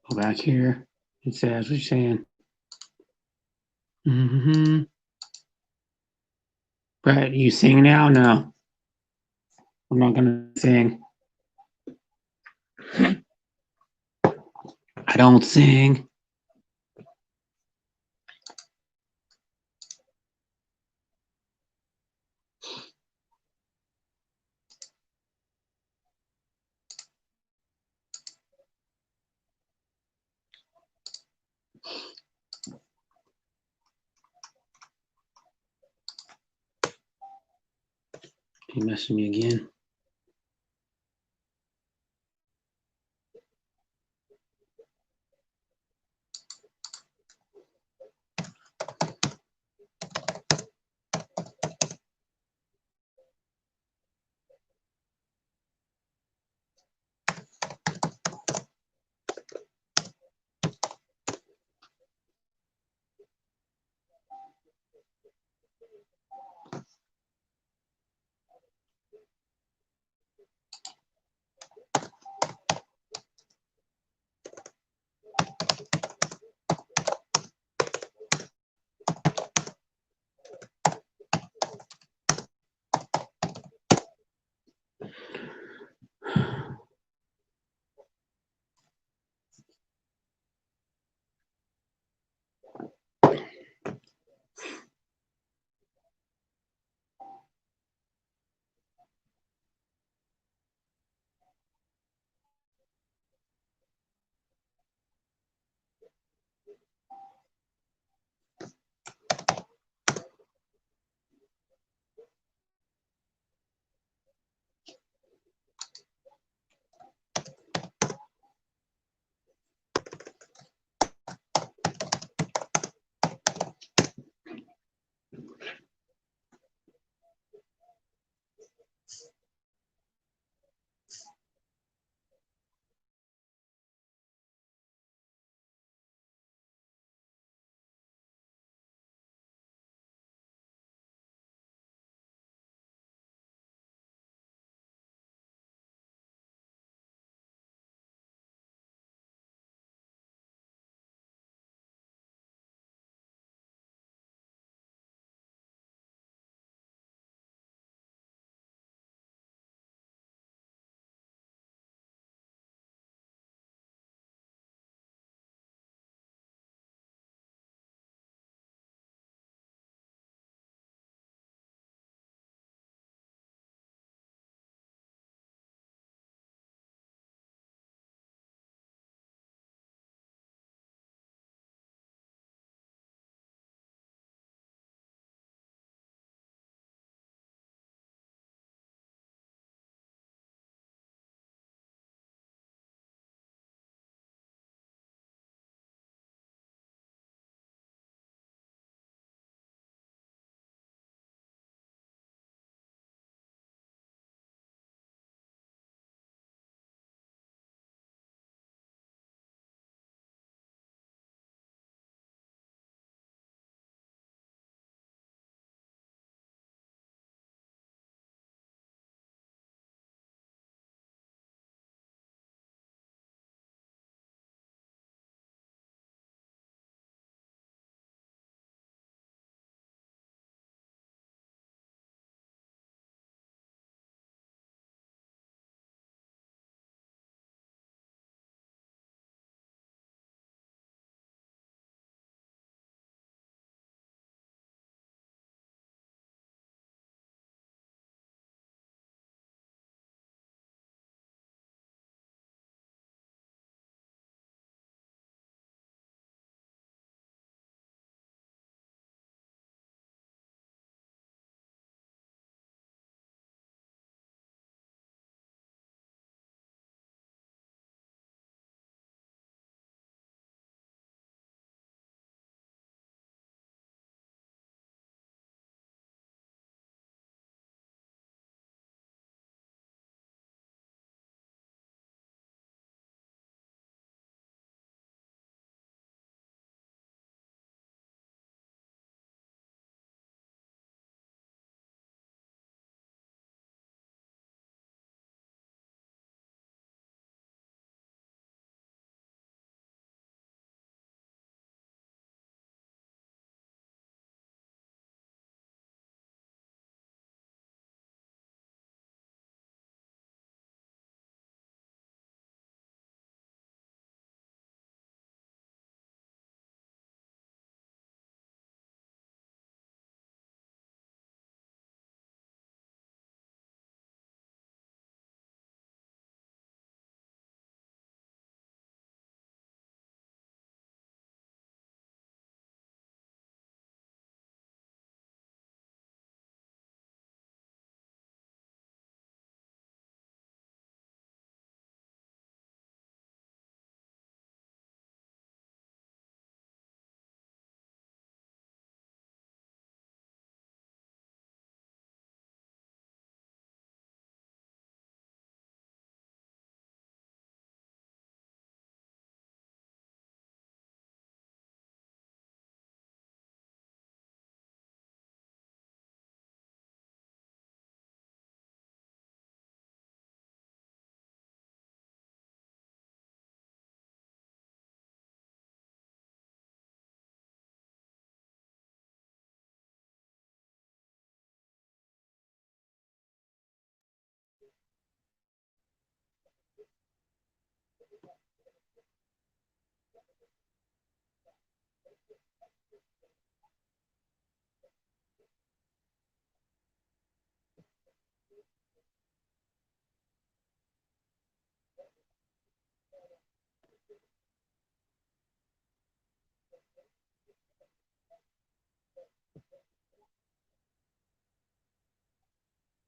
Go back here. It says what you're saying. Mm-hmm. Brett, you sing now? No. I'm not gonna sing. I don't sing. You messaged me again.